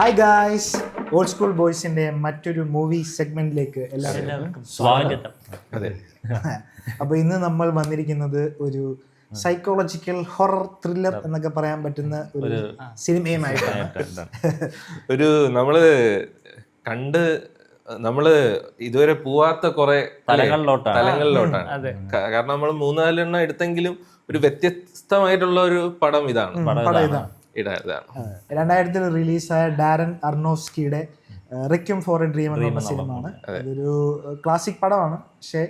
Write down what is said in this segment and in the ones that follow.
Hi guys, old school ബോയ്സിന്റെ മറ്റൊരു movie സെഗ്മെന്റിലേക്ക് എല്ലാവർക്കും സ്വാഗതം. അതെ. അപ്പോൾ ഇന്ന് നമ്മൾ വന്നിരിക്കുന്നത് ഒരു സൈക്കോളജിക്കൽ ഹൊറർ ത്രില്ലർ എന്നൊക്കെ പറയാൻ പറ്റുന്ന ഒരു സിനിമയുമായിട്ടാണ്. ഒരു നമ്മള് ഇതുവരെ പോവാത്ത കുറെ തലങ്ങളിലോട്ടാണ്. കാരണം നമ്മൾ 3-4 എടുത്തെങ്കിലും ഒരു വ്യത്യസ്തമായിട്ടുള്ള ഒരു പടം ഇതാണ്. 2000 റിലീസായ ഡാരൻ അർണോഫ്സ്കിയുടെ റിക്വം ഫോർ എ ഡ്രീം എന്ന സിനിമയാണ്. അതൊരു ക്ലാസിക് പടമാണ്, പക്ഷേ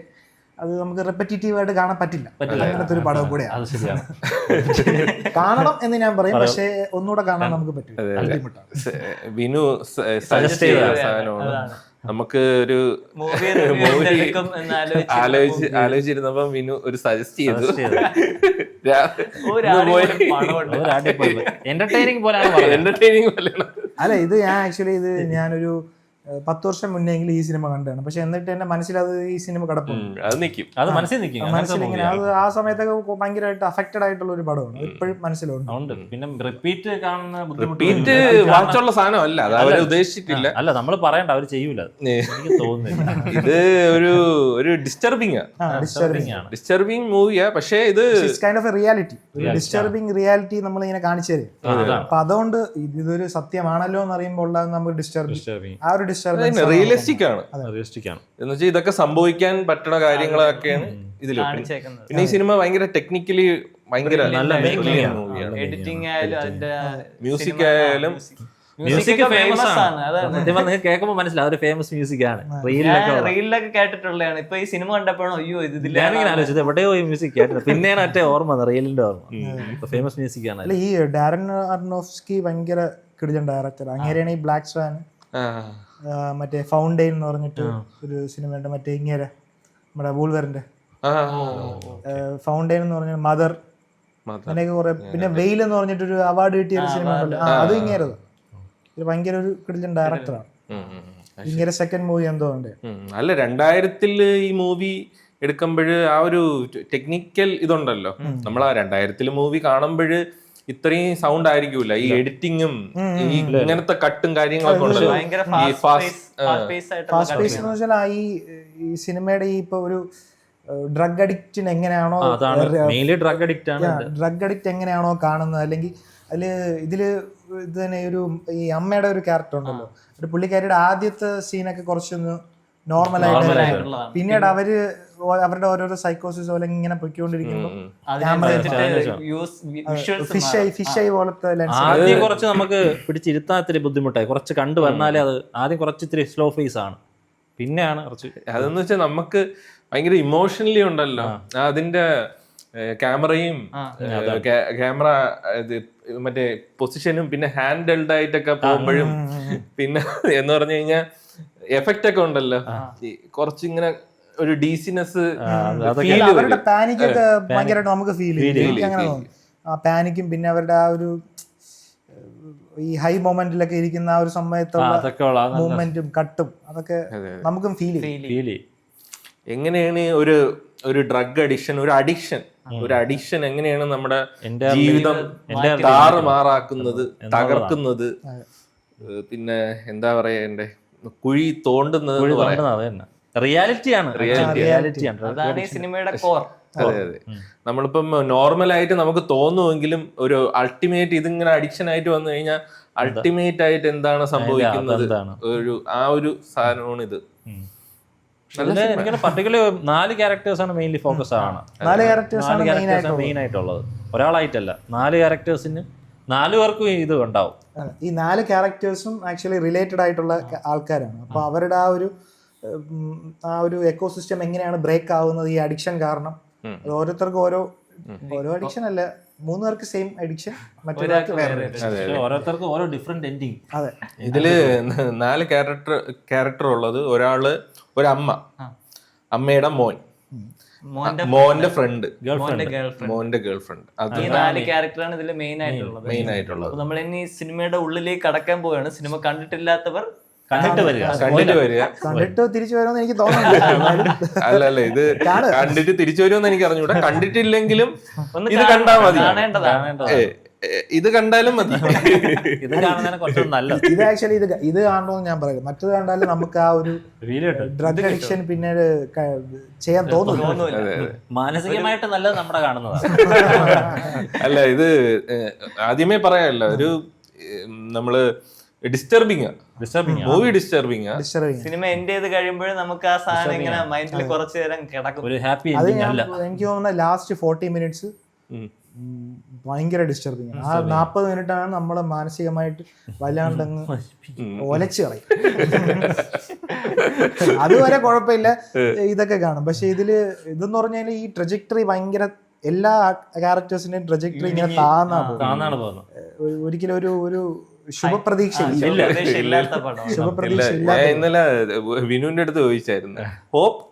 അത് നമുക്ക് റെപ്പറ്റീറ്റീവ് ആയിട്ട് കാണാൻ പറ്റില്ല. അങ്ങനത്തെ ഒരു പടം കൂടെയാണ്. കാണണം എന്ന് ഞാൻ പറയും, പക്ഷേ ഒന്നുകൂടെ കാണാൻ നമുക്ക് പറ്റില്ല. വിനു സജസ്റ്റ് ചെയ്ത സാധനമാണ്. നമുക്ക് ഒരു ആലോചിച്ചിരുന്നപ്പോ വിനു ഒരു സജസ്റ്റ് ചെയ്തു. എന്റർടൈനിങ് പോലെ. അല്ല, ഇത് ഞാനൊരു 10 വർഷം മുന്നെങ്കിലും ഈ സിനിമ കണ്ടാണ്. പക്ഷെ എന്നിട്ട് എന്റെ മനസ്സിൽ അത് ഈ സിനിമ കിടപ്പുണ്ട്. മനസ്സിലിങ്ങനെ അത് ആ സമയത്തൊക്കെ ഭയങ്കരമായിട്ട് അഫക്റ്റഡ് ആയിട്ടുള്ള ഒരു പടമാണ്. ഇപ്പോഴും മനസ്സിലുണ്ട്. പിന്നെ റിപ്പീറ്റ് കാണുന്ന റിപ്പീറ്റ് വാച്ചുള്ള സാധനമല്ല, അത് അവര് ഉദ്ദേശിച്ചിട്ടില്ല. അല്ല, നമ്മൾ പറയണ്ട, അവര് ചെയ്യൂല. ഇത് ഒരു ഡിസ്റ്റർബിംഗ് മൂവിയാ. പക്ഷേ ഇത് റിയാലിറ്റി, ഡിസ്റ്റർബിംഗ് റിയാലിറ്റി നമ്മൾ ഇങ്ങനെ കാണിച്ചു തരും. അപ്പൊ അതുകൊണ്ട് ഇതൊരു സത്യമാണല്ലോ എന്ന് അറിയുമ്പോൾ നമുക്ക് ഡിസ്റ്റർബിംഗ് ആ ഒരു റിയലിസ്റ്റിക് ആണ്. എന്ന് വെച്ചാൽ ഇതൊക്കെ സംഭവിക്കാൻ പറ്റുന്ന കാര്യങ്ങളൊക്കെയാണ് ഇതിൽ. പിന്നെ ഈ സിനിമ ഭയങ്കര ടെക്നിക്കലി ഭയങ്കര നല്ല മൂവിയാണ്. എഡിറ്റിംഗ് ആയാലും അതിന്റെ മ്യൂസിക് ആയാലും മ്യൂസിക് ഫേമസ് ആണ്. നിങ്ങൾക്ക് കേൾക്കുമ്പോൾ മനസ്സിലാവും ഒരു ഫേമസ് മ്യൂസിക് ആണ്. റീലിലൊക്കെ കേട്ടിട്ടുള്ളതാണ്. ഇപ്പൊ ഈ സിനിമ കണ്ടപ്പോഴോ അയ്യോ ഞാനിങ്ങനെ ആലോചിച്ചത് എവിടെയോ ഈ മ്യൂസിക് കേട്ടത്. പിന്നെയാണ് ഒറ്റ ഓർമ്മ, റീലിന്റെ ഓർമ്മ. ഫേമസ് മ്യൂസിക് ആണ്. ഈ ഡാരൻ അർണോഫ്സ്കി ഭയങ്കര കിടിലൻ ഡയറക്ടർ. അങ്ങനെയാണ് ഈ ബ്ലാക്ക് സ്വാൻ, മറ്റേ ഫൗണ്ടെയിൻ എന്ന് പറഞ്ഞിട്ട് ഒരു സിനിമയുണ്ട്, മറ്റേ ഇങ്ങനെ നമ്മുടെ വൂൾവറിന്റെ ഫൗണ്ടെയിൻ എന്ന് പറഞ്ഞ മദർ, അങ്ങനെയൊക്കെ കുറെ. പിന്നെ വെയിൽ എന്ന് പറഞ്ഞിട്ടൊരു അവാർഡ് കിട്ടിയ ഒരു സിനിമ ഉണ്ടല്ലോ, അത് ഇങ്ങനെ ഭയങ്കര ഒരു കിടിലൻ ഡയറക്ടറാണ്. ഇങ്ങനെ സെക്കൻഡ് മൂവി എന്തോ ഉണ്ട്. അല്ല, 2000 ഈ മൂവി എടുക്കുമ്പോഴ് ആ ഒരു ടെക്നിക്കൽ ഇതുണ്ടല്ലോ. നമ്മൾ ആ 2000 മൂവി കാണുമ്പോഴ് ഇത്രയും സൗണ്ട് ആയിരിക്കൂല. ഈ എഡിറ്റിങ്ങും ഈ ഇങ്ങനത്തെ കട്ടും കാര്യങ്ങളൊക്കെ ഉണ്ടല്ലോ. ഈ സിനിമയുടെ ഈ ഇപ്പൊ ഒരു ഡ്രഗ് അഡിക്റ്റിന് എങ്ങനെയാണോ ഡ്രഗ് അഡിക്റ്റ് എങ്ങനെയാണോ കാണുന്നത്, അല്ലെങ്കിൽ ഇതില് ഇത് തന്നെ ഒരു ഈ അമ്മയുടെ ഒരു ക്യാരക്ടർ ഉണ്ടല്ലോ, ഒരു പുള്ളിക്കാരിയുടെ ആദ്യത്തെ സീനൊക്കെ കുറച്ചൊന്ന് നോർമലായിട്ട്, പിന്നീട് അവരുടെ ഓരോരോ സൈക്കോസിസ് പോലെ ഇങ്ങനെ പൊയ്ക്കൊണ്ടിരിക്കുമ്പോൾ ഫിഷായി പോലത്തെ ആദ്യം കുറച്ച് നമുക്ക് പിടിച്ചിരുത്താൻ ഇത്തിരി ബുദ്ധിമുട്ടായി. കുറച്ച് കണ്ടു വന്നാലേ അത് ആദ്യം കുറച്ച് ഇത്തിരി സ്ലോ ഫേസ് ആണ്. പിന്നെയാണ് കുറച്ച് അതെന്ന് വെച്ചാൽ നമുക്ക് ഭയങ്കര ഇമോഷണലി ഉണ്ടല്ലോ. അതിന്റെ ക്യാമറയും ക്യാമറ മറ്റേ പൊസിഷനും പിന്നെ ഹാൻഡ് ആയിട്ടൊക്കെ പോകുമ്പോഴും പിന്നെ എന്ന് പറഞ്ഞു കഴിഞ്ഞാൽ എഫക്റ്റ് ഒക്കെ ഉണ്ടല്ലോ. കുറച്ചിങ്ങനെ ഒരു ഡീസിനെസ്, അവരുടെ പാനിക് ഒക്കെ ഭയങ്കരമായിട്ട് നമുക്ക് ഫീൽ ചെയ്യും. അങ്ങനെ ആ പാനിക്കും പിന്നെ അവരുടെ ആ ഒരു ഈ ഹൈ മൊമെന്റിലൊക്കെ ഇരിക്കുന്ന ആ ഒരു സമയത്തുള്ള മൂവ്മെന്റും കട്ടും അതൊക്കെ നമുക്കും ഫീൽ ചെയ്യും. എങ്ങനെയാണ് ഒരു ഡ്രഗ് അഡിക്ഷൻ, ഒരു അഡിക്ഷൻ എങ്ങനെയാണ് നമ്മുടെ ജീവിതം താറുമാറാക്കുന്നത്, തകർക്കുന്നത്, പിന്നെ എന്താ പറയണ്ടേ, കുഴി തോണ്ടുന്നത്. റിയാലിറ്റിയാണ്. അതാണ് ഈ സിനിമയുടെ കോർ. അതെ. നമ്മളിപ്പം നോർമലായിട്ട് നമുക്ക് തോന്നുമെങ്കിലും ഒരു അൾട്ടിമേറ്റ് ഇതിങ്ങനെ അഡിക്ഷൻ ആയിട്ട് വന്നു കഴിഞ്ഞാൽ അൾട്ടിമേറ്റ് ആയിട്ട് എന്താണ് സംഭവിക്കുന്നത്, ആ ഒരു സാധനമാണ് ഇത്. എനിക്ക് പർട്ടിക്കുലർ 4 ക്യാരക്ടേഴ്സാണ് മെയിൻലി ഫോക്കസ് ആണ്. 4 ക്യാരക്ടേഴ്സാണ് മെയിൻ ആയിട്ടുള്ളത്. ഒരാളായിട്ടല്ല, 4 ക്യാരക്ടേഴ്സിന് 4 പേർക്കും ഇത് ഉണ്ടാവും. ഈ 4 ക്യാരക്ടേഴ്സും ആക്ച്വലി റിലേറ്റഡ് ആയിട്ടുള്ള ആൾക്കാരാണ്. അപ്പൊ അവരുടെ ആ ഒരു എക്കോസിസ്റ്റം എങ്ങനെയാണ് ബ്രേക്ക് ആവുന്നത് ഈ അഡിക്ഷൻ കാരണം. അത് ഓരോരുത്തർക്കും ഓരോ അഡിക്ഷൻ അല്ല, 3 പേർക്ക് സെയിം അഡിക്ഷൻ, മറ്റൊരാൾക്ക് വേറെ. ഓരോരുത്തർക്കും ഓരോ ഡിഫറെന്റ് എൻഡിങ്. അതെ, ഇതില് 4 ക്യാരക്ടർ ഉള്ളത്. ഒരമ്മ, അമ്മയുടെ മോന്റെ ഫ്രണ്ട്, മോന്റെ ഗേൾ ഫ്രണ്ട്. ഈ 4 ക്യാരക്ടറാണ് ഇതിൽ മെയിൻ ആയിട്ടുള്ളത്. നമ്മൾ ഇനി സിനിമയുടെ ഉള്ളിലേക്ക് കടക്കാൻ പോവുകയാണ്. സിനിമ കണ്ടിട്ടില്ലാത്തവർ കണ്ടിട്ട് തിരിച്ചു വരുമെന്ന് എനിക്ക് തോന്നുന്നു. അല്ല, ഇത് കണ്ടിട്ട് തിരിച്ചു വരുമെന്ന് എനിക്ക് അറിഞ്ഞൂടാ. കണ്ടിട്ടില്ലെങ്കിലും ഇത് കണ്ടാ മതി. ഇത് കണ്ടാലും മതി. ഇത് കാണുന്നതിന് കുറച്ചുകൂടി നല്ലത്. ഇത് ആക്ച്വലി ഇത് കാണണമെന്ന് ഞാൻ പറയുന്നത്. മറ്റത് കണ്ടാലും നമുക്ക് ആ ഒരു ഡ്രഗ് അഡിക്ഷൻ പിന്നെ ചെയ്യാൻ തോന്നുന്നു. മാനസികമായിട്ട് നല്ലത് നമ്മുടെ കാണുന്നതാണ്. അല്ല, ഇത് ആദ്യമേ പറയാമല്ലോ, ഒരു നമ്മള് disturbing movie, disturbing cinema end ചെയ്ത് കഴിയുമ്പോഴും നമുക്ക് ആ സാധനം ഇങ്ങനെ മൈൻഡിൽ കുറച്ചു നേരം കിടക്കും. ഒരു ഹാപ്പി അത് എനിക്ക് തോന്നുന്ന ലാസ്റ്റ് 40 മിനിറ്റ്സ് ഭയങ്കര ഡിസ്റ്റർബിങ് ആണ്. ആ 40 മിനിറ്റാണ് നമ്മള് മാനസികമായിട്ട് വല്ലാണ്ടങ്ങ് ഒലച്ച് കളയും. അതുവരെ കുഴപ്പമില്ല, ഇതൊക്കെ കാണും. പക്ഷെ ഇതെന്ന് പറഞ്ഞാൽ ഈ ട്രജക്ടറി ഭയങ്കര, എല്ലാ ക്യാരക്ടേഴ്സിന്റെയും ട്രജക്ടറി ഇങ്ങനെ താന്നാണ് പോകുന്നത്. ഒരിക്കലും ഒരു ശുഭപ്രതീക്ഷ ഇല്ലാത്ത പടം. ശുഭപ്രതീക്ഷ ഞാൻ ഇന്നലെ വിനുവിന്റെ അടുത്ത് ചോദിച്ചായിരുന്നു, ഹോപ്പ്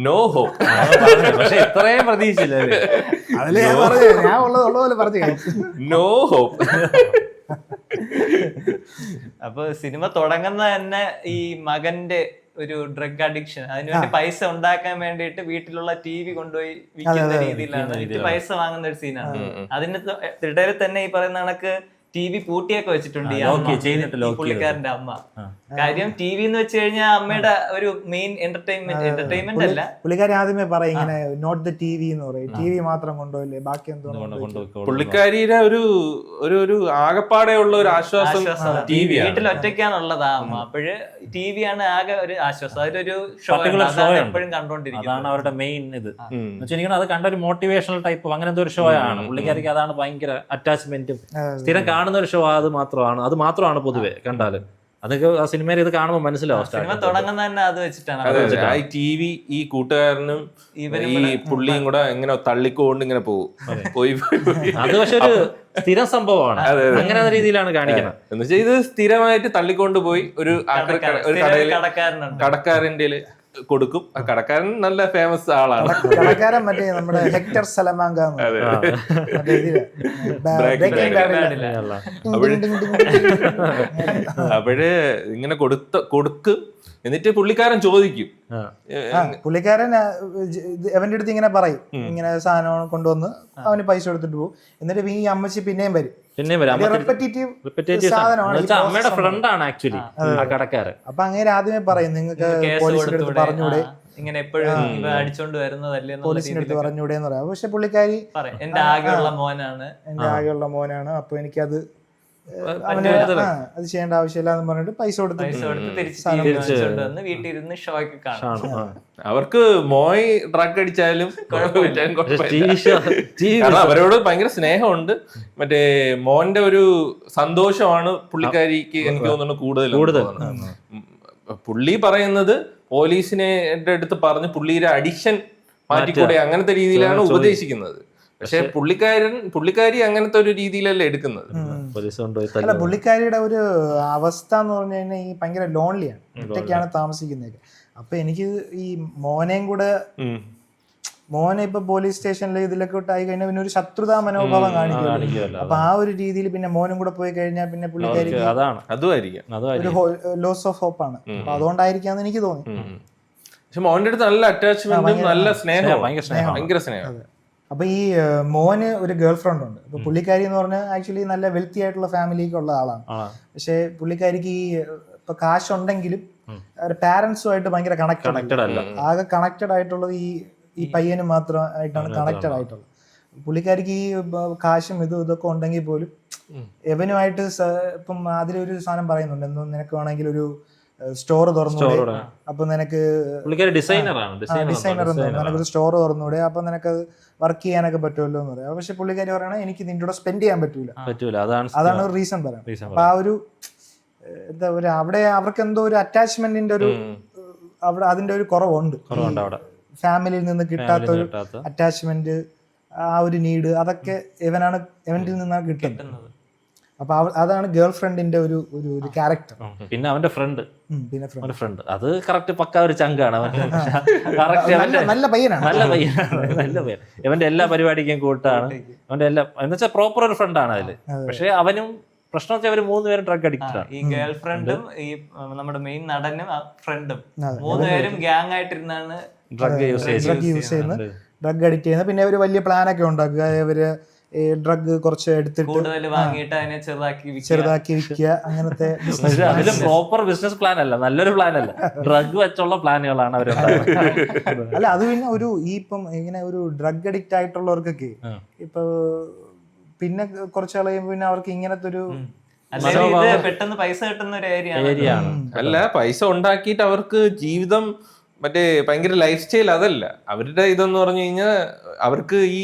നോ ഹോപ്പ്. പക്ഷെ ഇത്രയും പ്രതീക്ഷിച്ചില്ല. അതില് ഞാൻ പറഞ്ഞു, ഞാൻ ഉള്ള പോലെ പറഞ്ഞു നോ ഹോപ്പ്. അപ്പൊ സിനിമ തുടങ്ങുന്ന തന്നെ ഈ മകന്റെ ഒരു ഡ്രഗ് അഡിക്ഷൻ, അതിനുവേണ്ടി പൈസ ഉണ്ടാക്കാൻ വേണ്ടിയിട്ട് വീട്ടിലുള്ള TV കൊണ്ടുപോയി വിൽക്കുന്ന രീതിയിലാണ് പൈസ വാങ്ങുന്ന ഒരു സീനാണ്. അതിന് ഇടയിൽ തന്നെ ഈ പറയുന്ന കണക്ക് TV പൂട്ടിയൊക്കെ വെച്ചിട്ടുണ്ട് ഈ പുള്ളിക്കാരന്റെ അമ്മ. കാര്യം TV എന്ന് വെച്ച് കഴിഞ്ഞാൽ അമ്മയുടെ ഒരു മെയിൻ എന്റർടൈൻമെന്റ് അല്ല. പുള്ളിക്കാരി ആദ്യമേ പറയും ഇങ്ങനെ നോട്ട് ദ TV എന്ന് പറയും, TV മാത്രം കൊണ്ടുപോയില്ലേ ബാക്കി എന്തോ. പുള്ളിക്കാരിയുടെ ഒരു ആകപ്പാടെ ഉള്ള ഒരു ആശ്വാസം വീട്ടിൽ ഒറ്റയ്ക്കാണുള്ളതാ അമ്മ. അപ്പോഴ് TV ആണ് ആകെ ഒരു ആശ്വാസം. അതൊരു ഷോ എപ്പോഴും കണ്ടോണ്ടിരിക്കും. അതാണ് അവരുടെ മെയിൻ ഇത്. അത് കണ്ട ഒരു മോട്ടിവേഷണൽ ടൈപ്പ് അങ്ങനത്തെ ഒരു ഷോ ആണ്. പുള്ളിക്കാരിക്ക് അതാണ് ഭയങ്കര അറ്റാച്ച്മെന്റും. സ്ഥിരം കാണുന്ന ഒരു ഷോ അത് മാത്രമാണ് പൊതുവെ കണ്ടാല്. അതൊക്കെ ആ സിനിമയിൽ ഇത് കാണുമ്പോൾ മനസ്സിലാവും. സിനിമ തുടങ്ങുന്ന തന്നെ അത് വെച്ചിട്ടാണ്. TV ഈ കൂട്ടുകാരനും ഈ പുള്ളിയും കൂടെ ഇങ്ങനെ തള്ളിക്കൊണ്ട് ഇങ്ങനെ പോയി. അത് പക്ഷെ ഒരു സ്ഥിര സംഭവമാണ്. അങ്ങനെ രീതിയിലാണ് കാണിക്കുന്നത്. എന്ന് വെച്ചാൽ ഇത് സ്ഥിരമായിട്ട് തള്ളിക്കൊണ്ട് പോയി ഒരു കടക്കാരന്റെ കൊടുക്കും. ആ കടക്കാരൻ നല്ല ഫേമസ് ആളാണ്. കടക്കാരൻ മറ്റേ നമ്മുടെ ഹെക്ടർ സലമാങ്ക. അപ്പോഴ് ഇങ്ങനെ കൊടുക്കും. എന്നിട്ട് പുള്ളിക്കാരൻ ചോദിക്കും, പുള്ളിക്കാരൻ അവന്റെ അടുത്ത് ഇങ്ങനെ പറയും, ഇങ്ങനെ സാധനം കൊണ്ടുവന്ന് അവന് പൈസ കൊടുത്തിട്ട് പോകും. എന്നിട്ട് ഈ അമ്മച്ചി പിന്നെയും വരും. അമ്മയുടെ ഫ്രണ്ടാണ് ആക്ച്വലി ആ കടക്കാരൻ. അപ്പൊ അങ്ങനെ ആദ്യമേ പറയും, നിങ്ങൾക്ക് പോലീസിന്റെ അടുത്ത് പറഞ്ഞൂടെ, ഇങ്ങനെ എപ്പോഴും അടിച്ചോണ്ട് വരുന്നതല്ലേ, പോലീസിന്റെ അടുത്ത് പറഞ്ഞൂടെ എന്ന് പറയാം. പക്ഷെ പുള്ളിക്കാരി എന്റെ ആകെയുള്ള മോനാണ്, അപ്പൊ എനിക്കത് അത് ചെയ്യേണ്ട ആവശ്യമില്ല എന്ന് പറഞ്ഞിട്ട് പൈസ കൊടുത്ത് വീട്ടിലിരുന്ന് ഷോയ്ക്ക് കാണാം. അവർക്ക് മോയ് ഡ്രഗ് അടിച്ചാലും അവരോട് ഭയങ്കര സ്നേഹമുണ്ട്. മറ്റേ മോന്റെ ഒരു സന്തോഷമാണ് പുള്ളിക്കാരിക്ക് എനിക്ക് തോന്നുന്നു കൂടുതൽ. പുള്ളി പറയുന്നത് പോലീസിനെ അടുത്ത് പറഞ്ഞ് പുള്ളിയുടെ അഡിക്ഷൻ മാറ്റിക്കൂടെ, അങ്ങനത്തെ രീതിയിലാണ് ഉപദേശിക്കുന്നത്. പക്ഷെ പുള്ളിക്കാരി അങ്ങനത്തെ ഒരു രീതിയിലല്ല എടുക്കുന്നത്. അല്ല, പുള്ളിക്കാരിയുടെ ഒരു അവസ്ഥ എന്ന് പറഞ്ഞു കഴിഞ്ഞാൽ ഈ ഭയങ്കര ലോൺലിയാണ്, ഒറ്റയ്ക്കാണ് താമസിക്കുന്നത്. അപ്പൊ എനിക്ക് ഈ മോനെയും കൂടെ, മോനെ ഇപ്പൊ പോലീസ് സ്റ്റേഷനിൽ ഇതിലൊക്കെ ആയി കഴിഞ്ഞാൽ പിന്നെ ഒരു ശത്രുതാ മനോഭാവം കാണിക്കും. അപ്പൊ ആ ഒരു രീതിയിൽ പിന്നെ മോനും കൂടെ പോയി കഴിഞ്ഞാൽ പിന്നെ പുള്ളിക്കാരിക്ക് ഒരു ലോസ് ഓഫ് ഹോപ്പ് ആണ്. അപ്പൊ അതുകൊണ്ടായിരിക്കാന്ന് എനിക്ക് തോന്നി. പക്ഷെ മോന്റെ അടുത്ത് നല്ല അറ്റാച്ച്മെന്റും നല്ല സ്നേഹം, ഭയങ്കര സ്നേഹം. അപ്പൊ ഈ മോന് ഒരു ഗേൾ ഫ്രണ്ട് ഉണ്ട്. അപ്പൊ പുള്ളിക്കാരി എന്ന് പറഞ്ഞാൽ ആക്ച്വലി നല്ല വെൽത്തി ആയിട്ടുള്ള ഫാമിലിക്ക് ഉള്ള ആളാണ്. പക്ഷെ പുള്ളിക്കാരിക്ക് ഈ ഇപ്പൊ കാശുണ്ടെങ്കിലും പാരന്റ്സുമായിട്ട് ഭയങ്കര കണക്റ്റഡ് അല്ല. ആകെ കണക്റ്റഡ് ആയിട്ടുള്ളത് ഈ പയ്യന് മാത്രമായിട്ടാണ് കണക്റ്റഡ് ആയിട്ടുള്ളത്. പുള്ളിക്കാരിക്ക് ഈ കാശും ഇതൊക്കെ ഉണ്ടെങ്കിൽ പോലും എവനുമായിട്ട് ഇപ്പം അതിലൊരു സാധനം പറയുന്നുണ്ട്, എന്തോ നിനക്ക് വേണമെങ്കിൽ ഒരു സ്റ്റോർ തുറന്നൂടെ, അപ്പൊ നിനക്ക് ഡിസൈനർ നിനക്കൊരു സ്റ്റോർ തുറന്നൂടെ, അപ്പൊ നിനക്ക് വർക്ക് ചെയ്യാനൊക്കെ പറ്റുമല്ലോ എന്ന് പറയാം. പക്ഷെ പുള്ളിക്കാരി പറയണേ എനിക്ക് നിന്റെ കൂടെ സ്പെൻഡ് ചെയ്യാൻ പറ്റൂല. അതാണ് ഒരു റീസൺ പറയാം. അപ്പൊ ആ ഒരു എന്താ പറയുക, അവിടെ അവർക്ക് എന്തോ ഒരു അറ്റാച്ച്മെന്റിന്റെ ഒരു അതിന്റെ ഒരു കുറവുണ്ട്. ഫാമിലിയിൽ നിന്ന് കിട്ടാത്ത ഒരു അറ്റാച്ച്മെന്റ്, ആ ഒരു നീഡ്, അതൊക്കെ ഇവനിൽ നിന്നാണ് കിട്ടുന്നത്. അപ്പൊ അതാണ് ഗേൾ ഫ്രണ്ടിന്റെ ഒരു ക്യാരക്ടർ. പിന്നെ അവന്റെ ഫ്രണ്ട് അത് കറക്റ്റ് പക്ക ഒരു ചങ്കാണ്. നല്ല പയ്യനാണ്. ഇവന്റെ എല്ലാ പരിപാടിക്കും കൂട്ടാണ്. അവന്റെ എല്ലാ എന്ന് വെച്ചാൽ പ്രോപ്പർ ഒരു ഫ്രണ്ടാണ് അതില്. പക്ഷെ അവനും പ്രശ്നം വെച്ചാൽ അവര് 3 പേരും ഡ്രഗ് അഡിക്റ്റഡ് ആണ്. ഈ ഗേൾ ഫ്രണ്ടും ഈ നമ്മുടെ മെയിൻ നടനും ഫ്രണ്ടും 3 പേരും ഗ്യാങ് ആയിട്ടിരുന്നാണ് ഡ്രഗ് യൂസ് ചെയ്യുന്നത്, ഡ്രഗ് അഡിക്റ്റ് ചെയ്യുന്നത്. പിന്നെ ഒരു വലിയ പ്ലാനൊക്കെ ഉണ്ടാക്കുക. ഇവര് ഡ്രഗ് കുറച്ച് എടുത്തിട്ട് കൂടുതൽ വാങ്ങിയിട്ട് അതിനെ ചെറുതാക്കി ചെറുതാക്കി വിൽക്കുക, അങ്ങനത്തെ പക്ഷെ അതില് പ്രോപ്പർ ബിസിനസ് പ്ലാൻ അല്ല, നല്ലൊരു പ്ലാൻ അല്ല, ഡ്രഗ് വെച്ചുള്ള പ്ലാനുകളാണ് അവർ. അല്ല അത് പിന്നെ ഒരു ഈ ഇപ്പം ഇങ്ങനെ ഒരു ഡ്രഗ് അഡിക്റ്റ് ആയിട്ടുള്ളവർക്കൊക്കെ ഇപ്പൊ പിന്നെ കുറച്ച് കഴിയുമ്പോൾ പിന്നെ അവർക്ക് ഇങ്ങനത്തെ ഒരു പെട്ടെന്ന് പൈസ കിട്ടുന്ന ഒരു ഏരിയ ആണ്. അല്ല, പൈസ ഉണ്ടാക്കിയിട്ട് അവർക്ക് ജീവിതം മറ്റേ ഭയങ്കര ലൈഫ് സ്റ്റൈൽ അതല്ല അവരുടെ ഇതെന്ന് പറഞ്ഞു കഴിഞ്ഞാൽ അവർക്ക് ഈ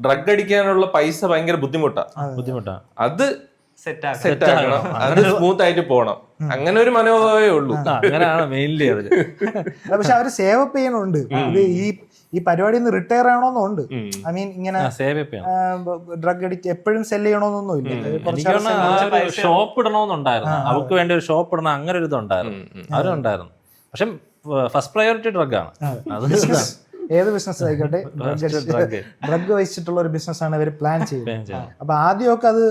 ഡ്രഗ് അടിക്കാനുള്ള പൈസ ഭയങ്കര ബുദ്ധിമുട്ടാണ്. അത് സെറ്റ് ആക്കണം, അത് സ്മൂത്ത് ആയിട്ട് പോണം, അങ്ങനെ ഒരു മനോഭാവമേ ഉള്ളൂ. അങ്ങനെയാണ് മെയിൻലി അതില്. പക്ഷെ അവര് സേവ് അപ്പ് ചെയ്യണുണ്ട്. ഇത് ഈ പരിപാടിയിൽ നിന്ന് റിട്ടയർ ആണോന്നുണ്ട്. ഐ മീൻ ഇങ്ങനെ ഡ്രഗ് അഡിക്റ്റ് എപ്പോഴും സെല് ചെയ്യണമെന്നൊന്നും ഇല്ല. ഷോപ്പ് ഇടണമെന്നുണ്ടായിരുന്നു, അവർക്ക് വേണ്ടി ഒരു ഷോപ്പ് ഇടണം, അങ്ങനെ ഒരു ഇതുണ്ടായിരുന്നു, അവരുണ്ടായിരുന്നു. പക്ഷെ ഫസ്റ്റ് പ്രയോറിറ്റി ഡ്രഗ് ആണ്. അത് ഏത് ബിസിനസ് ആയിക്കോട്ടെ ഡ്രഗ് വെച്ചിട്ടുള്ള ഒരു ബിസിനസ് ആണ് ഇവർ പ്ലാൻ ചെയ്യുന്നത്. അപ്പൊ ആദ്യമൊക്കെ അത്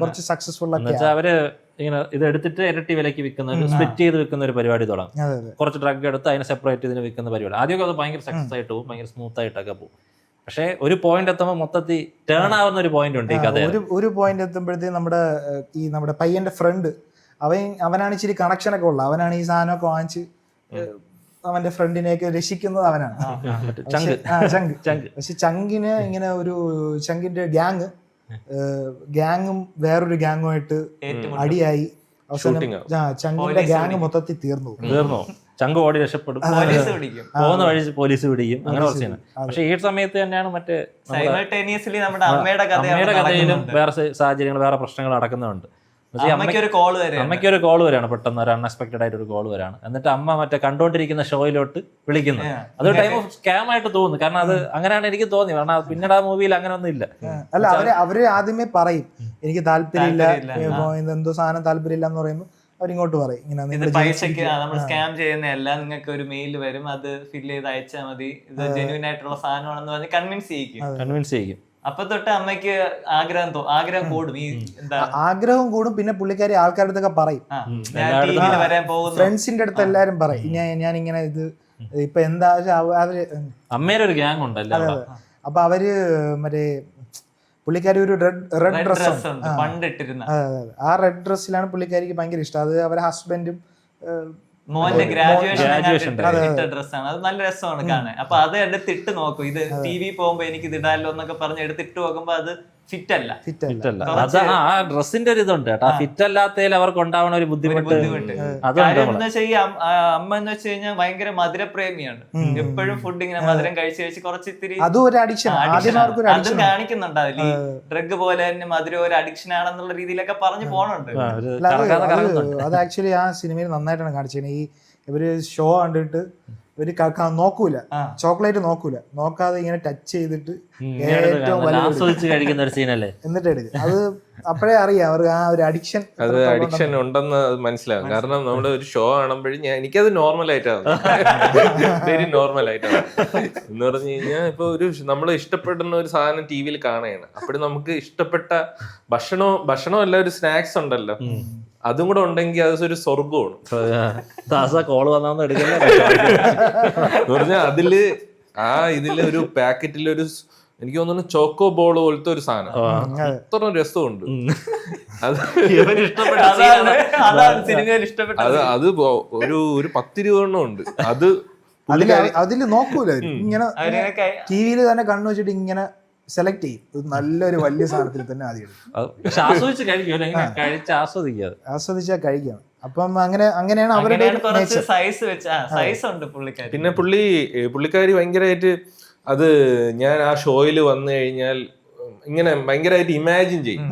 കുറച്ച് സക്സസ്ഫുൾ ഒക്കെ അവര് ഇങ്ങനെ ഇത് എടുത്തിട്ട് ഇരട്ടി വിലക്ക് വിൽക്കുന്ന ഒരു സ്പ്ലിറ്റ് ചെയ്ത് വിൽക്കുന്ന ഒരു പരിപാടി തുടങ്ങും. കുറച്ച് ഡ്രഗ് എടുത്ത് അതിനെ സെപ്പറേറ്റ് ചെയ്ത് വിൽക്കുന്ന പരിപാടി. ആദ്യമൊക്കെ അത് ഭയങ്കര സക്സസ് ആയിട്ട് പോകും, ഭയങ്കര സ്മൂത്ത് ആയിട്ടൊക്കെ പോകും. പക്ഷെ ഒരു പോയിന്റ് എത്തുമ്പോൾ മൊത്തത്തിൽ ടേൺ ആവുന്ന ഒരു പോയിന്റ് ഉണ്ട് ഈ കഥ. ഒരു പോയിന്റ് എത്തുമ്പോഴത്തേക്ക് നമ്മുടെ പയ്യന്റെ ഫ്രണ്ട് അവനാണ് ഇച്ചിരി കണക്ഷനൊക്കെ ഉള്ളത്. അവനാണ് ഈ സാധനമൊക്കെ വാങ്ങിച്ച് അവന്റെ ഫ്രണ്ടിനെയൊക്കെ രക്ഷിക്കുന്നത് അവനാണ്. പക്ഷെ ചങ്കിന് ഇങ്ങനെ ഒരു ചങ്കിന്റെ ഗ്യാങ്ങും വേറൊരു ഗ്യാങ്ങുമായിട്ട് അടിയായി. അവസാനം ചങ്കിന്റെ ഗ്യാങ് മൊത്തത്തിൽ തീർന്നു. ചങ്ക് ഓടി രക്ഷപ്പെടും, പോകുന്ന വഴി പോലീസ് പിടിക്കും, അങ്ങനെ കുറച്ചാണ്. പക്ഷെ ഈ സമയത്ത് തന്നെയാണ് മറ്റേ അമ്മയുടെ കഥയിലും വേറെ സാഹചര്യങ്ങൾ, വേറെ പ്രശ്നങ്ങൾ നടക്കുന്നുണ്ട്. അമ്മയ്ക്ക് ഒരു കോള് വരാണ്, പെട്ടെന്ന് ഒരു അൺഎക്സ്പെക്ടഡ് ആയിട്ട് ഒരു കോള് വരാണ്. എന്നിട്ട് അമ്മ മറ്റേ കണ്ടോണ്ടിരിക്കുന്ന ഷോയിലോട്ട് വിളിക്കുന്നത്. അതൊരു ടൈം ഓഫ് സ്കാം ആയിട്ട് തോന്നുന്നു, കാരണം അത് അങ്ങനെയാണ് എനിക്ക് തോന്നി. കാരണം പിന്നീട് ആ മൂവിയിൽ അങ്ങനെ ഒന്നും ഇല്ല. അല്ല അവര് ആദ്യമേ പറയും എനിക്ക് താല്പര്യമില്ല, എന്തോ സാധനം താല്പര്യമില്ല എന്ന് പറയുമ്പോൾ അവരിങ്ങോട്ട് പറയും ഇങ്ങനെ പൈസക്ക് നമ്മൾ സ്കാം ചെയ്യുന്നതല്ല, നിങ്ങൾക്ക് ഒരു മെയിൽ വരും, അത് ഫില്ല് ചെയ്ത് അയച്ചാൽ മതി, ഇത് ജെന്യൂൻ ആയിട്ടുള്ള സാധനമാണെന്ന് പറഞ്ഞ് കൺവിൻസ് ചെയ്യിക്കും. അപ്പൊ തൊട്ട് അമ്മയ്ക്ക് ആഗ്രഹം കൂടും. ഈ ആഗ്രഹം കൂടും. പിന്നെ പുള്ളിക്കാരി ആൾക്കാരുടെ അടുത്തൊക്കെ പറയും, ഫ്രണ്ട്സിന്റെ അടുത്ത് എല്ലാരും പറയും ഞാൻ ഇങ്ങനെ ഇത് ഇപ്പൊ എന്താ അവര് അമ്മയുടെ ഒരു ഗ്യാങ് ഉണ്ടല്ലോ. അപ്പൊ അവര് മറ്റേ പുള്ളിക്കാരി ഒരു റെഡ് ഡ്രസ് ആ റെഡ് ഡ്രസ്സിലാണ് പുള്ളിക്കാരിക്ക് ഭയങ്കര ഇഷ്ടം. അത് അവരെ ഹസ്ബൻഡും മോന്റെ ഗ്രാജുവേഷൻ ഡ്രസ്സാണ്. അത് നല്ല രസമാണ് കാണാൻ. അപ്പൊ അത് എടുത്തിട്ട് നോക്കും, ഇത് ടി വി പോകുമ്പോ എനിക്ക് ഇത് ഇടാലോ എന്നൊക്കെ പറഞ്ഞ് എടുത്തിട്ട് നോക്കുമ്പോ അത് ഫിറ്റ് അല്ല. ആ ഡ്രസ്സിന്റെ ഒരു ഇതുണ്ട് കേട്ടോ. ഫിറ്റ് അല്ലാത്തതിൽ അവർക്ക് ഉണ്ടാവുന്ന ഒരു ബുദ്ധിമുട്ട്. അമ്മ എന്ന് വെച്ച് കഴിഞ്ഞാൽ ഭയങ്കര മധുരപ്രേമിയാണ്. എപ്പോഴും ഫുഡ് ഇങ്ങനെ മധുരം കഴിച്ച് കുറച്ച് ഇത്തിരി അതും കാണിക്കുന്നുണ്ട് അതിൽ. ഡ്രഗ് പോലെ തന്നെ മധുരം ഒരു അഡിക്ഷൻ ആണെന്നുള്ള രീതിയിലൊക്കെ പറഞ്ഞു പോണുണ്ട്. അത് ആക്ച്വലി ആ സിനിമയിൽ നന്നായിട്ടാണ് കാണിച്ചത്. ഈ ഇവര് ഷോ കണ്ടിട്ട് ഇവര് നോക്കൂല, ചോക്ലേറ്റ് നോക്കാതെ ഇങ്ങനെ ടച്ച് ചെയ്തിട്ട് കഴിക്കുന്ന ഒരു സീനല്ലേ എന്നിട്ട് എടുക്കും. അത് അപ്പോഴേ അറിയാം അവർക്ക് ആ ഒരു അഡിക്ഷൻ ഉണ്ടെന്ന് മനസ്സിലാവും. കാരണം നമ്മുടെ ഒരു ഷോ കാണുമ്പോഴും എനിക്കത് നോർമൽ ആയിട്ടാണ്, വെരി നോർമൽ ആയിട്ടാണ് എന്ന് പറഞ്ഞു കഴിഞ്ഞാൽ. ഇപ്പൊ ഒരു നമ്മൾ ഇഷ്ടപ്പെടുന്ന ഒരു സാധനം ടി വിയിൽ കാണുകയാണ്, അപ്പോഴും നമുക്ക് ഇഷ്ടപ്പെട്ട ഭക്ഷണം അല്ല ഒരു സ്നാക്സ് ഉണ്ടല്ലോ, അതും കൂടെ ഉണ്ടെങ്കിൽ അത് ഒരു സ്വർഗമാണ്. പറഞ്ഞാൽ ഇതില് ഒരു പാക്കറ്റിൽ ഒരു എനിക്ക് തോന്നുന്നു ചോക്കോ ബോൾ പോലത്തെ ഒരു സാധനം, അത്ര രസമുണ്ട്. അത് ഒരു 10-20 എണ്ണം ഉണ്ട്. അത് അതില് നോക്കൂല, ഇങ്ങനെ ടിവിയിൽ തന്നെ കണ്ണു വെച്ചിട്ട് ഇങ്ങനെ സെലക്ട് ചെയ്യും. നല്ലൊരു വലിയ സാധനത്തിൽ തന്നെ ആദ്യം ആസ്വദിച്ചാൽ കഴിക്കാം. അപ്പം അങ്ങനെയാണ് അവരുടെ പിന്നെ പുള്ളിക്കാരി ഭയങ്കരമായിട്ട് അത് ഞാൻ ആ ഷോയിൽ വന്നു കഴിഞ്ഞാൽ ഇങ്ങനെ ഭയങ്കരമായിട്ട് ഇമാജിൻ ചെയ്യും.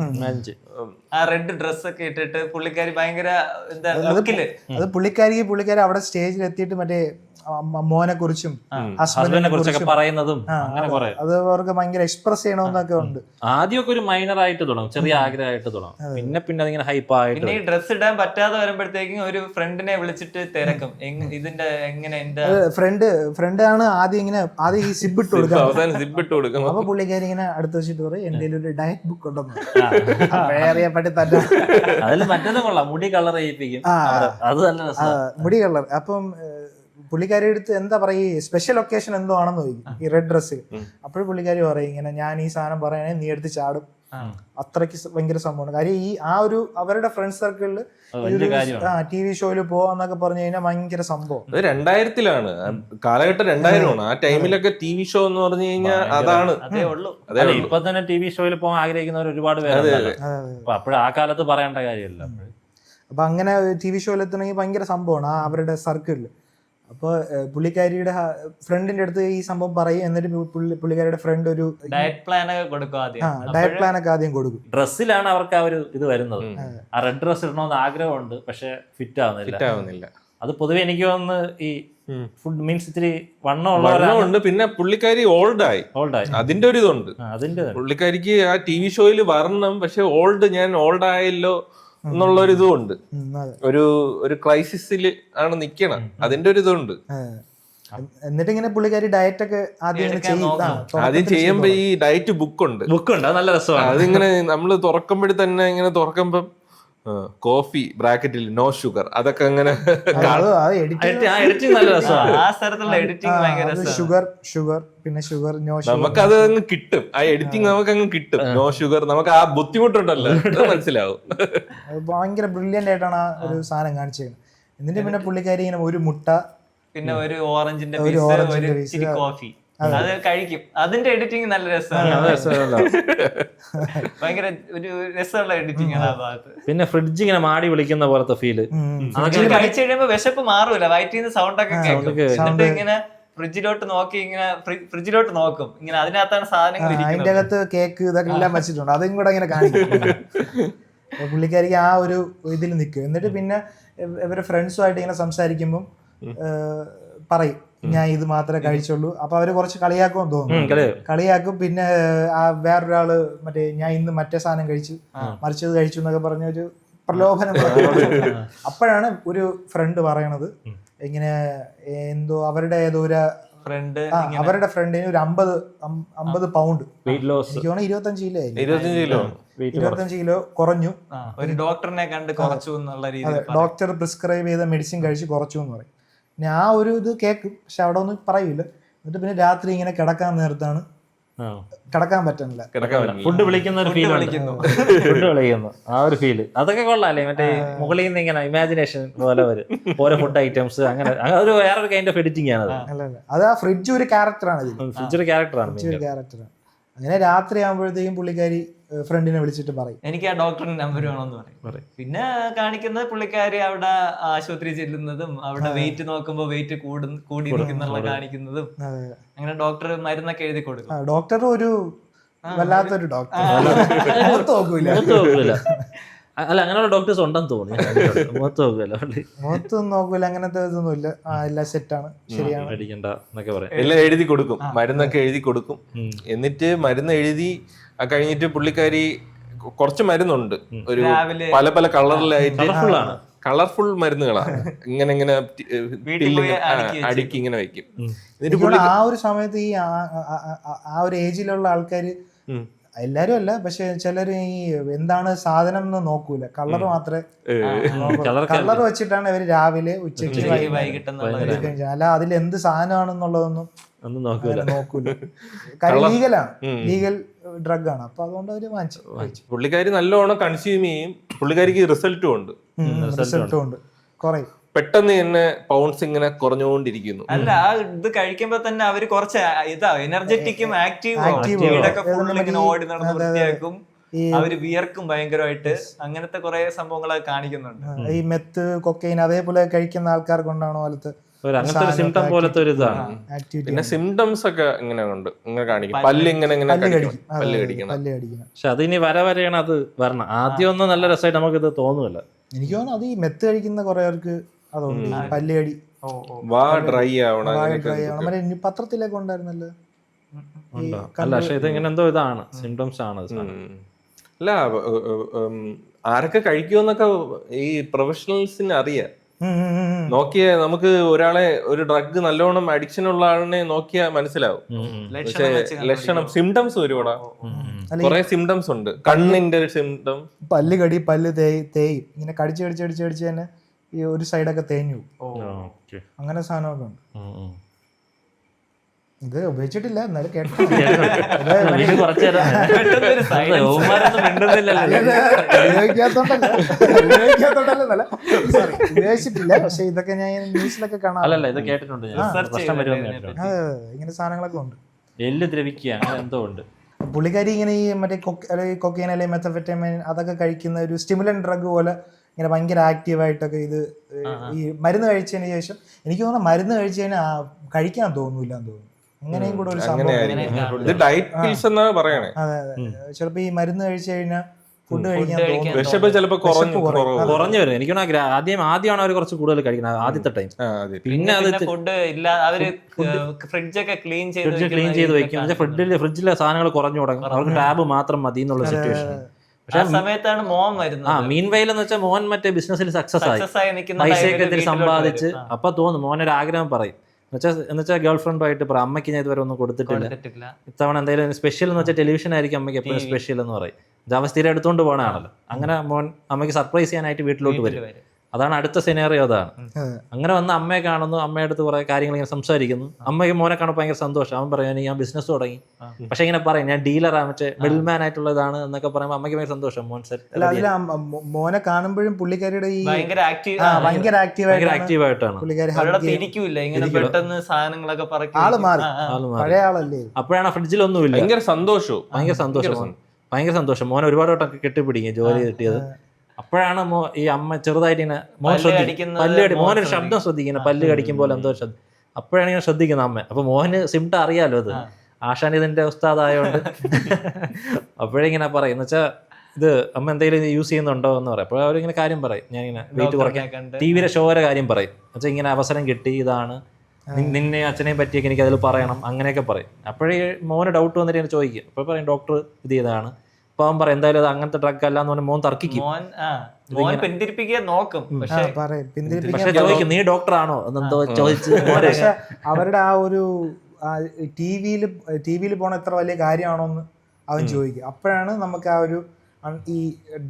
ആ റെഡ് ഡ്രസ് ഒക്കെ ഇട്ടിട്ട് പുള്ളിക്കാരി ഭയങ്കര അത് പുള്ളിക്കാരി അവിടെ സ്റ്റേജിൽ എത്തിയിട്ട് മറ്റേ മോനെ കുറിച്ചും ഹസ്ബൻഡിനെ കുറിച്ചൊക്കെ പറയുന്നതും അത് അവർക്ക് ഭയങ്കര എക്സ്പ്രസ് ചെയ്യണമെന്നൊക്കെ ഉണ്ട്. ആദ്യമൊക്കെ ഒരു മൈനർ ആയിട്ട് തുടങ്ങും, ചെറിയ ആഗ്രഹമായിട്ട് തുടങ്ങും. പിന്നെ അതിങ്ങനെ ഹൈപ്പായിട്ട് പിന്നെ ഈ ഡ്രസ് ഇടാൻ പറ്റാതെ വരുമ്പോഴത്തേക്കും ഒരു ഫ്രണ്ടിനെ വിളിച്ചിട്ട് തിരക്കും, ഇതിന്റെ എങ്ങനെ എന്റെ ഫ്രണ്ട് ആണ് ആദ്യം ഈ സിബ് ഇട്ട് കൊടുക്കും. അപ്പൊ പുള്ളിക്കാരി ഇങ്ങനെ അടുത്ത് വെച്ചിട്ട് പറയും എന്റെ ഒരു ഡയറ്റ് ബുക്ക് ഉണ്ടെന്ന് പറ്റി തന്നെ. അതിൽ മറ്റേതും കൊള്ളാം, മുടി കളർ ചെയ്യിപ്പിക്കും. അത് നല്ല മുടി കളർ. അപ്പം പുള്ളിക്കാരി അടുത്ത് എന്താ പറയുക, ഈ സ്പെഷ്യൽ ഒക്കേഷൻ എന്തോ ആണെന്ന് ചോദിക്കും ഈ റെഡ് ഡ്രസ്സിൽ. അപ്പോഴും പുള്ളിക്കാരി പറയും ഇങ്ങനെ, ഞാൻ ഈ സാധനം പറയണേ നീ എടുത്ത് ചാടും. അത്രയ്ക്ക് ഭയങ്കര സംഭവമാണ്. കാര്യം ഈ ആ ഒരു അവരുടെ ഫ്രണ്ട് സർക്കിളിൽ TV ഷോയിൽ പോവാന്നൊക്കെ പറഞ്ഞു കഴിഞ്ഞാൽ ഭയങ്കര സംഭവം. അത് 2000-ലാണ് കാലഘട്ടം, 2000-ആണ്. ആ ടൈമിലൊക്കെ TV ഷോ എന്ന് പറഞ്ഞു കഴിഞ്ഞാൽ അതാണ്. അതേ ഉള്ളൂ. ഇപ്പൊ തന്നെ TV ഷോയിൽ പോകാൻ ആഗ്രഹിക്കുന്നവർ ഒരുപാട് പേര്. അപ്പോഴും ആ കാലത്ത് പറയേണ്ട കാര്യമില്ല. അപ്പൊ അങ്ങനെ TV ഷോയിൽ എത്തണമെങ്കിൽ ഭയങ്കര സംഭവമാണ് ആ അവരുടെ സർക്കിളിൽ. അപ്പോൾ പുള്ളിക്കാരിയുടെ ഫ്രണ്ടിന്റെ അടുത്ത് ഈ സംഭവം പറയും. എന്നിട്ട് പുള്ളിക്കാരിയുടെ ഫ്രണ്ട് ഒരു ഡയറ്റ് പ്ലാൻ ഒക്കെ കൊടുക്കും. ഡയറ്റ് പ്ലാൻ ഒക്കെ ആദ്യം കൊടുക്കും. ഡ്രസ്സിലാണ് അവർക്ക് ആ ഒരു ഇത് വരുന്നത്. ആ റെഡ് ഡ്രസ് ഇടണമെന്ന് ആഗ്രഹമുണ്ട്, പക്ഷെ ഫിറ്റ് ആവുന്നില്ല. അത് പൊതുവെ എനിക്ക് തോന്നുന്നു ഈ ഫുഡ് മീൻസ് ഇത്തിരി വണ്ണമുണ്ട്. പിന്നെ പുള്ളിക്കാരി ഓൾഡായി. അതിന്റെ ഒരു ഇതുണ്ട്. പുള്ളിക്കാരിക്ക് ആ TV ഷോയിൽ വരണം, പക്ഷെ ഞാൻ ഓൾഡായല്ലോ എന്നുള്ളൊരു ഇതുണ്ട്. ഒരു ക്രൈസിസിൽ ആണ് നിക്കണം. അതിന്റെ ഒരു ഇതുണ്ട്. എന്നിട്ട് ഇങ്ങനെ പുള്ളിക്കാരി ഡയറ്റ് ഒക്കെ ആദ്യം ചെയ്യുമ്പോ ഈ ഡയറ്റ് ബുക്കുണ്ട്. നല്ല രസമാണ്. അതിങ്ങനെ നമ്മള് തുറക്കുമ്പോഴേ തന്നെ ഇങ്ങനെ തുറക്കുമ്പം കോഫി ബ്രാക്കറ്റിൽ നോ ഷുഗർ, അതൊക്കെ അങ്ങനെ ഷുഗർ പിന്നെ ഷുഗർ നോ ഷുഗർ നമുക്ക് അത് അങ്ങ് കിട്ടും. ആ എഡിറ്റിംഗ് നമുക്ക് അങ്ങ് കിട്ടും. നോ ഷുഗർ നമുക്ക് ആ ബുദ്ധിമുട്ടുണ്ടല്ലോ മനസ്സിലാവും. ഭയങ്കര ബ്രില്യന്റ് ആയിട്ടാണ് ആ ഒരു സാധനം കാണിച്ചത്. എന്നിട്ട് പിന്നെ പുള്ളിക്കാരി ഇങ്ങനെ ഒരു മുട്ട, പിന്നെ ഒരു ഓറഞ്ചിന്റെ പീസ്, കോഫി അത് കഴിക്കും. അതിന്റെ എഡിറ്റിംഗ് നല്ല രസമാണ്. ഭയങ്കര ഒരു രസമുള്ള എഡിറ്റിംഗ് ആണ് ആ ഭാഗത്ത്. പിന്നെ ഫ്രിഡ്ജ് ഇങ്ങനെ മാടി വിളിക്കുന്ന പോലത്തെ ഫീല്. കഴിച്ചു കഴിയുമ്പോ വിശപ്പ് മാറൂല, വയറ്റിൽ നിന്ന് സൗണ്ട് ഒക്കെ കേൾക്കും. എന്നിട്ട് ഇങ്ങനെ ഫ്രിഡ്ജിലോട്ട് നോക്കി ഇങ്ങനെ ഫ്രിഡ്ജിലോട്ട് നോക്കും. ഇങ്ങനെ അതിനകത്താണ് സാധനങ്ങൾ. അതിന്റെ അകത്ത് കേക്ക് ഇതൊക്കെ എല്ലാം വെച്ചിട്ടുണ്ട്. അതും കൂടെ ഇങ്ങനെ കാണിക്കും. പുള്ളിക്കാരിക്ക് ആ ഒരു ഇതിൽ നിൽക്കും. എന്നിട്ട് പിന്നെ ഇവരെ ഫ്രണ്ട്സുമായിട്ട് ഇങ്ങനെ സംസാരിക്കുമ്പം പറയും ഞാൻ ഇത് മാത്രമേ കഴിച്ചുള്ളൂ. അപ്പൊ അവര് കുറച്ച് കളിയാക്കുമെന്ന് തോന്നുന്നു. കളിയാക്കും. പിന്നെ വേറൊരാള് മറ്റേ ഞാൻ ഇന്ന് മറ്റേ സാധനം കഴിച്ചു, മറിച്ചത് കഴിച്ചു എന്നൊക്കെ പറഞ്ഞ ഒരു പ്രലോഭനം. അപ്പോഴാണ് ഒരു ഫ്രണ്ട് പറയണത് ഇങ്ങനെ എന്തോ അവരുടെ ഏതോ ഒരു അവരുടെ ഫ്രണ്ടിന് ഒരു 50 പൗണ്ട് എനിക്ക് തോന്നുന്നു 25 കിലോ കുറഞ്ഞു. ഒരു ഡോക്ടറിനെ കണ്ട് കുറച്ചു എന്നുള്ള രീതിയിൽ ഡോക്ടർ പ്രിസ്ക്രൈബ് ചെയ്ത മെഡിസിൻ കഴിച്ച് കുറച്ചു എന്ന് പറയും. പിന്നെ ആ ഒരു ഇത് കേൾക്കും, പക്ഷെ അവിടെ ഒന്നും പറയൂല. എന്നിട്ട് പിന്നെ രാത്രി ഇങ്ങനെ കിടക്കാൻ നേരത്താണ് കിടക്കാൻ പറ്റുന്നില്ല. ഫുഡ് വിളിക്കുന്ന ഒരു ഫീൽ ഫുഡ് വിളിക്കുന്നു ആ ഒരു ഫീല്. അതൊക്കെ കൊള്ളാല്ലേ, മറ്റേ മുകളിൽ നിന്ന് ഇങ്ങനെ ഇമാജിനേഷൻ പോലെ ഓരോ ഫുഡ് ഐറ്റംസ് അങ്ങനെ ഒരു വേറൊരു കൈൻഡ് ഓഫ് എഡിറ്റിംഗ് ആണ്. അത് ആ ഫ്രിഡ്ജ് ഒരു ക്യാരക്ടറാണ്. ഫ്രിഡ്ജ് ഒരു ക്യാരക്ടറാണ്. അങ്ങനെ രാത്രി ആകുമ്പോഴത്തേക്കും പുള്ളിക്കാരി ഫ്രണ്ടിനെ വിളിച്ചിട്ട് പറയും എനിക്ക് ആ ഡോക്ടറിന്റെ നമ്പർ വേണമെന്ന് പറയും. പിന്നെ കാണിക്കുന്നത് പുള്ളിക്കാരി അവിടെ ആശുപത്രി ചെല്ലുന്നതും അവിടെ വെയിറ്റ് നോക്കുമ്പോ വെയിറ്റ് കൂടിയിരിക്കുന്നുള്ള കാണിക്കുന്നതും. അങ്ങനെ ഡോക്ടർ മരുന്നൊക്കെ എഴുതി കൊടുക്കും. ഡോക്ടർ ഒരു വല്ലാത്തൊരു ഡോക്ടർ. അല്ല അങ്ങനെയുള്ള ഡോക്ടേഴ്സ് ഉണ്ടെന്ന് തോന്നി. മുഖത്തൊന്നും നോക്കൂല, അങ്ങനത്തെ ഇതൊന്നുമില്ല. എല്ലാം സെറ്റാണ്, ശരിയാണ്, എല്ലാം എഴുതി കൊടുക്കും. മരുന്നൊക്കെ എഴുതി കൊടുക്കും. എന്നിട്ട് മരുന്ന് എഴുതി കഴിഞ്ഞിട്ട് പുള്ളിക്കാരി കുറച്ച് മരുന്നുണ്ട്, ഒരു പല പല കളറിലായിട്ട് കളർഫുൾ മരുന്നുകളാണ്. ഇങ്ങനെ ഇങ്ങനെ അടുക്കി ഇങ്ങനെ വെക്കും. എന്നിട്ട് ആ ഒരു സമയത്ത് ഈ ആ ഒരു ഏജിലുള്ള ആൾക്കാര് എല്ലാരും അല്ല, പക്ഷെ ചിലര് ഈ എന്താണ് സാധനം എന്ന് നോക്കൂല, കളർ മാത്രമേ. കളർ വെച്ചിട്ടാണ് ഇവര് രാവിലെ ഉച്ചയ്ക്ക് വൈകിട്ട് അല്ല അതിൽ എന്ത് സാധനമാണെന്നുള്ളതൊന്നും നോക്കൂല. കാര്യം ലീഗലാണ്, ലീഗൽ ഡ്രഗ് ആണ്. അപ്പൊ അതുകൊണ്ട് അവര് വാങ്ങിച്ചു. പുള്ളിക്കാരി നല്ലോണം കൺസ്യൂം ചെയ്യും. പുള്ളിക്കാരിക്ക് റിസൾട്ടും ഉണ്ട്. കുറെ പെട്ടെന്ന് തന്നെ പൗണ്ട്സ് ഇങ്ങനെ കുറഞ്ഞുകൊണ്ടിരിക്കുന്നു. അല്ല ആ ഇത് കഴിക്കുമ്പോ തന്നെ അവര് കുറച്ച് എനർജറ്റിക്കും ആക്റ്റീവും ഓടി നടന്ന് വൃത്തിയാക്കും. അവര് വിയർക്കും ഭയങ്കരമായിട്ട്. അങ്ങനത്തെ കുറെ സംഭവങ്ങളൊക്കെ കാണിക്കുന്നുണ്ട്. ഈ മെത്ത് കൊക്കൈൻ അതേപോലെ കഴിക്കുന്ന ആൾക്കാർ കൊണ്ടാണോ പോലത്തെ സിംറ്റം പോലത്തെ ഒരു ഇതാണ്. പിന്നെ സിംറ്റംസ് ഒക്കെ ഇങ്ങനെ ഉണ്ട്, ഇങ്ങനെ കാണിക്കും. പല്ല് ഇങ്ങനെ പല്ല് കടിക്കണം. പക്ഷെ അതിനി വരെയാണ് അത് വരണം. ആദ്യം ഒന്നും നല്ല രസമായിട്ട് നമുക്ക് ഇത് തോന്നുന്നില്ല. എനിക്ക് തോന്നുന്നു അത് ഈ മെത്ത് കഴിക്കുന്ന കുറെ പേർക്ക് അതുകൊണ്ട് പല്ലുകടി ഡ്രൈ ആവണം. പത്രത്തിലൊക്കെ ഉണ്ടായിരുന്നല്ലോ. അല്ല പക്ഷെ ഇത് ഇങ്ങനെ എന്തോ ഇതാണ്, സിംറ്റംസ് ആണ്. അല്ല ആരൊക്കെ കഴിക്കുമെന്നൊക്കെ ഈ പ്രൊഫഷണൽസിന് അറിയാം. നോക്കിയ നമുക്ക് ഒരാളെ ഒരു ഡ്രഗ് നല്ലോണം അഡിക്ഷൻ ഉള്ള ആളിനെ നോക്കിയാ മനസ്സിലാവും. പക്ഷെ ലക്ഷണം സിംറ്റംസ് ഒരുപാടാ, കുറെ സിംറ്റംസ് ഉണ്ട്. കണ്ണിന്റെ ഒരു സിംറ്റം, പല്ല് കടി, പല്ല് തേയും, ഇങ്ങനെ കടിച്ച് തന്നെ ഈ ഒരു സൈഡൊക്കെ തേഞ്ഞു പോകും. ഓക്കെ. അങ്ങനെ സാധനമൊക്കെ ഉണ്ട്. ഇത് ഉപയോഗിച്ചിട്ടില്ല, എന്നാലും കേട്ടോ. ഉപയോഗിക്കാത്തോണ്ടല്ല, സോറി, ഉപയോഗിച്ചിട്ടില്ല. പക്ഷെ ഇതൊക്കെ ഞാൻ ന്യൂസിലൊക്കെ കാണാം. അല്ലല്ല, ഇത് കേട്ടിട്ടുണ്ട് ഞാൻ. ഇങ്ങനെ സാധനങ്ങളൊക്കെ ഉണ്ട്. എല്ല് ദ്രവിക്കുക അങ്ങനെ എന്തോ ഉണ്ട്. പുള്ളിക്കാരി ഇങ്ങനെ ഈ മറ്റേ കൊക്കൈൻ അല്ലെങ്കിൽ മെത്തഫെറ്റമൈൻ അതൊക്കെ കഴിക്കുന്ന ഒരു സ്റ്റിമുലന്റ് ഡ്രഗ് പോലെ ഇങ്ങനെ ഭയങ്കര ആക്റ്റീവായിട്ടൊക്കെ ഇത് ഈ മരുന്ന് കഴിച്ചതിന് ശേഷം എനിക്ക് തോന്നുന്നു മരുന്ന് കഴിച്ചു കഴിഞ്ഞാൽ കഴിക്കാൻ തോന്നൂല എന്ന് തോന്നുന്നു. അങ്ങനെയും കൂടെ ഒരു സംഭവം. അതെ അതെ, ചിലപ്പോ ഈ മരുന്ന് കഴിച്ചു കഴിഞ്ഞാൽ ഫുഡ് കഴിക്കാൻ കുറഞ്ഞു വരും. എനിക്ക് ആദ്യമാണ് അവർ കുറച്ച് കൂടുതൽ കഴിക്കുന്നത് ആദ്യത്തെ ടൈം. പിന്നെ അത് ഫുഡ് ഇല്ല, അവര് ഫ്രിഡ്ജൊക്കെ ക്ലീൻ ചെയ്ത് വെക്കും. ഫ്രിഡ്ജിലെ സാധനങ്ങൾ കുറഞ്ഞു തുടങ്ങും. അവർക്ക് ടാബ് മാത്രം മതി എന്നുള്ള സിറ്റുവേഷൻ. പക്ഷെ സമയത്താണ് മോൻ വരുന്നത്. മീൻവൈൽ എന്ന് വെച്ചാൽ മോൻ മറ്റേ ബിസിനസ്സിൽ സക്സസ് ആയി, പൈസയൊക്കെ ഇത്തിരി സമ്പാദിച്ച്. അപ്പൊ തോന്നും മോനൊരു ആഗ്രഹം പറയും, എന്നുവെച്ചാൽ ഗേൾ ഫ്രണ്ടുമായിട്ട് പറയും അമ്മയ്ക്ക് ഞാൻ ഇതുവരെ ഒന്നും കൊടുത്തിട്ടില്ല, ഇത്തവണ എന്തെങ്കിലും സ്പെഷ്യൽ എന്ന് വെച്ചാൽ ടെലിവിഷൻ ആയിരിക്കും അമ്മയ്ക്ക് എപ്പോഴും സ്പെഷ്യൽ എന്ന് പറയും. അവ സ്ഥിരം എടുത്തുകൊണ്ട് പോകണാണല്ലോ. അങ്ങനെ മോൻ അമ്മയ്ക്ക് സർപ്രൈസ് ചെയ്യാനായിട്ട് വീട്ടിലോട്ട് വരും. അതാണ് അടുത്ത സിനാറിയോ. അതാണ് അങ്ങനെ വന്ന് അമ്മയെ കാണുന്നു, അമ്മയുടെ അടുത്ത് കുറെ കാര്യങ്ങൾ ഇങ്ങനെ സംസാരിക്കുന്നു. അമ്മയ്ക്ക് മോനെ കാണുമ്പോൾ ഭയങ്കര സന്തോഷം. അവൻ പറയും ഞാൻ ബിസിനസ് തുടങ്ങി, പക്ഷെ ഇങ്ങനെ പറയും ഞാൻ ഡീലറാണ്, മറ്റേ മിഡിൽമാൻ ആയിട്ടുള്ളതാണ് എന്നൊക്കെ പറയുമ്പോൾ അമ്മയ്ക്ക് ഭയങ്കര സന്തോഷം. മോൻ മോനെ കാണുമ്പോഴും പുള്ളിക്കാരിയുടെ ഈ ഭയങ്കര ആക്റ്റീവായിട്ടാണ് പഴയ ആളല്ലേ. അപ്പോഴാണ് ഫ്രിഡ്ജിലൊന്നുമില്ല, ഭയങ്കര സന്തോഷം. മോനെ ഒരുപാട് വട്ടം കെട്ടിപ്പിടിക്കും ജോലി കിട്ടിയത്. അപ്പോഴാണ് ഈ അമ്മ ചെറുതായിട്ട് ഇങ്ങനെ മോനൊരു ശബ്ദം ശ്രദ്ധിക്കുന്നത്, പല്ല് കടിക്കുമ്പോൾ എന്തോ ശബ്ദം. അപ്പോഴാണ് ഇങ്ങനെ ശ്രദ്ധിക്കുന്നത് അമ്മ. അപ്പൊ മോഹന് സിംറ്റ അറിയാലോ, അത് ആശാൻ ഇതിന്റെ ഉസ്താദായോണ്ട്. അപ്പോഴിങ്ങനെ പറയും എന്ന് വെച്ചാൽ ഇത് അമ്മ എന്തെങ്കിലും യൂസ് ചെയ്യുന്നുണ്ടോ എന്ന് പറയും. അപ്പോൾ അവരിങ്ങനെ കാര്യം പറയും, ഞാൻ ഇങ്ങനെ വെയിറ്റ് കുറയ്ക്കാൻ ടിവിയിലെ ഷോയുടെ കാര്യം പറയും. എന്നുവെച്ചാൽ ഇങ്ങനെ അവസരം കിട്ടി, ഇതാണ് നിന്നെ അച്ഛനെയും പറ്റിയൊക്കെ എനിക്ക് അതിൽ പറയണം, അങ്ങനെയൊക്കെ പറയും. അപ്പോഴേ മോന് ഡൗട്ട് വന്നിട്ട് ഞാൻ ചോദിക്കും. അപ്പോൾ പറയും ഡോക്ടർ ഇത് ചെയ്താണ്. അപ്പൊ അവൻ പറയും എന്തായാലും അത് അങ്ങനത്തെ ഡ്രഗ് അല്ല എന്ന് പറഞ്ഞാൽ മോൻ തർക്കിക്കും. പക്ഷെ ചോദിക്കും നീ ഡോക്ടറാണോ എന്നെന്തോ ചോദിച്ചു. പക്ഷെ അവരുടെ ആ ഒരു ടിവിയിൽ പോണ എത്ര വലിയ കാര്യമാണോ എന്ന് അവൻ ചോദിക്കും. അപ്പോഴാണ് നമുക്ക് ആ ഒരു ഈ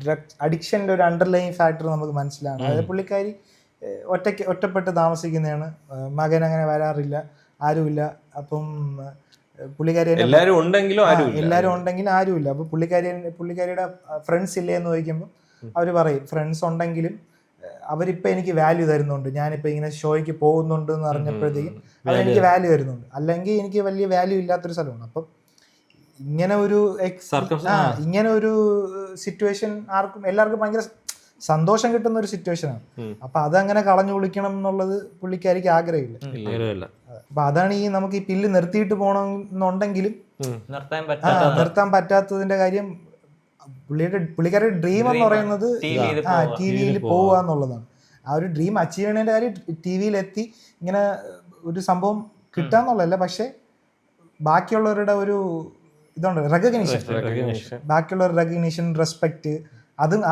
ഡ്രഗ് അഡിക്ഷൻ്റെ ഒരു അണ്ടർലൈൻ ഫാക്ടർ നമുക്ക് മനസ്സിലാകും. അതായത് പുള്ളിക്കാരി ഒറ്റപ്പെട്ട് താമസിക്കുന്നതാണ്, മകൻ അങ്ങനെ വരാറില്ല, ആരുമില്ല. അപ്പം പുള്ളിക്കാരി എല്ലാരും ഉണ്ടെങ്കിലും ആരുമില്ല. അപ്പൊ പുള്ളിക്കാരിയുടെ ഫ്രണ്ട്സ് ഇല്ലേ എന്ന് ചോദിക്കുമ്പോൾ അവർ പറയും ഫ്രണ്ട്സ് ഉണ്ടെങ്കിലും അവരിപ്പോൾ എനിക്ക് വാല്യൂ തരുന്നുണ്ട്, ഞാനിപ്പോൾ ഇങ്ങനെ ഷോയ്ക്ക് പോകുന്നുണ്ട് എന്ന് അറിഞ്ഞപ്പോഴത്തേക്കും അതെനിക്ക് വാല്യൂ തരുന്നുണ്ട്, അല്ലെങ്കിൽ എനിക്ക് വലിയ വാല്യൂ ഇല്ലാത്തൊരു സ്ഥലമാണ്. അപ്പം ഇങ്ങനെ ഒരു സിറ്റുവേഷൻ എല്ലാവർക്കും ഭയങ്കര സന്തോഷം കിട്ടുന്ന ഒരു സിറ്റുവേഷനാണ്. അപ്പൊ അതങ്ങനെ കളഞ്ഞു വിളിക്കണം എന്നുള്ളത് പുള്ളിക്കാരിക്ക് ആഗ്രഹമില്ല. അപ്പൊ അതാണ് ഈ നമുക്ക് ഈ പില്ല് നിർത്തിയിട്ട് പോകണമെന്നുണ്ടെങ്കിലും നിർത്താൻ പറ്റാത്തതിന്റെ കാര്യം. പുള്ളിക്കാരുടെ ഡ്രീം എന്ന് പറയുന്നത് ടിവിയിൽ പോവുക എന്നുള്ളതാണ്. ആ ഒരു ഡ്രീം അച്ചീവ് ചെയ്യണതിന്റെ കാര്യം ടിവിയിലെത്തി ഇങ്ങനെ ഒരു സംഭവം കിട്ടാന്നുള്ളതല്ല, പക്ഷെ ബാക്കിയുള്ളവരുടെ ഒരു ഇതുണ്ട്, റെക്കഗ്നിഷൻ, ബാക്കിയുള്ളവർ റെക്കഗ്നിഷൻ, റെസ്പെക്ട്,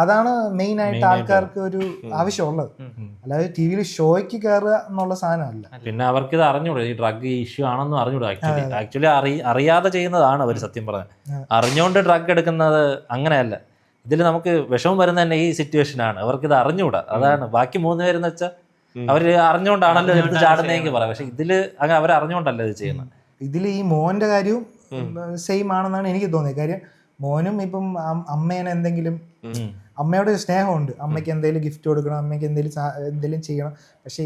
അതാണ് മെയിൻ ആയിട്ട് ആൾക്കാർക്ക് ഒരു ആവശ്യമുള്ളത്. അല്ലാതെ ടിവിയിൽ ഷോയ്ക്ക് കയറുക എന്നുള്ള സാധനമല്ല. പിന്നെ അവർക്ക് ഇത് അറിഞ്ഞൂടാ, ഈ ഡ്രഗ് ഇഷ്യൂ ആണെന്നും അറിഞ്ഞൂടാ. ആക്ച്വലി അറിയാതെ ചെയ്യുന്നതാണ് അവർ സത്യം പറഞ്ഞത്. അറിഞ്ഞുകൊണ്ട് ഡ്രഗ് എടുക്കുന്നത് അങ്ങനെയല്ല. ഇതിൽ നമുക്ക് വിഷമം വരുന്ന തന്നെ ഈ സിറ്റുവേഷനാണ്. അവർക്ക് ഇത് അറിഞ്ഞൂടാ, അതാണ്. ബാക്കി 3 പേരെന്ന് വെച്ചാൽ അവര് അറിഞ്ഞുകൊണ്ടാണല്ലോ എടുത്ത് ചാടുന്നതെങ്കിൽ പറയാം. പക്ഷെ ഇതില് അങ്ങനെ അവർ അറിഞ്ഞുകൊണ്ടല്ല ഇത് ചെയ്യുന്നത്. ഇതിൽ ഈ മോന്റെ കാര്യവും സെയിം ആണെന്നാണ് എനിക്ക് തോന്നിയത്. കാര്യം മോനും ഇപ്പം അമ്മേനെ എന്തെങ്കിലും, അമ്മയോട് സ്നേഹമുണ്ട്, അമ്മയ്ക്ക് എന്തെങ്കിലും ഗിഫ്റ്റ് കൊടുക്കണം, അമ്മയ്ക്ക് എന്തെങ്കിലും ചെയ്യണം. പക്ഷെ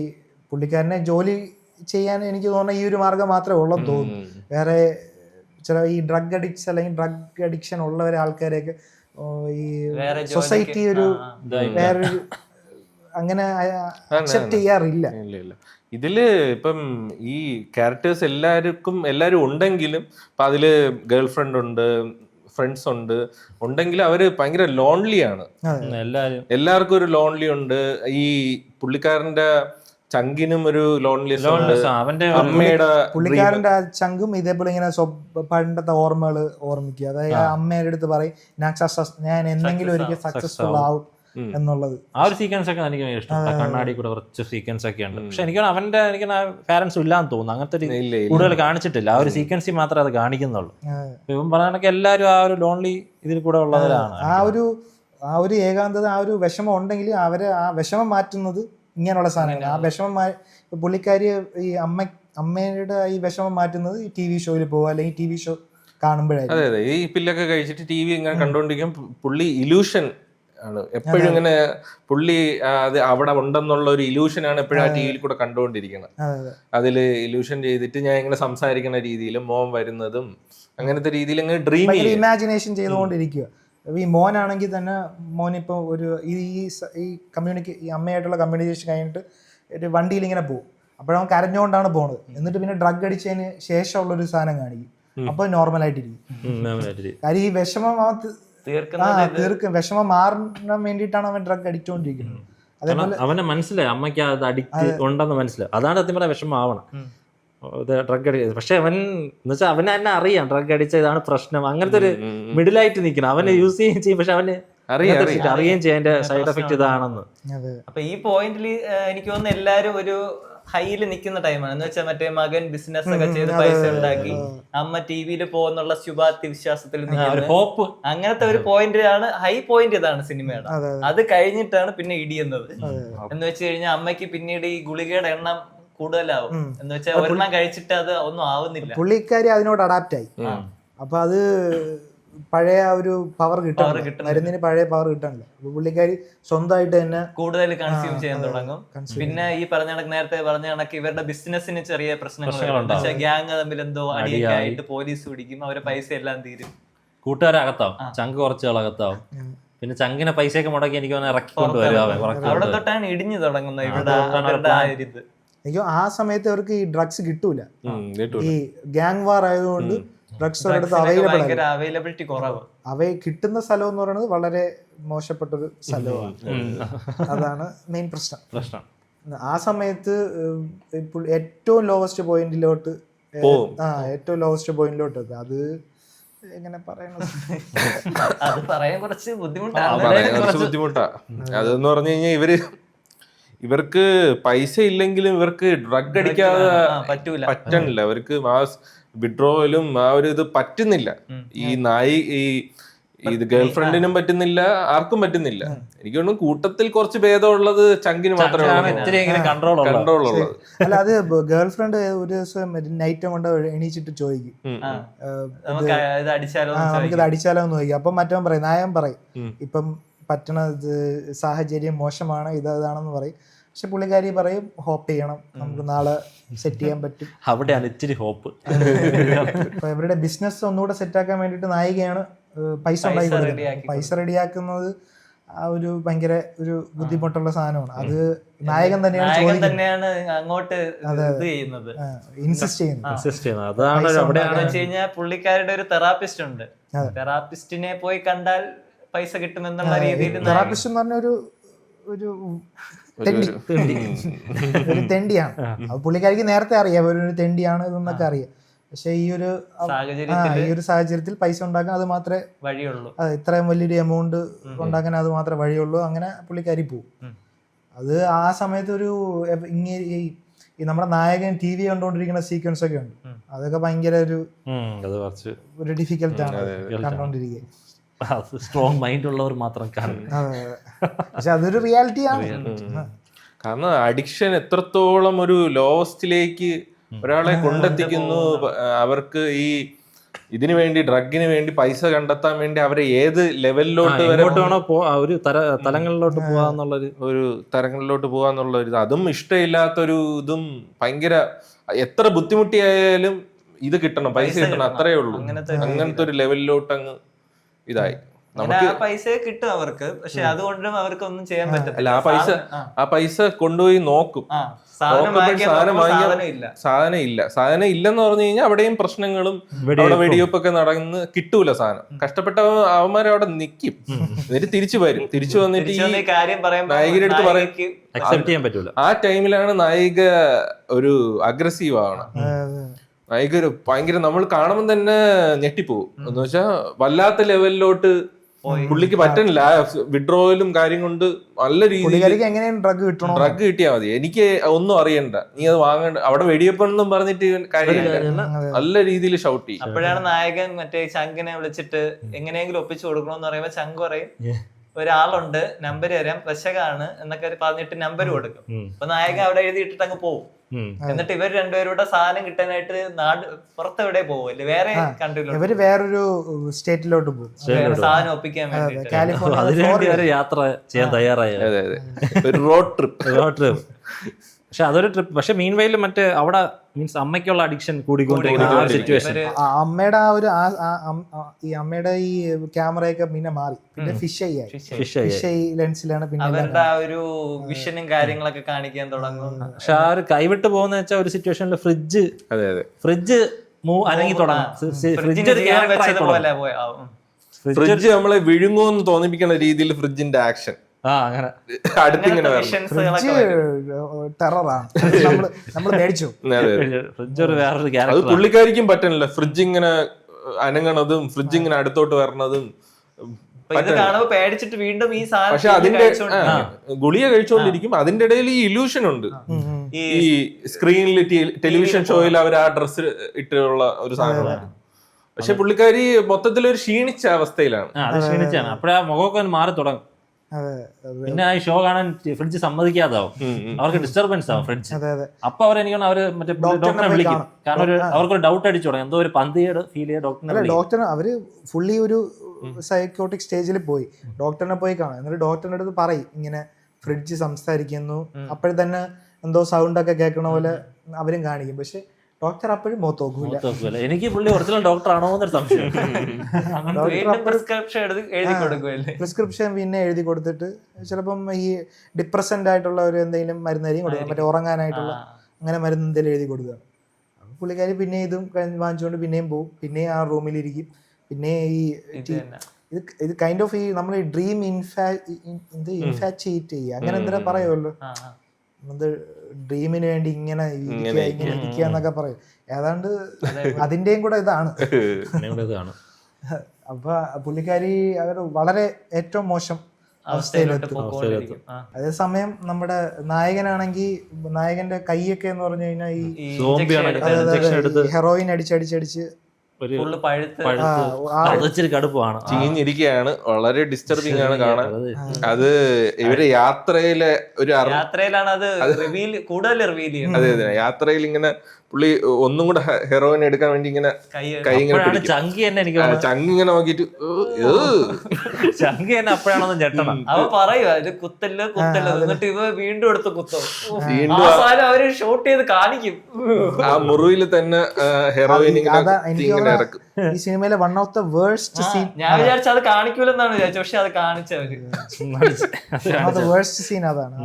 പുള്ളിക്കാരനെ ജോലി ചെയ്യാൻ എനിക്ക് തോന്നുന്ന ഈ ഒരു മാർഗം മാത്രമേ ഉള്ളെന്ന് തോന്നുന്നു. വേറെ ചില ഈ ഡ്രഗ് അഡിക്ട്സ് അല്ലെങ്കിൽ ഡ്രഗ് അഡിക്ഷൻ ഉള്ളവരെ ആൾക്കാരെയൊക്കെ ഈ സൊസൈറ്റി ഒരു വേറൊരു അങ്ങനെ അക്സെപ്റ്റ് ചെയ്യാറില്ല. ഇതില് ഇപ്പം ഈ ക്യാരക്ടേഴ്സ് എല്ലാരും ഉണ്ടെങ്കിലും ഇപ്പൊ അതില് ഗേൾ ഫ്രണ്ട് ഉണ്ട്, ഫ്രണ്ട്സ് ഉണ്ടെങ്കിലും അവര് ഭയങ്കര ലോൺലി ആണ്. എല്ലാവർക്കും ഒരു ലോൺലി ഉണ്ട്. ഈ പുള്ളിക്കാരന്റെ ചങ്കിനും ഒരു ലോൺലിനെസ് ഉണ്ട്. അമ്മയുടെ പുള്ളിക്കാരന്റെ ചങ്കും ഇതേപോലെ ഇങ്ങനെ പണ്ടത്തെ ഓർമ്മകൾ ഓർമ്മിക്കുക. അതായത് അമ്മയുടെ അടുത്ത് പറയും ഞാൻ എന്തെങ്കിലും ഒരിക്കൽ സക്സസ്ഫുൾ ആവും എന്നുള്ളത്. ആ ഒരു സീക്വൻസ് ഒക്കെ എനിക്ക് ഇഷ്ടം. കണ്ണാടി കൂടെ കുറച്ച് സീക്വൻസ് ഒക്കെ ഉണ്ട്. പക്ഷെ എനിക്ക് പാരന്റ്സ് ഇല്ലാന്ന് തോന്നുന്നു, അങ്ങനത്തെ കൂടുതൽ കാണിച്ചിട്ടില്ല. ആ ഒരു സീക്വൻസിൽ മാത്രമേ അത് കാണിക്കുന്നുള്ളൂ. ഇവൻ പറഞ്ഞ എല്ലാവരും ആ ഒരു ലോൺലി ഇതിൽ കൂടെ ഉള്ളവരാണ്. ആ ഒരു ഏകാന്തത, ആ ഒരു വിഷമം ഉണ്ടെങ്കിൽ അവരെ ആ വിഷമം മാറ്റുന്നത് ഇങ്ങനെയുള്ള സാധനങ്ങൾ. ആ വിഷമം പുള്ളിക്കാരി ഈ അമ്മയുടെ ഈ വിഷമം മാറ്റുന്നത് ഈ TV ഷോയിൽ പോവുക അല്ലെങ്കിൽ TV ഷോ കാണുമ്പോഴായിരിക്കും. അതെ അതെ, ഈ പില്ലൊക്കെ കഴിച്ചിട്ട് TV ഇങ്ങനെ കണ്ടോണ്ടിരിക്കും. പുള്ളി ഇലൂഷൻ ആണ് എപ്പോഴും ഇങ്ങനെ, പുള്ളി അത് അവിടെ ഉണ്ടെന്നുള്ള ഒരു ഇലൂഷനാണ് എപ്പോഴും ആ TV കൂടെ കണ്ടുകൊണ്ടിരിക്കുന്നത്. അതില് ഇലൂഷൻ ചെയ്തിട്ട് ഞാൻ ഇങ്ങനെ സംസാരിക്കുന്ന രീതിയിലും മോൻ വരുന്നതും അങ്ങനത്തെ രീതിയിൽ ഇങ്ങനെ ഡ്രീം ഇമാജിനേഷൻ ചെയ്തുകൊണ്ടിരിക്കുക. ഈ മോനാണെങ്കിൽ തന്നെ മോനിപ്പോൾ ഒരു ഈ അമ്മയായിട്ടുള്ള കമ്മ്യൂണിക്കേഷൻ കഴിഞ്ഞിട്ട് ഒരു വണ്ടിയിൽ ഇങ്ങനെ പോകും. അപ്പോഴവൻ കരഞ്ഞുകൊണ്ടാണ് പോണത്. എന്നിട്ട് പിന്നെ ഡ്രഗ് അടിച്ചതിന് ശേഷമുള്ളൊരു സാധനം കാണിക്കും. അപ്പോൾ നോർമലായിട്ടിരിക്കും. കാര്യം ഈ വിഷമം തീർക്കും, വിഷമം മാറാൻ വേണ്ടിയിട്ടാണ് അവൻ ഡ്രഗ് അടിച്ചുകൊണ്ടിരിക്കുന്നത്. അതേപോലെ അവനെ മനസ്സിലായി അമ്മയ്ക്ക് അത് അഡിക്റ്റ് ഉണ്ടെന്ന് മനസ്സിലായി. അതാണ് സത്യം പറയാൻ വിഷമം ആവണം ഡ്രഗ് അടിക്കുന്നത്. പക്ഷെ അവൻ എന്ന് വെച്ചാൽ അവന് തന്നെ അറിയാം ഡ്രഗ് അടിച്ച ഇതാണ് പ്രശ്നം. അങ്ങനത്തെ ഒരു മിഡിലായിട്ട് നിൽക്കണം. അവന് യൂസ് ചെയ്യുകയും ചെയ്യും, പക്ഷെ അവന് അറിയുകയും ചെയ്യാൻ സൈഡ് എഫക്ട് ഇതാണെന്ന്. അപ്പൊ ഈ പോയിന്റിൽ എനിക്ക് തോന്നുന്നു എല്ലാരും ഒരു ഹൈയിൽ നിൽക്കുന്ന ടൈമാണ്. എന്ന് വെച്ചാൽ മറ്റേ മകൻ ബിസിനസ് ഒക്കെ ചെയ്ത് പൈസ ഉണ്ടാക്കി, അമ്മ TV-യിൽ പോകുന്നുള്ള ശുഭാപ്തി വിശ്വാസത്തിൽ ഹോപ്പ്, അങ്ങനത്തെ ഒരു പോയിന്റ് ആണ്. ഹൈ പോയിന്റ് ഇതാണ് സിനിമയുടെ. അത് കഴിഞ്ഞിട്ടാണ് പിന്നെ ഇടിയുന്നത്. എന്ന് വെച്ച് കഴിഞ്ഞാൽ അമ്മയ്ക്ക് പിന്നീട് ഈ ഗുളികയുടെ എണ്ണം കൂടുതലാവും. എന്ന് വെച്ചാൽ ഒരെണ്ണം കഴിച്ചിട്ട് അത് ഒന്നും ആവുന്നില്ല. പുള്ളിക്കാരി അതിനോട് അഡാപ്റ്റ് ആയി. അപ്പൊ അത് പഴയ ഒരു പവർ കിട്ടും, മരുന്നിന് പഴയ പവർ കിട്ടാനില്ല. അപ്പൊ പുള്ളിക്കാരി സ്വന്തമായിട്ട് തന്നെ കൂടുതൽ കൺസ്യൂം ചെയ്യാൻ തുടങ്ങും. പിന്നെ ഈ പറഞ്ഞ കണക്ക് നേരത്തെ പറഞ്ഞ കണക്ക് ഇവരുടെ ബിസിനസ്സിന് ചെറിയ പ്രശ്നങ്ങളുണ്ട്. ഗ്യാങ് തമ്മിൽ എന്തോ അടിയൊക്കെ ആയിട്ട് പോലീസ് പിടിക്കും, അവരെ പൈസ എല്ലാം തീരും. കൂട്ടുകാരകത്താവും, ചങ്ക് കുറച്ചുകൾ അകത്താവും. പിന്നെ ചങ്കിനെ പൈസയൊക്കെ മുടക്കി എനിക്ക് ഇറക്കിക്കൊണ്ടുവരും. അവിടെ തൊട്ടാണ് ഇടിഞ്ഞു തുടങ്ങുന്നത് ഇവരുടെ ആ ഒരു ഇത്. എനിക്ക് ആ സമയത്ത് അവർക്ക് ഈ ഡ്രഗ്സ് കിട്ടൂല. ഈ ഗ്യാങ് വാർ ആയതുകൊണ്ട് ഡ്രഗ്സ് അവൈലബിലിറ്റി കുറവ്. കിട്ടുന്ന സ്ഥലം എന്ന് പറയുന്നത് വളരെ മോശപ്പെട്ടൊരു സ്ഥലമാണ്. അതാണ് മെയിൻ പ്രശ്നം. ആ സമയത്ത് ഏറ്റവും ലോവസ്റ്റ് പോയിന്റിലോട്ട് അത് എങ്ങനെ പറയണത്, അത് പറയാൻ കുറച്ച് ബുദ്ധിമുട്ടാ. അതെന്ന് പറഞ്ഞു കഴിഞ്ഞാൽ ഇവർക്ക് പൈസ ഇല്ലെങ്കിലും ഇവർക്ക് ഡ്രഗ് അടിക്കാതെ പറ്റണില്ല. അവർക്ക് വിഡ്രോവലും ആ ഒരു ഇത് പറ്റുന്നില്ല. ഇത് ഗേൾഫ്രണ്ടിനും പറ്റുന്നില്ല, ആർക്കും പറ്റുന്നില്ല. എനിക്ക് തോന്നുന്നു കൂട്ടത്തിൽ കുറച്ച് ഭേദമുള്ളത് ചങ്കിന് മാത്രമേ കൺട്രോൾ ഉള്ളത്. അല്ല, അത് ഗേൾഫ്രണ്ട് ഒരു ദിവസം നൈറ്റ് കൊണ്ട് എണീച്ചിട്ട് ചോദിക്കും, നമുക്കിത് അടിച്ചാലോ എന്ന് ചോദിക്കും. അപ്പം മറ്റവൻ പറയും, നായകൻ പറയും ഇപ്പം പറ്റണ സാഹചര്യം മോശമാണ്, ഇതാണെന്ന് പറയും. പക്ഷെ പുള്ളിക്കാരി പറയും ഹോപ്പ് ചെയ്യണം, നമുക്ക് നാളെ സെറ്റ് ചെയ്യാൻ പറ്റും. അവിടെയാണ് ഇച്ചിരി ഹോപ്പ്. അപ്പൊ ഇവരുടെ ബിസിനസ് ഒന്നുകൂടെ സെറ്റാക്കാൻ വേണ്ടിയിട്ട് നായികയാണ് പൈസ റെഡിയാക്കുന്നത്. ആ ഒരു ഭയങ്കര ഒരു ബുദ്ധിമുട്ടുള്ള സാധനമാണ്. അത് നായകൻ തന്നെയാണ് അങ്ങോട്ട് ഇൻസിസ്റ്റ് ചെയ്യുന്നത്. പുള്ളിക്കാരുടെ ഒരു തെറാപ്പിസ്റ്റ് ഉണ്ട്. തെറാപ്പിസ്റ്റിനെ പോയി കണ്ടാൽ പൈസ കിട്ടുമെന്നുള്ള രീതിയിൽ തെറാപ്പിസ്റ്റ് എന്ന് പറഞ്ഞ ഒരു തെണ്ടിയാണ്. പുള്ളിക്കാരിക്ക് നേരത്തെ അറിയാം ഒരു തെണ്ടിയാണ് ഇതെന്നൊക്കെ അറിയാം. പക്ഷെ ഈ ഒരു സാഹചര്യത്തിൽ പൈസ ഉണ്ടാക്കാൻ അത് മാത്രമേ വഴിയുള്ളൂ. ഇത്രയും വലിയൊരു എമൗണ്ട് ഉണ്ടാക്കാൻ അത് മാത്രമേ വഴിയുള്ളൂ. അങ്ങനെ പുള്ളിക്കാരി പോവും. അത് ആ സമയത്ത് ഒരു ഈ നമ്മുടെ നായകൻ TV കണ്ടുകൊണ്ടിരിക്കുന്ന സീക്വൻസ് ഒക്കെ ഉണ്ട്. അതൊക്കെ ഭയങ്കര ഒരു ഡിഫിക്കൽട്ടാണ് കണ്ടോണ്ടിരിക്കുക. സ്ട്രോങ് മൈൻഡ് ഉള്ളവർ മാത്രം കാണും. പക്ഷെ അതൊരു റിയാലിറ്റിയാണ്. കാരണം അഡിക്ഷൻ എത്രത്തോളം ഒരു ലോവസ്റ്റിലേക്ക് ഒരാളെ കൊണ്ടെത്തിക്കുന്നു. അവർക്ക് ഇതിനു വേണ്ടി ഡ്രഗിന് വേണ്ടി പൈസ കണ്ടെത്താൻ വേണ്ടി അവരെ ഏത് ലെവലിലോട്ട് ഒരു തലങ്ങളിലോട്ട് പോവാന്നുള്ളൊരു അതും ഇഷ്ടമില്ലാത്തൊരു ഇതും ഭയങ്കര എത്ര ബുദ്ധിമുട്ടിയായാലും ഇത് കിട്ടണം, പൈസ കിട്ടണം, അത്രേ ഉള്ളൂ. അങ്ങനത്തെ ഒരു ലെവലിലോട്ട് അങ്ങ് ഇതായി. പൈസ കിട്ടും അവർക്ക്, പക്ഷെ അതുകൊണ്ടും അവർക്ക് ഒന്നും ചെയ്യാൻ പറ്റത്തില്ല. ആ പൈസ കൊണ്ടുപോയി നോക്കും, സാധനം ഇല്ലെന്ന് പറഞ്ഞു കഴിഞ്ഞാൽ അവിടെയും പ്രശ്നങ്ങളും അവിടെ വെടിവെപ്പൊക്കെ നടന്ന് കിട്ടൂല സാധനം. കഷ്ടപ്പെട്ട അവന്മാർ അവിടെ നിക്കും, എന്നിട്ട് തിരിച്ചു വരും. തിരിച്ചു വന്നിട്ട് ഈ നായികയുടെ അടുത്ത് പറയും. ആ ടൈമിലാണ് നായിക ഒരു അഗ്രസീവ് ആവണം. നായിക ഒരു ഭയങ്കര നമ്മൾ കാണുമ്പോൾ തന്നെ ഞെട്ടിപ്പോവും. എന്ന് വെച്ചാൽ വല്ലാത്ത ലെവലിലോട്ട് പുള്ളിക്ക് പറ്റണില്ല. വിഡ്രോവലും കാര്യം കൊണ്ട് നല്ല രീതിയിൽ ഡ്രഗ് കിട്ടിയാൽ മതി, എനിക്ക് ഒന്നും അറിയണ്ട, നീ അത് വാങ്ങണ്ട, അവിടെ വെടിയപ്പെന്നും പറഞ്ഞിട്ട് കാര്യമില്ല. നല്ല രീതിയിൽ ഷൗട്ട് ചെയ്യും. അപ്പോഴാണ് നായകൻ മറ്റേ ചങ്കിനെ വിളിച്ചിട്ട് എങ്ങനെയെങ്കിലും ഒപ്പിച്ചു കൊടുക്കണമെന്ന് പറയുമ്പോ ചങ്ക് പറയും ഒരാളുണ്ട്, നമ്പർ തരാം, പ്രശകാണ് എന്നൊക്കെ പറഞ്ഞിട്ട് നമ്പർ കൊടുക്കും. അപ്പൊ നായകൻ അവിടെ എഴുതിയിട്ടിട്ട് അങ്ങ് പോകും. എന്നിട്ട് ഇവർ രണ്ടുപേരുടെ സാധനം കിട്ടാനായിട്ട് പുറത്തെവിടെ പോകുമല്ലേ, വേറെ കൺട്രിയിലോട്ട് ഇവര് വേറൊരു സ്റ്റേറ്റിലോട്ട് പോകും, സാധനം ഒപ്പിക്കാൻ വേണ്ടി. കാലിഫോർണിയ അതിനുവേണ്ടി വരെ യാത്ര ചെയ്യാൻ തയ്യാറായ അതെ അതെ, ഒരു റോഡ് ട്രിപ്പ്. പക്ഷെ അതൊരു ട്രിപ്പ്. പക്ഷെ മീൻവൈൽ മറ്റേ അവിടെ മീൻസ് അമ്മയ്ക്കുള്ള അഡിക്ഷൻ കൂടിക്കൊണ്ടിരിക്കുന്ന ആ സിറ്റുവേഷൻ. അമ്മയുടെ ആ ഒരു ഈ അമ്മയുടെ ഈ ക്യാമറയൊക്കെ പിന്നെ മാറി, പിന്നെ ഫിഷ് ഐ ലെൻസിലാണ് പിന്നെ അവരുടെ ആ ഒരു വിഷനും കാര്യങ്ങളൊക്കെ കാണിക്കാൻ തുടങ്ങും. പക്ഷെ ആ ഒരു കൈവിട്ട് പോകുന്ന വെച്ചാൽ ഒരു സിറ്റുവേഷനിൽ ഫ്രിഡ്ജ് അനങ്ങി തുടങ്ങും. ഫ്രിഡ്ജ് നമ്മളെ വിഴുങ്ങുമെന്ന് തോന്നിപ്പിക്കുന്ന രീതിയിൽ ഫ്രിഡ്ജിന്റെ ആക്ഷൻ അങ്ങനെ അടുത്തിങ്ങനെ ടെററാണ് നമ്മള് മേടിച്ചു. ഫ്രിഡ്ജ് ഒരു വേറൊരു അത് ക്യാരക്ടർ. പുള്ളിക്കാരിക്കും പറ്റണില്ല, ഫ്രിഡ്ജ് ഇങ്ങനെ അനങ്ങണതും ഫ്രിഡ്ജ് ഇങ്ങനെ അടുത്തോട്ട് വരണതും. ഇത് കാണുമ്പോ പേടിച്ചിട്ട് വീണ്ടും ഈ പക്ഷെ അതിന്റെ ഗുളിക കഴിച്ചുകൊണ്ടിരിക്കും, അതിന്റെ ഇടയിൽ ഈ ഇല്യൂഷൻ ഉണ്ട്. ഈ സ്ക്രീനിൽ ടെലിവിഷൻ ഷോയിൽ അവർ ആ ഡ്രസ് ഇട്ടുള്ള ഒരു സാധനമാണ്. പക്ഷെ പുള്ളിക്കാരി മൊത്തത്തിൽ ഒരു ക്ഷീണിച്ച അവസ്ഥയിലാണ്. അത് ക്ഷീണിച്ചാണ്. അപ്പോഴാ മുഖമൊക്കെ മാറി തുടങ്ങും. പിന്നെ ഈ ഷോ കാണാൻ ഫ്രിഡ്ജ് സമ്മതിക്കാതാവും, അവർക്ക് ഡിസ്റ്റർബൻസ് ആവും ഫ്രിഡ്ജ്. അപ്പൊ അവരെനിക്കാണ് അവര് മറ്റേ ഡോക്ടറെ വിളിക്കും. കാരണം അവർക്കൊരു ഡൗട്ട് അടിച്ചു തുടങ്ങി, എന്തോ ഒരു പന്തിയുടെ ഫീൽ ചെയ്യ ഡോക്ടർ. അവര് ഫുള്ളി ഒരു സൈക്കോട്ടിക് സ്റ്റേജിൽ പോയി ഡോക്ടറിനെ പോയി കാണാം. എന്നിട്ട് ഡോക്ടറിന്റെ അടുത്ത് പറയും ഇങ്ങനെ ഫ്രിഡ്ജ് സംസാരിക്കുന്നു. അപ്പോഴും തന്നെ എന്തോ സൗണ്ട് ഒക്കെ കേൾക്കണ പോലെ അവരും കാണിക്കും. പക്ഷെ ഡോക്ടർ അപ്പോഴും മുഖത്ത് നോക്കൂല. എനിക്ക് പുള്ളി ഒറിജിനൽ ഡോക്ടർ ആണോ എന്നൊരു സംശയം. പ്രിസ്ക്രിപ്ഷൻ പിന്നെ എഴുതി കൊടുത്തിട്ട് ചിലപ്പം ഈ ഡിപ്രസന്റ് ആയിട്ടുള്ള ഒരു എന്തെങ്കിലും മരുന്നായിരിക്കും കൊടുക്കുക, മറ്റേ ഉറങ്ങാനായിട്ടുള്ള അങ്ങനെ മരുന്ന് എന്തെങ്കിലും എഴുതി കൊടുക്കുകയാണ്. പുള്ളിക്കാരി പിന്നെ ഇതും വാങ്ങിച്ചുകൊണ്ട് പിന്നെയും പോകും, പിന്നെയും ആ റൂമിലിരിക്കും. പിന്നെ ഈ ഇത് കൈൻഡ് ഓഫ് ഈ നമ്മൾ ഈ ഡ്രീം ഇൻഫാക്ച്വേറ്റ് ചെയ്യുക, അങ്ങനെ എന്തിനാ പറയുമല്ലോ, ഡ്രീമിന് വേണ്ടി ഇങ്ങനെ ഇരിക്കുക എന്നൊക്കെ പറയും. ഏതാണ്ട് അതിന്റെയും കൂടെ ഇതാണ്. അപ്പൊ പുള്ളിക്കാരി അവർ വളരെ ഏറ്റവും മോശം അവസ്ഥയിലെത്തും. അതേസമയം നമ്മുടെ നായകനാണെങ്കിൽ നായകന്റെ കൈയൊക്കെ എന്ന് പറഞ്ഞു കഴിഞ്ഞാൽ ഈ ഹെറോയിൻ അടിച്ചടിച്ചടിച്ച് കടുപ്പാണ്, ചീഞ്ഞിരിക്കുകയാണ്. വളരെ ഡിസ്റ്റർബിംഗ് ആണ് കാണാൻ. അത് ഇവര് യാത്രയിലെ ഒരു യാത്രയിലാണ് അത് കൂടുതൽ റിവീൽ ചെയ്യുന്നത്. അതെ അതെ, യാത്രയിൽ ഇങ്ങനെ പുള്ളി ഒന്നും കൂടെ ഹെറോയിൻ എടുക്കാൻ വേണ്ടി ഇങ്ങനെ കൈ ഇങ്ങനെ ചങ്കി തന്നെ എനിക്ക് ചങ്കി ഇങ്ങനെ നോക്കിട്ട് ചങ്കി തന്നെ അപ്പോഴാണെന്ന് ഞെട്ടണം. അവ പറയുക ഇത് കുത്തല്ല എന്നിട്ട് ഇവ വീണ്ടും എടുത്ത് കുത്തും. അവര് ഷൂട്ട് ചെയ്ത് കാണിക്കും. ആ മുറിവിൽ തന്നെ ഹെറോയിൻ ഇങ്ങനെ ഇറക്കും. ഈ സിനിമയിലെ one of the worst scene. ഞാൻ വിചാരിച്ചു അത് കാണിക്കൂലെന്നാണ് വിചാരിച്ചത്, പക്ഷെ അത് കാണിച്ചവര് വേഴ്സ്റ്റ് സീൻ അതാണ്.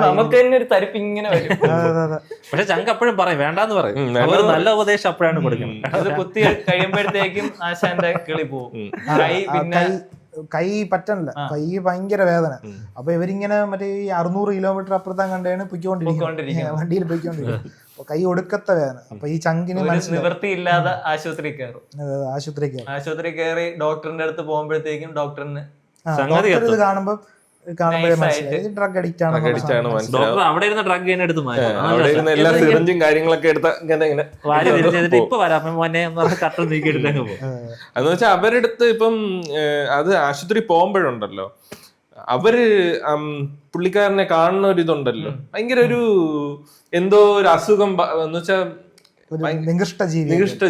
നമുക്ക് തന്നെ ഒരു തരിപ്പ് ഇങ്ങനെ വരും. പക്ഷെ ചങ്ക അപ്പോഴും പറയും വേണ്ടാന്ന് പറയും. നല്ല ഉപദേശം അപ്പോഴാണ് കൊടുക്കുന്നത്. അത് കുത്തി കഴിയുമ്പോഴത്തേക്കും ആശാന്റെ കിളി പോകും. കൈ പറ്റണില്ല, കൈ ഭയങ്കര വേദന. അപ്പൊ ഇവരിങ്ങനെ മറ്റേ ഈ 600 കിലോമീറ്റർ അപ്പുറത്താൻ കണ്ടാണ് പൊയ്ക്കൊണ്ടിരിക്കുന്നത്, വണ്ടിയിൽ പൊയ്ക്കൊണ്ടിരിക്കുന്നത്. കൈ ഒടുക്കത്തെ വേദന. അപ്പൊ ഈ ചങ്കിന് നിവൃത്തിയില്ലാതെ ആശുപത്രി കയറും. ആശുപത്രി കയറി ഡോക്ടറിന്റെ അടുത്ത് പോകുമ്പോഴത്തേക്കും ഡോക്ടറിന് ഇത് കാണുമ്പോ ഡ്രഗ് അഡിക്റ്റ് ആണ്. അവിടെ ഇരുന്ന ഡ്രഗ് എടുത്ത് എല്ലാ സിറിഞ്ചും കാര്യങ്ങളൊക്കെ എടുത്ത് ഇപ്പൊ വരാം കട്ടൻ നീക്കി എടുത്തങ്ങ് പോകും. എന്ന് വെച്ചാൽ അവരെടുത്ത് ഇപ്പം അത് ആശുപത്രി പോകുമ്പോഴുണ്ടല്ലോ, അവര് പുള്ളിക്കാരനെ കാണുന്ന ഒരു ഇതുണ്ടല്ലോ, ഭയങ്കര ഒരു എന്തോ ഒരു അസുഖം എന്ന് വെച്ചാൽ നികൃഷ്ട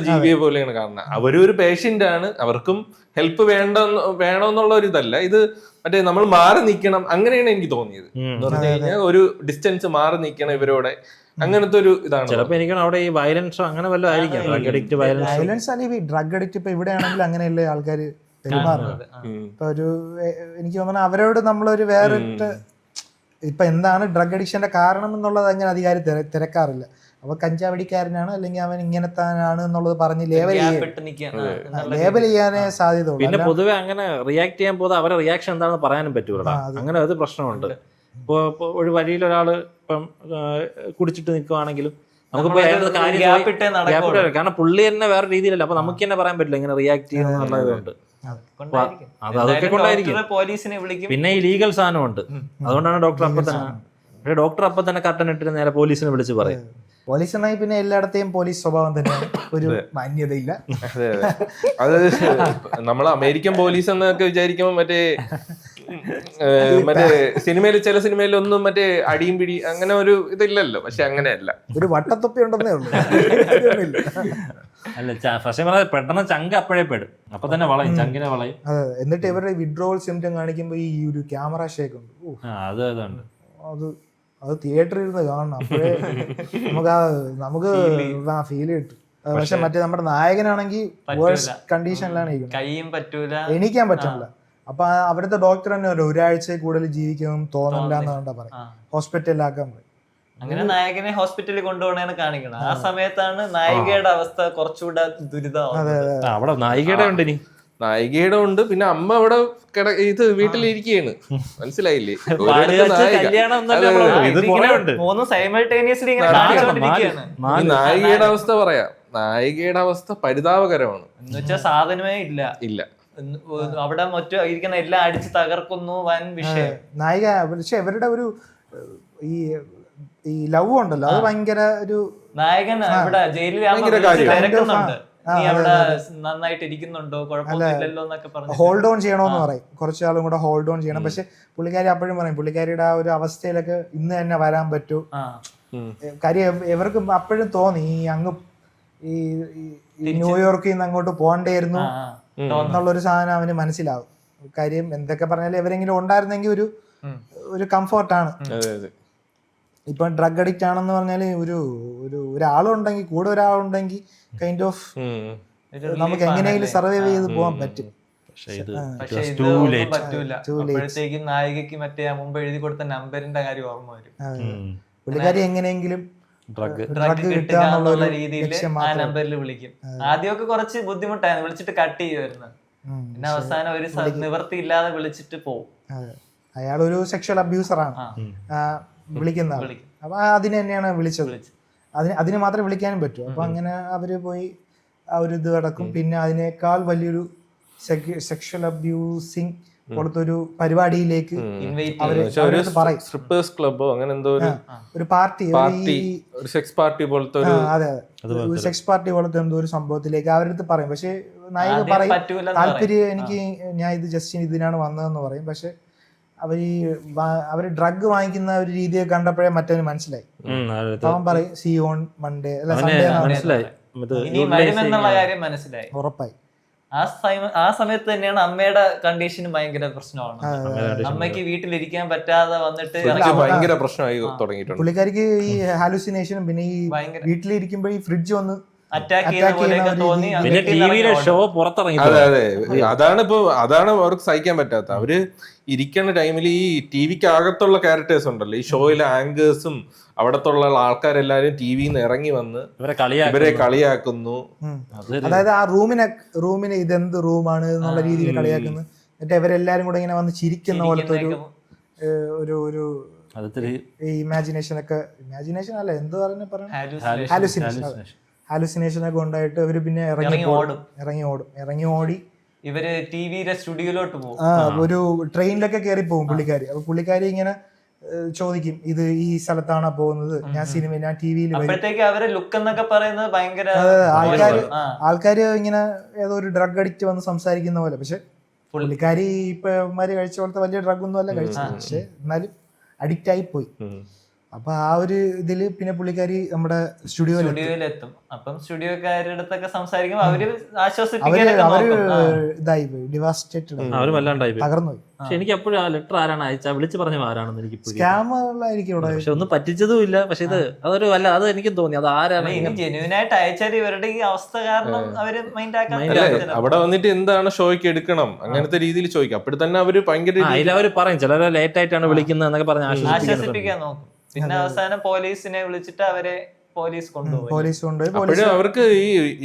ജീവിയെ പോലെയാണ് കാണുന്നത്. അവരും ഒരു പേഷ്യന്റ് ആണ്, അവർക്കും ഹെൽപ്പ് വേണമെന്നുള്ള ഒരു ഇതല്ല ഇത്. മറ്റേ നമ്മൾ മാറി നിൽക്കണം, അങ്ങനെയാണ് എനിക്ക് തോന്നിയത്. എന്ന് പറഞ്ഞു കഴിഞ്ഞാൽ ഒരു ഡിസ്റ്റൻസ് മാറി നിൽക്കണം ഇവരോടെ, അങ്ങനത്തെ ഒരു ഇതാണ്. ചിലപ്പോ എനിക്ക് അവിടെ ഈ വയലൻസോ അങ്ങനെ വല്ലതും ആയിരിക്കും. വയലൻസ് അല്ലെങ്കിൽ ഡ്രഗ് അഡിക്റ്റ് ഇപ്പൊ ഇവിടെയാണെങ്കിൽ അങ്ങനെയല്ലേ ആൾക്കാർ പെരുമാറുന്നത്. ഇപ്പൊ ഒരു എനിക്ക് തോന്നുന്നു അവരോട് നമ്മളൊരു വേറിട്ട് ഇപ്പൊ എന്താണ് ഡ്രഗ് അഡിക്ഷന്റെ കാരണം എന്നുള്ളത് അങ്ങനെ അധികാരി തിരക്കാറില്ല. അവ കഞ്ചാവടിക്കാരനാണ് അല്ലെങ്കിൽ അവൻ ഇങ്ങനത്താനാണ് എന്നുള്ളത് പറഞ്ഞ് ലേബൽ ചെയ്യാനേ സാധ്യത. പിന്നെ പൊതുവെ അങ്ങനെ റിയാക്ട് ചെയ്യാൻ പോകുന്നത് അവരുടെ റിയാക്ഷൻ എന്താണെന്ന് പറയാനും പറ്റൂല. അങ്ങനെ ഒരു പ്രശ്നമുണ്ട്. ഇപ്പൊ ഒരു വഴിയിൽ ഒരാള് ഇപ്പം കുടിച്ചിട്ട് നിൽക്കുവാണെങ്കിലും നമുക്ക് കാരണം പുള്ളി തന്നെ വേറെ രീതിയിലല്ല. അപ്പൊ നമുക്ക് തന്നെ പറയാൻ പറ്റില്ല ഇങ്ങനെ റിയാക്ട് ചെയ്യുന്നുള്ളതുകൊണ്ട്. അതൊക്കെ കൊണ്ടായിരിക്കും. പോലീസിനെ വിളിക്കും. പിന്നെ ഈ ലീഗൽ സാധനമുണ്ട്, അതുകൊണ്ടാണ് ഡോക്ടർ അപ്പം തന്നെ കർട്ടൻ ഇട്ടിട്ട് നേരെ പോലീസിനെ വിളിച്ച് പറയും. പോലീസിനായി പിന്നെ എല്ലായിടത്തെയും പോലീസ് സ്വഭാവം തന്നെയാണ്, ഒരു മാന്യതയില്ല. അതെ അതെ, അത് നമ്മൾ അമേരിക്കൻ പോലീസ് എന്നൊക്കെ വിചാരിക്കുമ്പോൾ മറ്റേ മറ്റേ സിനിമയിൽ ചില സിനിമയിലൊന്നും മറ്റേ അടിയും പിടി അങ്ങനെ ഒരു ഇതില്ലല്ലോ, പക്ഷെ അങ്ങനെയല്ല. ഒരു വട്ടത്തൊപ്പി ഉണ്ടെന്നേ ഉള്ളൂ. കാര്യമൊന്നുമില്ല. അല്ല പക്ഷെ പറഞ്ഞാൽ പെട്ടെന്ന് ചങ്ക് അപ്പോഴേ പെടും, അപ്പൊ തന്നെ വളയും, ചങ്കിനെ വളയും. അതെ, എന്നിട്ട് ഇവരുടെ വിഡ്രോവൽ സിംറ്റം കാണിക്കുമ്പോൾ ഈ ഒരു ക്യാമറ ഷേക്ക് ഉണ്ട്. അത് അതുണ്ട്. അത് തിയേറ്ററിൽ ഇരുന്ന് കാണണം, അപ്പോഴേ നമുക്ക് ഫീൽ കിട്ടും. പക്ഷെ മറ്റേ നമ്മുടെ നായകനാണെങ്കിൽ വേഴ്സ് കണ്ടീഷനിലാണ് കയ്യും പറ്റൂല, എണീക്കാൻ പറ്റില്ല. അപ്പൊ അവിടുത്തെ ഡോക്ടർ തന്നെ പറയും ഒരാഴ്ച കൂടുതൽ ജീവിക്കും തോന്നില്ല എന്നാണ് പറയും, ഹോസ്പിറ്റലിലാക്കാൻ പറയും. അങ്ങനെ നായകനെ ഹോസ്പിറ്റലിൽ കൊണ്ടുപോകണേന്ന് കാണിക്കണം. ആ സമയത്താണ് നായികയുടെ അവസ്ഥ കുറച്ചുകൂടെ ദുരിതമാവുന്നത്. അവിടെ നായികയുടെ ഉണ്ട്, ഇനി നായികയുടെ ഉണ്ട്, പിന്നെ അമ്മ അവിടെ ഇത് വീട്ടിലിരിക്കുകയാണ്, മനസ്സിലായില്ലേ? മൂന്ന് സൈമൾട്ടേനിയസ്ലി ഇങ്ങനെ കാണിച്ചുകൊണ്ടിരിക്കുകയാണ്. ഈ നായികയുടെ അവസ്ഥ പറയാം, നായികയുടെ അവസ്ഥ പരിതാപകരമാണ്. എന്നുവെച്ചാൽ സാധനമേ ഇല്ല. അവിടെ മറ്റു ഇരിക്കുന്ന എല്ലാം അടിച്ച് തകർക്കുന്നു, വൻ വിഷയം. നായിക പക്ഷെ ഇവരുടെ ഒരു ഈ ലവ് ഉണ്ടല്ലോ, അത് ഭയങ്കര ഒരു നായകൻ ഇവിടെ ജയിലിൽ തിരക്കുന്നുണ്ട്, നീ അവിടെ നന്നായിട്ട് ഇരിക്കുന്നുണ്ടോ, കുഴപ്പമൊന്നുമില്ലല്ലോ എന്നൊക്കെ പറഞ്ഞു ഹോൾഡ് ഓൺ ചെയ്യണോന്ന് പറയും, കുറച്ചാളും കൂടെ ഹോൾഡ് ഓൺ ചെയ്യണം. പക്ഷെ പുള്ളിക്കാരി അപ്പോഴും പറയും പുള്ളിക്കാരിയുടെ ആ ഒരു അവസ്ഥയിലൊക്കെ ഇന്ന് തന്നെ വരാൻ പറ്റൂ. കാര്യം ഇവർക്ക് അപ്പോഴും തോന്നി ഈ അങ്ങ് ഈ ന്യൂയോർക്കിൽ നിന്ന് അങ്ങോട്ട് പോകണ്ടായിരുന്നു എന്നുള്ളൊരു സാധനം അവന് മനസ്സിലാവും. കാര്യം എന്തൊക്കെ പറഞ്ഞാലും എവരെങ്കിലും ഉണ്ടായിരുന്നെങ്കിൽ ഒരു കംഫർട്ടാണ്. ഇപ്പൊ ഡ്രഗ് അഡിക്റ്റ് ആണെന്ന് പറഞ്ഞാല് ഒരാളുണ്ടെങ്കിൽ കൂടെ ഒരാളുണ്ടെങ്കിൽ കൈൻഡ് ഓഫ് നമുക്ക് എങ്ങനെയെങ്കിലും സർവൈവ് ചെയ്ത് പോകാൻ പറ്റും. പക്ഷെ ഇത് പറ്റൂല. അപ്പോഴത്തേക്കും നായികക്ക് മറ്റേ മുമ്പ് എഴുതി കൊടുത്ത നമ്പറിന്റെ കാര്യം ഓർമ്മ വരും. പുള്ളിക്കാരി എങ്ങനെയെങ്കിലും ഡ്രഗ് കിട്ടുക എന്നുള്ള രീതിയിൽ ആ നമ്പറിൽ വിളിക്കും. ആദ്യമൊക്കെ കുറച്ച് ബുദ്ധിമുട്ടായിരുന്നു, വിളിച്ചിട്ട് കട്ട് ചെയ്യുമായിരുന്നു. പിന്നെ അവസാനം ഒരു നിവൃത്തി ഇല്ലാതെ വിളിച്ചിട്ട് പോകും. അയാളൊരു സെക്ഷൽ അബ്യൂസറാണ് വിളിക്കുന്ന. അപ്പൊ അതിന് തന്നെയാണ് വിളിച്ചത്, അതിന് മാത്രമേ വിളിക്കാനും പറ്റൂ. അപ്പൊ അങ്ങനെ അവര് പോയി ആ ഒരു ഇത് കിടക്കും. പിന്നെ അതിനേക്കാൾ വലിയൊരു സെക്ഷൽ അബ്യൂസിങ് കൊടുത്തൊരു പരിപാടിയിലേക്ക് സ്ട്രിപ്പേഴ്സ് ക്ലബോ അങ്ങനെ എന്തോ ഒരു പാർട്ടി, സെക്സ് പാർട്ടി പോലത്തെ അതെ ഒരു സെക്സ് പാർട്ടി പോലത്തെ എന്തോ ഒരു സംഭവത്തിലേക്ക് അവരുടെ അടുത്ത് പറയും. പക്ഷെ നായിക പറയും താല്പര്യം എനിക്ക്, ഞാൻ ഇത് ജസ്റ്റ് ഇതിനാണ് വന്നതെന്ന് പറയും. പക്ഷെ അവര് ഡ്രഗ് വാങ്ങിക്കുന്ന ഒരു രീതിയെ കണ്ടപ്പോഴേ മറ്റവന് മനസ്സിലായി. അവൻ പറയും സീ ഓൺ മൺഡേ അല്ല സൺഡേ മനസ്സിലായി, ഉറപ്പായി. ആ സമയത്ത് തന്നെയാണ് അമ്മയുടെ കണ്ടീഷന് ഭയങ്കര പ്രശ്നമാണ്. അമ്മയ്ക്ക് വീട്ടിലിരിക്കാൻ പറ്റാതെ വന്നിട്ട് ഭയങ്കര പ്രശ്നമായി തുടങ്ങിയിട്ടുണ്ട്. പുള്ളിക്കാരിക്ക് ഈ ഹാലുസിനേഷനും പിന്നെ ഈ വീട്ടിലിരിക്കുമ്പോ ഈ ഫ്രിഡ്ജ് വന്ന് അറ്റാക്ക് ചെയ്യുന്ന പോലെയൊക്കെ തോന്നി. പിന്നെ ടിവിയിലെ ഷോ പുറത്തിറങ്ങി. അതെ അതാണ് അവർക്ക് സഹിക്കാൻ പറ്റാത്ത. അവര് ഇരിക്കുന്ന ടൈമിൽ ഈ ടിവിക്ക് അകത്തുള്ള ക്യാരക്ടേഴ്സ് ഉണ്ടല്ലോ, ഈ ഷോയിലെ ആങ്കേഴ്സും അവിടത്തുള്ള ആൾക്കാരെല്ലാരും ടിവിന്ന് ഇറങ്ങി വന്ന് ഇവരെ കളിയാക്കുന്നു. അതായത് ആ റൂമിനെ ഇതെന്ത് റൂമാണ് എന്നുള്ള രീതിയിൽ കളിയാക്കുന്നു. എന്നിട്ട് ഇവരെല്ലാരും കൂടെ ഇങ്ങനെ വന്ന് ചിരിക്കുന്ന പോലത്തെ ഒരു ഇമാജിനേഷൻ അല്ല എന്ത് പറയുന്നത്, ഹാലുസിനേഷൻ ഒക്കെ ഉണ്ടായിട്ട് അവര് പിന്നെ ഇറങ്ങി ഓടി ഇവര് ടിവിയിലെ സ്റ്റുഡിയോയിലോട്ട് പോകും. ഒരു ട്രെയിനിലൊക്കെ കയറി പോകും പുള്ളിക്കാരി. അപ്പൊ പുള്ളിക്കാരി ഇങ്ങനെ ചോദിക്കും ഇത് ഈ സ്ഥലത്താണോ പോകുന്നത്, ഞാൻ ടിവിയിൽ. അപ്പോഴത്തേക്ക് അവരെ ലുക്ക് എന്നൊക്കെ പറയുന്നത് ഭയങ്കര ആൾക്കാര് ഇങ്ങനെ ഏതോ ഒരു ഡ്രഗ് അഡിക്റ്റ് വന്ന് സംസാരിക്കുന്ന പോലെ. പക്ഷെ പുള്ളിക്കാരി ഇപ്പൊ കഴിച്ച പോലത്തെ വലിയ ഡ്രഗ് ഒന്നും അല്ല കഴിച്ചത്, പക്ഷെ എന്നാലും അഡിക്റ്റ് ആയി പോയി. അപ്പൊ ആ ഒരു ഇതില് പിന്നെ പുള്ളിക്കാരി നമ്മുടെ സ്റ്റുഡിയോയിലെത്തും. അപ്പം സ്റ്റുഡിയോക്കാരുടെ അടുത്തൊക്കെ സംസാരിക്കുമ്പോൾ അവര് ഇതായി പോയി, ഡിവാസ്റ്റേറ്റഡ്, അവര് വല്ലാണ്ടായി തകർന്നു പോയി. പക്ഷെ എനിക്ക് എപ്പോഴും ആ ലെറ്റർ ആരാണ് അയച്ചാ വിളിച്ചു പറഞ്ഞ ആരാണെന്ന് എനിക്ക് സ്കാമറായിരിക്കും ഇവിടെ. പക്ഷെ ഒന്നും പറ്റിച്ചതും ഇല്ല. പക്ഷെ ഇത് അതൊരു അത് എനിക്കും തോന്നി അത് ആരാണ് ജെന്യൂനായിട്ട് അയച്ചാൽ ഇവരുടെ ഈ അവസ്ഥ കാരണം അവര് മൈൻഡ് ആക്കാൻ. അവിടെ വന്നിട്ട് എന്താണ് ഷോയ്ക്ക് എടുക്കണം അങ്ങനത്തെ രീതിയിൽ ചോദിക്കും. അപ്പോഴും തന്നെ അവര് ഭയങ്കര അവര് പറയും ചിലരെ ലേറ്റ് ആയിട്ടാണ് വിളിക്കുന്നത് എന്നൊക്കെ പറഞ്ഞ് ആശ്വസിപ്പിക്കാൻ നോക്കും. പിന്നെ അവസാനം പോലീസിനെ വിളിച്ചിട്ട് അവരെ പോലീസ് കൊണ്ടുപോയി. അവർക്ക്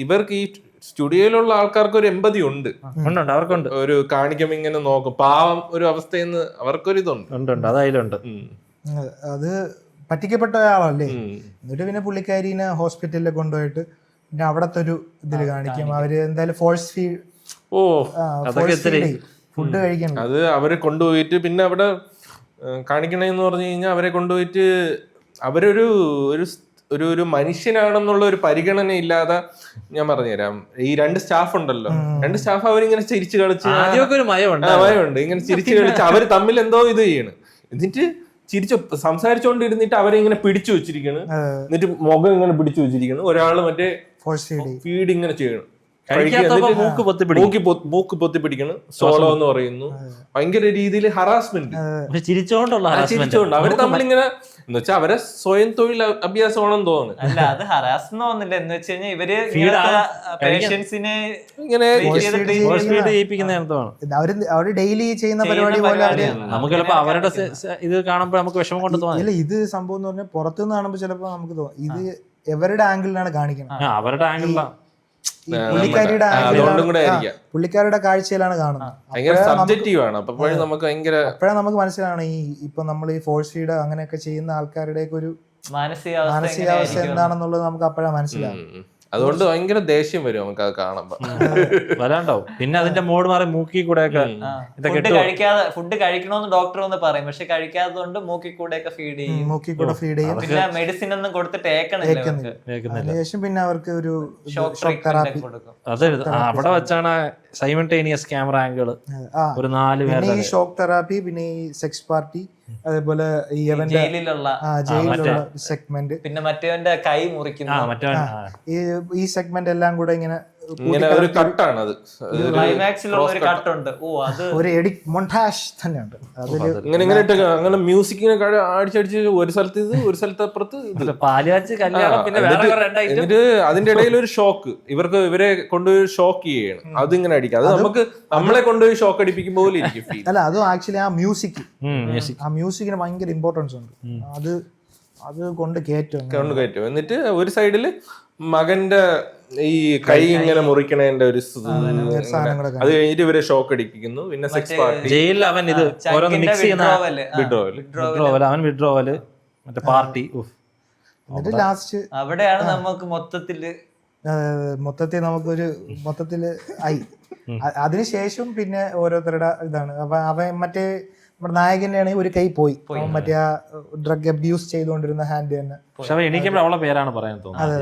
ഇവർക്ക് ഈ സ്റ്റുഡിയോയിലുള്ള ആൾക്കാർക്ക് ഒരു എമ്പതി ഉണ്ട്, അവർക്കുണ്ട്. ഒരു കാണിക്കുമ്പോ ഇങ്ങനെ നോക്കും, പാവം ഒരു അവസ്ഥയെന്ന് അവർക്കൊരു ഇതുണ്ട്. അതായാലുണ്ട്. അത് പറ്റിക്കപ്പെട്ട ആളല്ലേ. എന്നിട്ട് പിന്നെ പുള്ളിക്കാരിനെ ഹോസ്പിറ്റലിൽ കൊണ്ടുപോയിട്ട് പിന്നെ അവിടത്തെ ഒരു ഇതിൽ കാണിക്കും. അവര് എന്തായാലും ഫോഴ്സ് ഫീഡ് ഫുഡ് കഴിക്കണം. അത് അവരെ കൊണ്ടുപോയിട്ട് പിന്നെ അവിടെ കാണിക്കണെന്ന് പറഞ്ഞു കഴിഞ്ഞാൽ അവരെ കൊണ്ടുപോയിട്ട് അവരൊരു ഒരു മനുഷ്യനാണെന്നുള്ള ഒരു പരിഗണന ഇല്ലാതെ, ഞാൻ പറഞ്ഞുതരാം, ഈ 2 സ്റ്റാഫ് ഉണ്ടല്ലോ, 2 സ്റ്റാഫ് അവരിങ്ങനെ ചിരിച്ചു കളിച്ച് ആദ്യമൊക്കെ ഒരു മയമുണ്ട്. മയമുണ്ട്, ഇങ്ങനെ ചിരിച്ചു കളിച്ച് അവര് തമ്മിൽ എന്തോ ഇത് ചെയ്യണ്. എന്നിട്ട് സംസാരിച്ചോണ്ടിരുന്നിട്ട് അവരെ ഇങ്ങനെ പിടിച്ചു വെച്ചിരിക്കണ്, എന്നിട്ട് മുഖം ഇങ്ങനെ പിടിച്ചു വെച്ചിരിക്കണ്. ഒരാള് മറ്റേ ഫീഡ് ഇങ്ങനെ ചെയ്യണം, മൂക്ക് പൊത്തി പിടിക്കണ്, സോളോ എന്ന് പറയുന്നു. ഭയങ്കര രീതിയിൽ ഹറാസ്മെന്റ്, ചിരിച്ചോണ്ടുള്ള ചിരിച്ചോണ്ട് അവര് തമ്മിലിങ്ങനെ, എന്ന് വെച്ചാൽ അവരെ സ്വയം തൊഴിൽ അഭ്യാസമാണെന്ന് തോന്നുന്നു. അല്ല, അത് ഹറാസ്മെന്റ് തോന്നില്ല. എന്ന് വെച്ച് കഴിഞ്ഞാൽ ഇവര് പേഷ്യൻസിനെ ഇങ്ങനെ അവര് ഡെയിലി ചെയ്യുന്ന പരിപാടി പോലെ നമുക്ക് ചിലപ്പോ അവരുടെ ഇത് കാണുമ്പോൾ നമുക്ക് വിഷമം കൊണ്ട് തോന്നില്ല. ഇത് സംഭവം എന്ന് പറഞ്ഞാൽ പുറത്തുനിന്ന് കാണുമ്പോൾ ചിലപ്പോ നമുക്ക് തോന്നും ഇത് ഇവരുടെ ആംഗിളിലാണ് കാണിക്കുന്നത്, അവരുടെ ആംഗിളിലാണ്, പുള്ളിക്കാരുടെ കാഴ്ചയിലാണ് കാണുന്നത്. അപ്പോഴാണ് നമുക്ക് മനസ്സിലാണ് ഈ ഇപ്പൊ നമ്മൾ ഈ ഫോഴ്സ് ഫീഡ് അങ്ങനെയൊക്കെ ചെയ്യുന്ന ആൾക്കാരുടെ ഒരു മാനസികാവസ്ഥ എന്താണെന്നുള്ളത് നമുക്ക് അപ്പോഴാണ് മനസ്സിലാവും. അതുകൊണ്ട് ഭയങ്കര ദേഷ്യം വരും നമുക്ക് അത് കാണുമ്പോ, വരാണ്ടാവും. പിന്നെ അതിന്റെ മോഡ് മാറി മൂക്കി കൂടെ ഒക്കെ ഫുഡ് കഴിക്കണമെന്ന് ഡോക്ടർ ഒന്ന് പറയും, പക്ഷെ കഴിക്കാത്തതുകൊണ്ട് മൂക്കി കൂടെ ഒക്കെ ഫീഡ് ചെയ്യും. പിന്നെ മെഡിസിൻ ഒന്നും കൊടുത്തിട്ട് ശേഷം പിന്നെ അവർക്ക് ഒരു ഷോക്ക് തെറാപ്പി കൊടുക്കും. അത് അവിടെ വെച്ചാണ് സൈമൾട്ടേനിയസ് ക്യാമറ ആംഗിൾ ഒരു 4 പേര്. ഈ ഷോക്ക് തെറാപ്പി, പിന്നെ ഈ സെക്സ് പാർട്ടി, അതേപോലെ ഈ ജയിലിലുള്ള സെഗ്മെന്റ്, പിന്നെ മറ്റവന്റെ കൈ മുറിക്കുന്നു, ഈ സെഗ്മെന്റ് എല്ലാം കൂടെ ഇങ്ങനെ ഒരു കട്ടാണ്. അത് ക്ലൈമാക്സിലുള്ള ഒരു കട്ടുണ്ട്. ഒരു എഡിറ്റ് മൊണ്ടാഷ് തന്നെയുണ്ട് അതില്. അങ്ങനെ മ്യൂസിക്കിനെ അടിച്ചടിച്ച് ഒരു സ്ഥലത്ത് ഇത്, ഒരു സ്ഥലത്ത് അപ്പുറത്ത്. എന്നിട്ട് അതിന്റെ ഇടയിൽ ഒരു ഷോക്ക്, ഇവരെ കൊണ്ടുപോയി ഷോക്ക് ചെയ്യണം. അതിങ്ങനെ അടിക്കുക, അത് നമുക്ക് നമ്മളെ കൊണ്ടുപോയി ഷോക്ക് അടിപ്പിക്കും പോലെ ഇരിക്കും. അല്ല, അത് ആക്ച്വലി ആ മ്യൂസിക്കിന് ഭയങ്കര ഇമ്പോർട്ടൻസ് ഉണ്ട്. അത് കൊണ്ട് കയറ്റും. എന്നിട്ട് ഒരു സൈഡില് മകന്റെ ഈ കൈ ഇങ്ങനെ മുറിക്കണേന്റെ ഒരു അത് കഴിഞ്ഞിട്ട് ഇവരെ ഷോക്ക് അടിപ്പിക്കുന്നു. പിന്നെ സെക്സ് പാർട്ടി, ജയിലിൽ അവൻ ഇത് ഓരോന്ന് മിക്സ് ചെയ്യുന്ന അവൻ വിഡ്രോവല്, മറ്റേ പാർട്ടി. എന്നിട്ട് ലാസ്റ്റ് അവിടെയാണ് നമുക്ക് മൊത്തത്തില് ആയി. അതിനുശേഷം പിന്നെ ഓരോരുത്തരുടെ ഇതാണ്. അപ്പൊ അവൻ മറ്റേ നമ്മുടെ നായകന്റെ ആണെങ്കിൽ ഒരു കൈ പോയി, മറ്റേ ആ ഡ്രഗ് അബ്യൂസ് ചെയ്തുകൊണ്ടിരുന്ന ഹാൻഡ് തന്നെ. അവളെ പേരാണ് പറയാൻ തോന്നുന്നത്.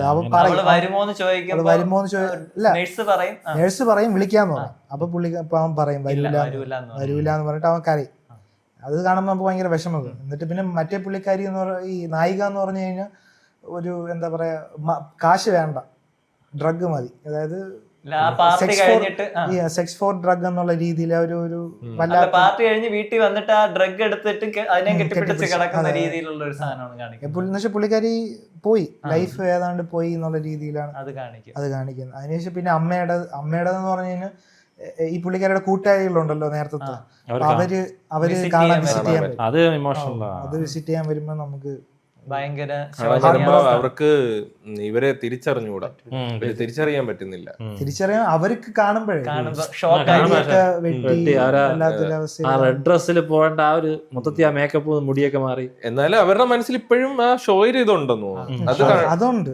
നേഴ്സ് പറയും വിളിക്കാന്ന് പറയും. അപ്പൊ അവൻ പറയും വരൂല എന്ന് പറഞ്ഞിട്ട് അവൻ കരയും. അത് കാണുമ്പോൾ നമുക്ക് ഭയങ്കര വിഷമം. എന്നിട്ട് പിന്നെ മറ്റേ പുള്ളിക്കാരി എന്ന് പറഞ്ഞ ഈ നായിക എന്ന് പറഞ്ഞു കഴിഞ്ഞാൽ ഒരു എന്താ പറയാ, കാശ് വേണ്ട, ഡ്രഗ് മതി. അതായത് സെക്സ് ഫോർ ഡ്രഗ് എന്നുള്ള രീതിയിൽ ഒരു പാർട്ടി കഴിഞ്ഞ് വീട്ടിൽ വന്നിട്ട് ആ ഡ്രഗ് എടുത്തിട്ട് അതിനെ കെട്ടിപ്പിടിച്ച് കിടക്കുന്ന രീതിയിലുള്ള ഒരു സാധനമാണ് കാണിക്കുന്നത്. പുള്ളിക്കാരി പോയി, ലൈഫ് ഏതാണ്ട് പോയി എന്നുള്ള രീതിയിലാണ് അത് കാണിക്കുന്നത്. അതിനുശേഷം പിന്നെ അമ്മയുടെന്ന് പറഞ്ഞു കഴിഞ്ഞാൽ ഈ പുള്ളിക്കാരുടെ കൂട്ടുകാരികളുണ്ടല്ലോ നേരത്തെ, അവര് കാണാൻ വിസിറ്റ് ചെയ്യാൻ വരുമ്പോ നമുക്ക് ഭയങ്കര അവർക്ക് ഇവരെ തിരിച്ചറിഞ്ഞുകൂടാ, തിരിച്ചറിയാൻ പറ്റുന്നില്ല. അവർക്ക് കാണുമ്പോഴേ റെഡ് ഡ്രസ്സിൽ പോകേണ്ട ആ ഒരു മൊത്തത്തിൽ ആ മേക്കപ്പ് മുടിയൊക്കെ മാറി. എന്നാലും അവരുടെ മനസ്സിൽ ഇപ്പോഴും ആ ഷോയിൽ ഇതുണ്ടെന്നു അതുണ്ട്.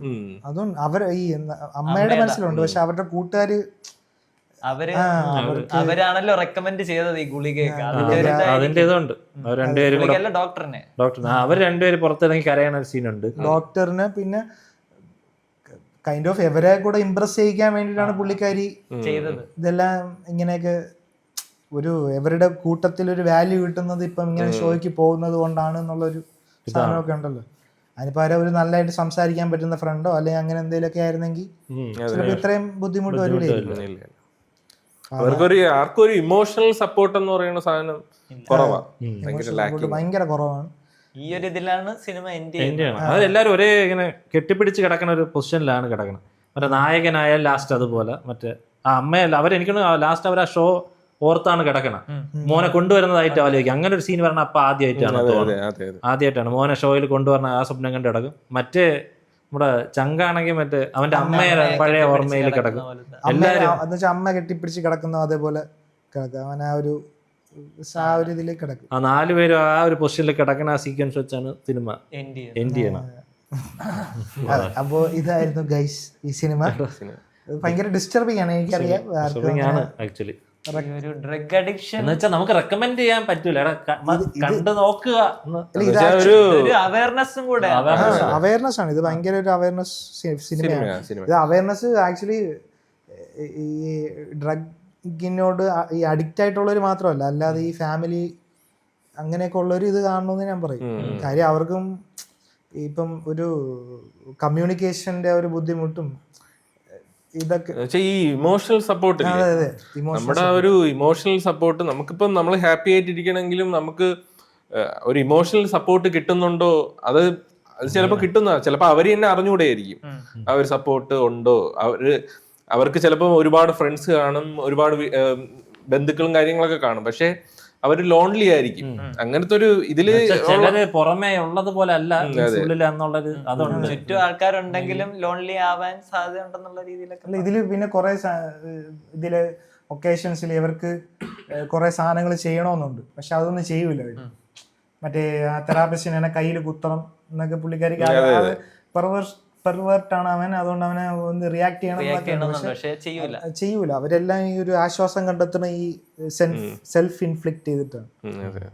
അവർ ഈ അമ്മയുടെ മനസ്സിലുണ്ട്, പക്ഷെ അവരുടെ കൂട്ടുകാര് അവരാണല്ലോ റെക്കമെൻഡ് ചെയ്തത് ഈ ഗുളികയൊക്കെ. അതിന്റെ ഇതുണ്ട്. ഡോക്ടറിനെ അവർ രണ്ടുപേരും പുറത്തിറങ്ങി കരയണ ഒരു സീനുണ്ട്. ഡോക്ടറിന് പിന്നെ കൈൻഡ് ഓഫ് എവരെ കൂടെ ഇംപ്രസ് ചെയ്യിക്കാൻ വേണ്ടിയിട്ടാണ് പുള്ളിക്കാരി ചെയ്തത്. ഇതെല്ലാം ഇങ്ങനെയൊക്കെ എവരുടെ കൂട്ടത്തിൽ ഒരു വാല്യൂ കിട്ടുന്നത് ഇപ്പം ഇങ്ങനെ ഷോയ്ക്ക് പോകുന്നത് കൊണ്ടാണ് എന്നുള്ളൊരു സാധനമൊക്കെ ഉണ്ടല്ലോ. അതിനിപ്പോ ഒരു നല്ലതായിട്ട് സംസാരിക്കാൻ പറ്റുന്ന ഫ്രണ്ടോ അല്ലെങ്കിൽ അങ്ങനെ എന്തെങ്കിലുമൊക്കെ ആയിരുന്നെങ്കിൽ ചിലപ്പോൾ ഇത്രയും ബുദ്ധിമുട്ട് വരില്ല. ആർക്കും ഒരു ഇമോഷണൽ സപ്പോർട്ട് എന്ന് പറയുന്ന സാധനം ഭയങ്കര കുറവാണ്. ഈ ഒരു ഇതിലാണ് സിനിമ എൻഡ് അത് എല്ലാവരും ഒരേ ഇങ്ങനെ കെട്ടിപ്പിടിച്ച് കിടക്കുന്ന ഒരു പൊസിഷനിലാണ് കിടക്കുന്നത്. മറ്റേ നായകനായാൽ ലാസ്റ്റ് അതുപോലെ, മറ്റേ ആ അമ്മയല്ല അവരെനിക്ക് ലാസ്റ്റ് അവർ ആ ഷോ ഓർത്താണ് കിടക്കണം, മോനെ കൊണ്ടുവരുന്നതായിട്ട് ആലോചിക്കും. അങ്ങനെ ഒരു സീൻ പറഞ്ഞാൽ അപ്പൊ ആദ്യമായിട്ടാണ് മോനെ ഷോയിൽ കൊണ്ടുവരണ ആ സ്വപ്നം കണ്ട് കിടക്കും. മറ്റേ നമ്മുടെ ചങ്കാണെങ്കിൽ മറ്റേ അവന്റെ അമ്മയെ പഴയ ഓർമ്മയിൽ കിടക്കും. എല്ലാവരും അമ്മ കെട്ടിപ്പിടിച്ച് കിടക്കുന്ന അതേപോലെ കിടക്കും. അവൻ ആ ഒരു ഇതിലേക്ക് കിടക്കും. ആ 4 പേരും ആ ഒരു പൊസിഷനിൽ കിടക്കുന്ന ആ സീക്വൻസ് വെച്ചാണ് സിനിമ എൻഡ് ചെയ്യണം. അപ്പോ ഇതായിരുന്നു ഗൈസ് ഈ സിനിമ. ഭയങ്കര ഡിസ്റ്റർബിംഗ് ആണ്, എനിക്കറിയാം. ആക്ച്വലി ഒരു ഡ്രഗ് അഡിക്ഷൻ എന്ന് വെച്ചാൽ നമുക്ക് റെക്കമെൻഡ് ചെയ്യാൻ പറ്റൂല. എടാ, കണ്ടു നോക്കുക എന്ന്. ഒരു അവയർനെസ്സും കൂടെ. അവയർനെസ് ആണ് ഇത്, ഭയങ്കര ഒരു അവയർനെസ് സിനിമയാണ്. ഇത് അവയർനെസ് ആക്ച്വലി ഈ ഡ്രഗിനോട് ഈ അഡിക്റ്റ് ആയിട്ടുള്ളവർ മാത്രമല്ല, അല്ലാതെ ഈ ഫാമിലി അങ്ങനെയൊക്കെ ഉള്ളവർ ഇത് കാണണമെന്ന് ഞാൻ പറയും. കാര്യം അവർക്കും ഇപ്പം ഒരു കമ്മ്യൂണിക്കേഷന്റെ ഒരു ബുദ്ധിമുട്ടും ഇതൊക്കെ ഈ ഇമോഷണൽ സപ്പോർട്ട്, നമ്മുടെ ഒരു ഇമോഷണൽ സപ്പോർട്ട് നമുക്കിപ്പം നമ്മൾ ഹാപ്പി ആയിട്ടിരിക്കണമെങ്കിലും നമുക്ക് ഒരു ഇമോഷണൽ സപ്പോർട്ട് കിട്ടുന്നുണ്ടോ, അത് ചിലപ്പോൾ കിട്ടുന്ന, ചിലപ്പോൾ അവര് തന്നെ അറിഞ്ഞുകൂടെയായിരിക്കും ആ ഒരു സപ്പോർട്ട് ഉണ്ടോ. അവർക്ക് ചിലപ്പോൾ ഒരുപാട് ഫ്രണ്ട്സ് കാണും, ഒരുപാട് ബന്ധുക്കളും കാര്യങ്ങളൊക്കെ കാണും, പക്ഷെ അവര് ലോൺലി ആയിരിക്കും. അങ്ങനത്തെ ഒരു ഇതില് ചിലര് പുറമേ ഉള്ളത് പോലെ അല്ല ഉള്ളിൽ എന്നുള്ളത് അതുണ്ട്. ചുറ്റും ആൾക്കാരുണ്ടെങ്കിലും ലോൺലി ആവാൻ സാധ്യത ഉണ്ടെന്നുള്ള രീതിയിലൊക്കെ. അല്ല, ഇതില് പിന്നെ കുറെ ഇതില് ഒക്കേഷൻസിൽ ഇവർക്ക് കുറെ സാധനങ്ങൾ ചെയ്യണമെന്നുണ്ട്, പക്ഷെ അതൊന്നും ചെയ്യൂല അവര്. മറ്റേ തെറാപ്പിസ്റ്റിനെ കയ്യിൽ കുത്തണം എന്നൊക്കെ പുള്ളിക്കാരിക്ക് പെർവേർട്ടാണ് അവൻ, അതുകൊണ്ട് അവനെ ഒന്ന് റിയാക്ട് ചെയ്യണം, പക്ഷെ ചെയ്യൂല. അവരെല്ലാം ഈ ഒരു ആശ്വാസം കണ്ടെത്തുന്ന ഈ സെൽഫ് ഇൻഫ്ലിക്ട് ചെയ്തിട്ടാണ്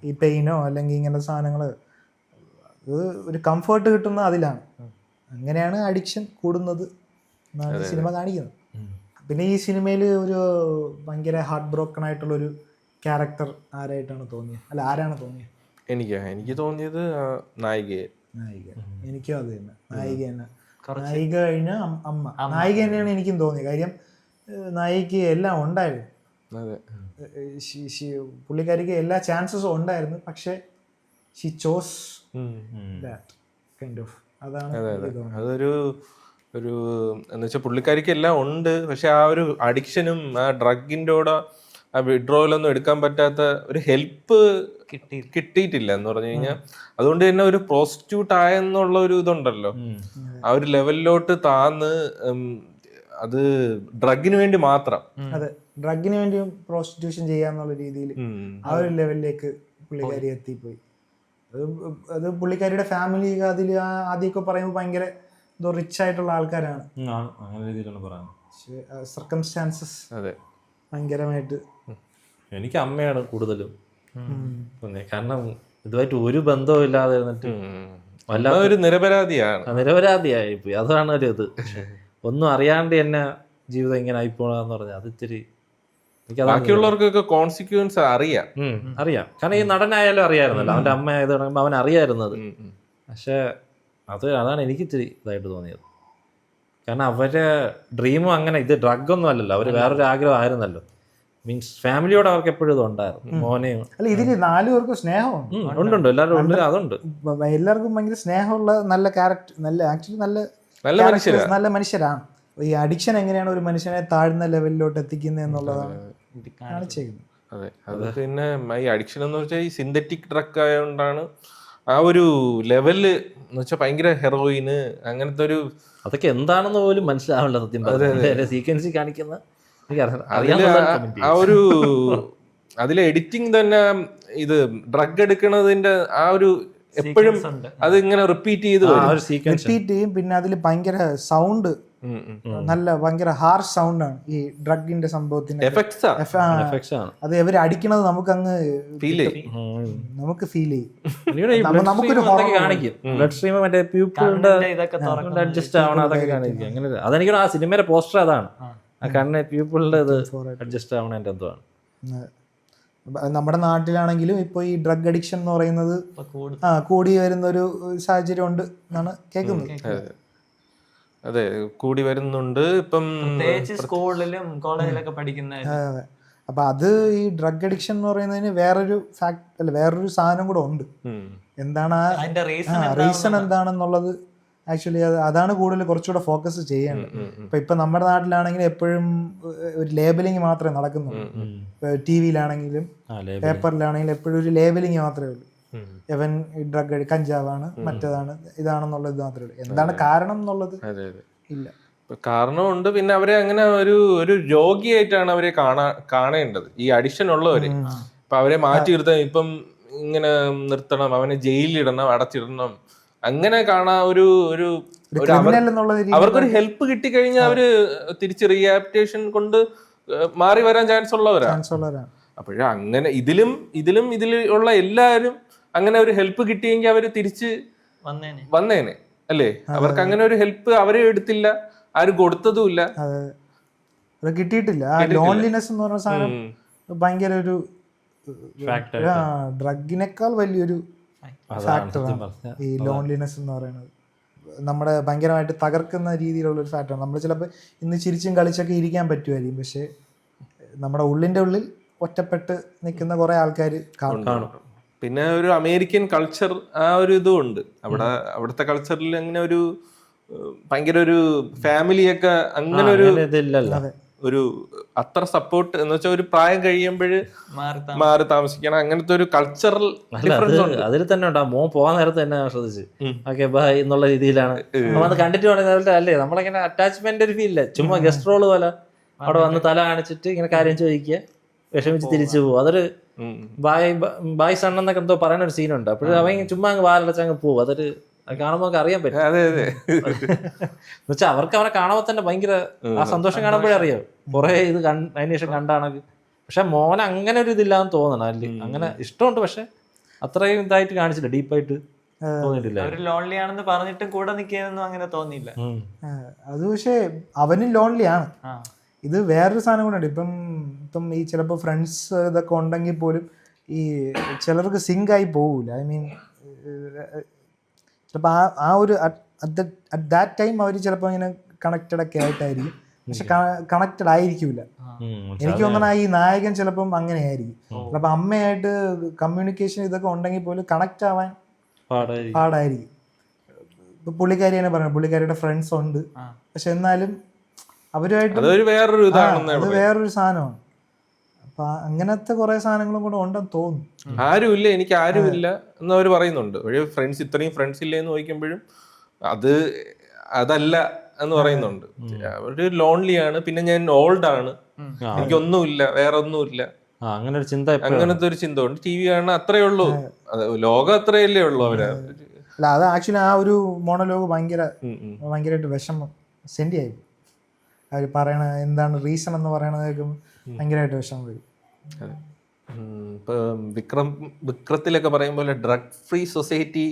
ഈ പെയിനോ അല്ലെങ്കിൽ ഇങ്ങനെ സാധനങ്ങള്. അത് ഒരു കംഫർട്ട് കിട്ടുന്ന അതിലാണ്. അങ്ങനെയാണ് അഡിക്ഷൻ കൂടുന്നത് എന്നാണ് സിനിമ കാണിക്കുന്നത്. പിന്നെ ഈ സിനിമയിൽ ഒരു ഭയങ്കര ഹാർട്ട് ബ്രോക്കൺ ആയിട്ടുള്ളൊരു ക്യാരക്ടർ ആരായിട്ടാണ് തോന്നിയത്? അല്ല, ആരാണ് തോന്നിയത്? എനിക്ക് തോന്നിയത് നായിക. എനിക്കും അത് തന്നെ, നായിക തന്നെ. നായിക കഴിഞ്ഞ അമ്മ, നായിക തന്നെയാണ് എനിക്കും തോന്നിയത്. കാര്യം നായികക്ക് എല്ലാം ഉണ്ടായിരുന്നു, പുള്ളിക്കാരിക്ക് എല്ലാ ചാൻസസും ഉണ്ടായിരുന്നു, പക്ഷെ she chose that kind of. അതാണ് അതൊരു എന്ന് വെച്ചാൽ പുള്ളിക്കാരിക്ക് എല്ലാം ഉണ്ട്, പക്ഷെ ആ ഒരു അഡിക്ഷനും ആ ഡ്രഗിൻ്റെ കൂടെ ആ വിഡ്രോവലൊന്നും എടുക്കാൻ പറ്റാത്ത ഒരു ഹെൽപ്പ് കിട്ടിയിട്ടില്ല എന്ന് പറഞ്ഞു കഴിഞ്ഞാൽ. അതുകൊണ്ട് തന്നെ ഒരു പ്രോസ്റ്റിറ്റ്യൂട്ട് ആയെന്നുള്ള ഒരു ഇതുണ്ടല്ലോ, ആ ഒരു ലെവലിലോട്ട് താന്ന് അത് ഡ്രഗിന് വേണ്ടി മാത്രം. അതെ, ഡ്രഗിന് വേണ്ടി പ്രോസ്റ്റിറ്റ്യൂഷൻ ചെയ്യാന്നുള്ള രീതിയിൽ ആ ഒരു ലെവലിലേക്ക് പുള്ളിക്കാരി എത്തിപ്പോയി. അത് പുള്ളിക്കാരിയുടെ ഫാമിലി അതിൽ ആദ്യമൊക്കെ പറയുമ്പോൾ ഭയങ്കര റിച്ച് ആയിട്ടുള്ള ആൾക്കാരാണ്. സർക്കംസ്റ്റാൻസസ് ഭയങ്കരമായിട്ട്. എനിക്ക് അമ്മയാണ് കൂടുതലും തോന്നിയത്. കാരണം ഇതുമായിട്ട് ഒരു ബന്ധവും ഇല്ലാതെ ഇരുന്നിട്ട് ഒരു നിരപരാധിയായി പോയി. അതാണ് ഒരു ഇത്. ഒന്നും അറിയാണ്ട് തന്നെ ജീവിതം ഇങ്ങനെ ആയിപ്പോണെന്ന് പറഞ്ഞാൽ അത് ഇത്തിരി ബാക്കിയുള്ളവർക്കൊക്കെ കോൺസിക്വൻസ് അറിയാം. കാരണം ഈ നടനായാലും അറിയാമായിരുന്നല്ലോ, അവന്റെ അമ്മ ആയത് അവൻ അറിയാമായിരുന്നത്. പക്ഷെ അതാണ് എനിക്ക് ഇത്തിരി ഇതായിട്ട് തോന്നിയത്. കാരണം അവരെ ഡ്രീമും അങ്ങനെ, ഇത് ഡ്രഗൊന്നും അല്ലല്ലോ, അവര് വേറൊരു ആഗ്രഹം ആയിരുന്നല്ലോ. മീൻസ് ഫാമിലിയോട് അവർക്ക് എപ്പോഴും ഇത് ഉണ്ടായിരുന്നു, മോനെയും. അല്ല, ഇതിൽ 4 പേർക്കും സ്നേഹമുണ്ട്. ഉണ്ട്, എല്ലാവരും ഉണ്ട്. അതുണ്ട്, എല്ലാവർക്കും ഭയങ്കര സ്നേഹമുള്ള നല്ല ക്യാരക്ടർ, ആക്ച്വലി നല്ല മനുഷ്യരാണ്. ഈ അഡിക്ഷൻ എങ്ങനെയാണ് ഒരു മനുഷ്യനെ താഴ്ന്ന ലെവലിലോട്ട് എത്തിക്കുന്നത് എന്നുള്ളതാണ് കാണിച്ചേക്കുന്നത്. അതെ, അത് പിന്നെ ഈ അഡിക്ഷൻ എന്ന് വെച്ചാൽ ഈ സിന്തറ്റിക് ഡ്രഗ് ആയതുകൊണ്ടാണ് ആ ഒരു ലെവല് എന്ന് വെച്ചാൽ ഭയങ്കര ഹെറോയിന് അങ്ങനത്തെ ഒരു, അതൊക്കെ എന്താണെന്ന് പോലും മനസ്സിലാവില്ല സത്യം. സീക്വൻസി കാണിക്കുന്ന ആ ഒരു അതിലെ എഡിറ്റിംഗ് തന്നെ, ഇത് ഡ്രഗ് എടുക്കണതിന്റെ ആ ഒരു എപ്പോഴും അത് ഇങ്ങനെ റിപ്പീറ്റ് ചെയ്യും. പിന്നെ അതിൽ ഭയങ്കര സൗണ്ട്, നല്ല ഭയങ്കര ഹാർഷ് സൗണ്ടാണ് ഈ ഡ്രഗിന്റെ സംഭവത്തിന്. അത് ഇവര് അടിക്കണത് നമുക്ക് അങ്ങ് ഫീൽ ചെയ്യും. അഡ്ജസ്റ്റ് ആവണം, അതൊക്കെ കാണിക്കും. അങ്ങനെ അതെനിക്ക് ആ സിനിമയുടെ പോസ്റ്റർ അതാണ്, ആ കണ്ണ് പ്യൂപ്പിളിന്റെ ഇത് അഡ്ജസ്റ്റ് ആവണ എന്റെ എന്തോ ആണ്. നമ്മുടെ നാട്ടിലാണെങ്കിലും ഇപ്പൊ ഈ ഡ്രഗ് അഡിക്ഷൻ എന്ന് പറയുന്നത് കൂടി വരുന്ന ഒരു സാഹചര്യം ഉണ്ട് എന്നാണ് കേൾക്കുന്നത്. അതെ, കൂടി വരുന്നുണ്ട് ഇപ്പം സ്കൂളിലും കോളേജിലൊക്കെ പഠിക്കുന്ന. അപ്പൊ അത് ഈ ഡ്രഗ് അഡിക്ഷൻ എന്ന് പറയുന്നതിന് വേറൊരു വേറൊരു സാധനം കൂടെ ഉണ്ട്. എന്താണ് റീസൺ എന്താണെന്നുള്ളത് ആക്ച്വലി അതാണ് കൂടുതൽ കുറച്ചുകൂടെ ഫോക്കസ് ചെയ്യേണ്ടത്. ഇപ്പൊ നമ്മുടെ നാട്ടിലാണെങ്കിൽ എപ്പോഴും ഒരു ലേബലിംഗ് മാത്രമേ നടക്കുന്നുള്ളൂ. ടി വിയിലാണെങ്കിലും പേപ്പറിലാണെങ്കിലും എപ്പോഴും ഒരു ലേബലിംഗ് മാത്രമേ ഉള്ളൂ. ഇവൻ ഡ്രഗ് കഞ്ചാവാണ്, മറ്റേതാണ്, ഇതാണെന്നുള്ളത് മാത്രമേ ഉള്ളൂ. എന്താണ് കാരണം എന്നുള്ളത് ഇല്ല. കാരണമുണ്ട്. പിന്നെ അവരെ അങ്ങനെ ഒരു രോഗിയായിട്ടാണ് അവരെ കാണേണ്ടത്, ഈ അഡിക്ഷൻ ഉള്ളവര്. ഇപ്പൊ അവരെ മാറ്റി നിർത്താൻ, ഇപ്പം ഇങ്ങനെ നിർത്തണം, അവനെ ജയിലിലിടണം, അടച്ചിടണം, അങ്ങനെ കാണാൻ അവർക്കൊരു ഹെൽപ്പ് കിട്ടിക്കഴിഞ്ഞാൽ അവര് തിരിച്ച് റീഹാബിലിറ്റേഷൻ കൊണ്ട് മാറി വരാൻ ചാൻസ് ഉള്ളവരാ. ചാൻസ് ഉള്ളവരാണ്. അപ്പോഴ അങ്ങനെ ഇതിലും ഉള്ള എല്ലാവരും അങ്ങനെ ഒരു ഹെൽപ്പ് കിട്ടിയെങ്കിൽ അവര് തിരിച്ച് വന്നേനെ അല്ലേ? അവർക്ക് അങ്ങനെ ഒരു ഹെൽപ്പ് അവരെ എടുത്തില്ല, ആരും കൊടുത്തതുമില്ല. അത് കിട്ടിയിട്ടില്ല. ആ ലോൺലിനെസ് എന്ന് പറഞ്ഞ സാധനം ഭയങ്കര ഒരു ഡ്രഗിനേക്കാൾ വലിയൊരു ഫാക്ടറാണ് ഈ ലോൺലിനെസ് എന്ന് പറയുന്നത്. നമ്മുടെ ഭയങ്കരമായിട്ട് തകർക്കുന്ന രീതിയിലുള്ള ഒരു ഫാക്ടറാണ്. നമ്മൾ ചിലപ്പോൾ ഇന്ന് ചിരിച്ചും കളിച്ചൊക്കെ ഇരിക്കാൻ പറ്റുമായിരിക്കും, പക്ഷെ നമ്മുടെ ഉള്ളിൻ്റെ ഉള്ളിൽ ഒറ്റപ്പെട്ട് നിൽക്കുന്ന കുറെ ആൾക്കാർ കാണും. പിന്നെ ഒരു അമേരിക്കൻ കൾച്ചർ ആ ഒരു ഇതും ഉണ്ട് അവിടുത്തെ കൾച്ചറിൽ. അങ്ങനെ ഒരു ഭയങ്കര ഒരു ഫാമിലിയൊക്കെ അങ്ങനെ ഒരു അത്ര സപ്പോർട്ട് എന്ന് വെച്ചാൽ ഒരു പ്രായം കഴിയുമ്പോഴ് മാറി താമസിക്കണം, അങ്ങനത്തെ ഒരു കൾച്ചറൽ ഡിഫറൻസ് ഉണ്ട്. അതിൽ തന്നെ ഉണ്ട്. മോൻ പോകാൻ നേരത്തെ തന്നെ ശ്രദ്ധിച്ച് ഓക്കെ ബൈ എന്നുള്ള രീതിയിലാണ് അത് കണ്ടിട്ട് പറയുന്നത് അല്ലേ. നമ്മളിങ്ങനെ അറ്റാച്ച്മെന്റ് ഒരു ഫീൽ ഇല്ല, ചുമ്മാ ഗസ്റ്റ് റോള് പോലെ അവിടെ വന്ന് തല കാണിച്ചിട്ട് ഇങ്ങനെ കാര്യം ചോദിക്കുക, വിഷമിച്ച് തിരിച്ചു പോകും. അതൊരു ബായ് സൺ എന്നൊക്കെ എന്തോ പറയുന്ന ഒരു സീനുണ്ട്. അപ്പോഴും അവൻ ചുമ്മാ അങ്ങ് വാലടച്ച് അങ്ങ് പോകും. അതൊരു കാണുമ്പോൾ നമുക്ക് അറിയാൻ പറ്റും. എന്നുവെച്ചാൽ അവർക്ക് അവനെ കാണുമ്പോൾ തന്നെ ഭയങ്കര ആ സന്തോഷം കാണുമ്പോഴേ അറിയാം കുറെ ഇത് അതിന് ശേഷം കണ്ടാണ്. പക്ഷെ മോനെ അങ്ങനെ ഒരു ഇതില്ലാന്ന് തോന്നണം അല്ലേ. അങ്ങനെ ഇഷ്ടമുണ്ട്, പക്ഷെ അത്രയും ഇതായിട്ട് കാണിച്ചില്ല, ഡീപ്പായിട്ട് തോന്നിയിട്ടില്ല. ലോൺലി ആണെന്ന് പറഞ്ഞിട്ടും കൂടെ നിൽക്കാനൊന്നും അങ്ങനെ തോന്നിയില്ല. അത് പക്ഷേ അവനും ലോൺലി ആണ്. ഇത് വേറൊരു സാധനം കൂടെ ഉണ്ട്. ഇപ്പം ഈ ചിലപ്പോൾ ഫ്രണ്ട്സ് ഇതൊക്കെ ഉണ്ടെങ്കിൽ പോലും ഈ ചിലർക്ക് സിങ്ക് ആയി പോകില്ല. ഐ മീൻ ചിലപ്പോൾ ആ ഒരു അറ്റ് ദാറ്റ് ടൈം അവർ ചിലപ്പോൾ ഇങ്ങനെ കണക്റ്റഡ് ഒക്കെ ആയിട്ടായിരിക്കും, പക്ഷെ കണക്റ്റഡ് ആയിരിക്കില്ല. എനിക്ക് തോന്നണ ഈ നായകൻ ചിലപ്പം അങ്ങനെ ആയിരിക്കും. ചിലപ്പോൾ അമ്മയായിട്ട് കമ്മ്യൂണിക്കേഷൻ ഇതൊക്കെ ഉണ്ടെങ്കിൽ പോലും കണക്റ്റ് ആവാൻ പാടായിരിക്കും. ഇപ്പൊ പുള്ളിക്കാരി തന്നെ പറഞ്ഞു, പുള്ളിക്കാരിയുടെ ഫ്രണ്ട്സ് ഉണ്ട്, പക്ഷെ എന്നാലും അവരുമായിട്ട് അത് വേറൊരു സാധനമാണ്. അപ്പൊ അങ്ങനത്തെ കുറെ സാധനങ്ങളും കൂടെ ഉണ്ടെന്ന് തോന്നുന്നു. ആരുമില്ല, എനിക്ക് ആരുമില്ല എന്ന് അവർ പറയുന്നുണ്ട്. ഫ്രണ്ട്സ് ഇത്രയും ഫ്രണ്ട്സ് ഇല്ല എന്ന് ചോദിക്കുമ്പോഴും അതല്ല എന്ന് പറയുന്നുണ്ട്. അവര് ലോൺലി ആണ്. പിന്നെ ഞാൻ ഓൾഡ് ആണ്, എനിക്കൊന്നുമില്ല, വേറെ ഒന്നുമില്ല, അങ്ങനത്തെ ഒരു ചിന്ത ഉണ്ട്. TV കാണാൻ അത്രേ ഉള്ളൂ, ലോകം അത്രയല്ലേ ഉള്ളൂ. അവര് അല്ല, അത് ആക്ച്വലി ആ ഒരു മോണോലോഗ് ഭയങ്കരമായിട്ട് വിഷമം സെൻഡ് ആയി. അവർ പറയണ എന്താണ് റീസൺ എന്ന് പറയണത് ഭയങ്കരമായിട്ട് വിഷമം വരും. ഇപ്പൊ വിക്രത്തിലൊക്കെ പറയും പോലെ ഡ്രഗ് ഫ്രീ സൊസൈറ്റി,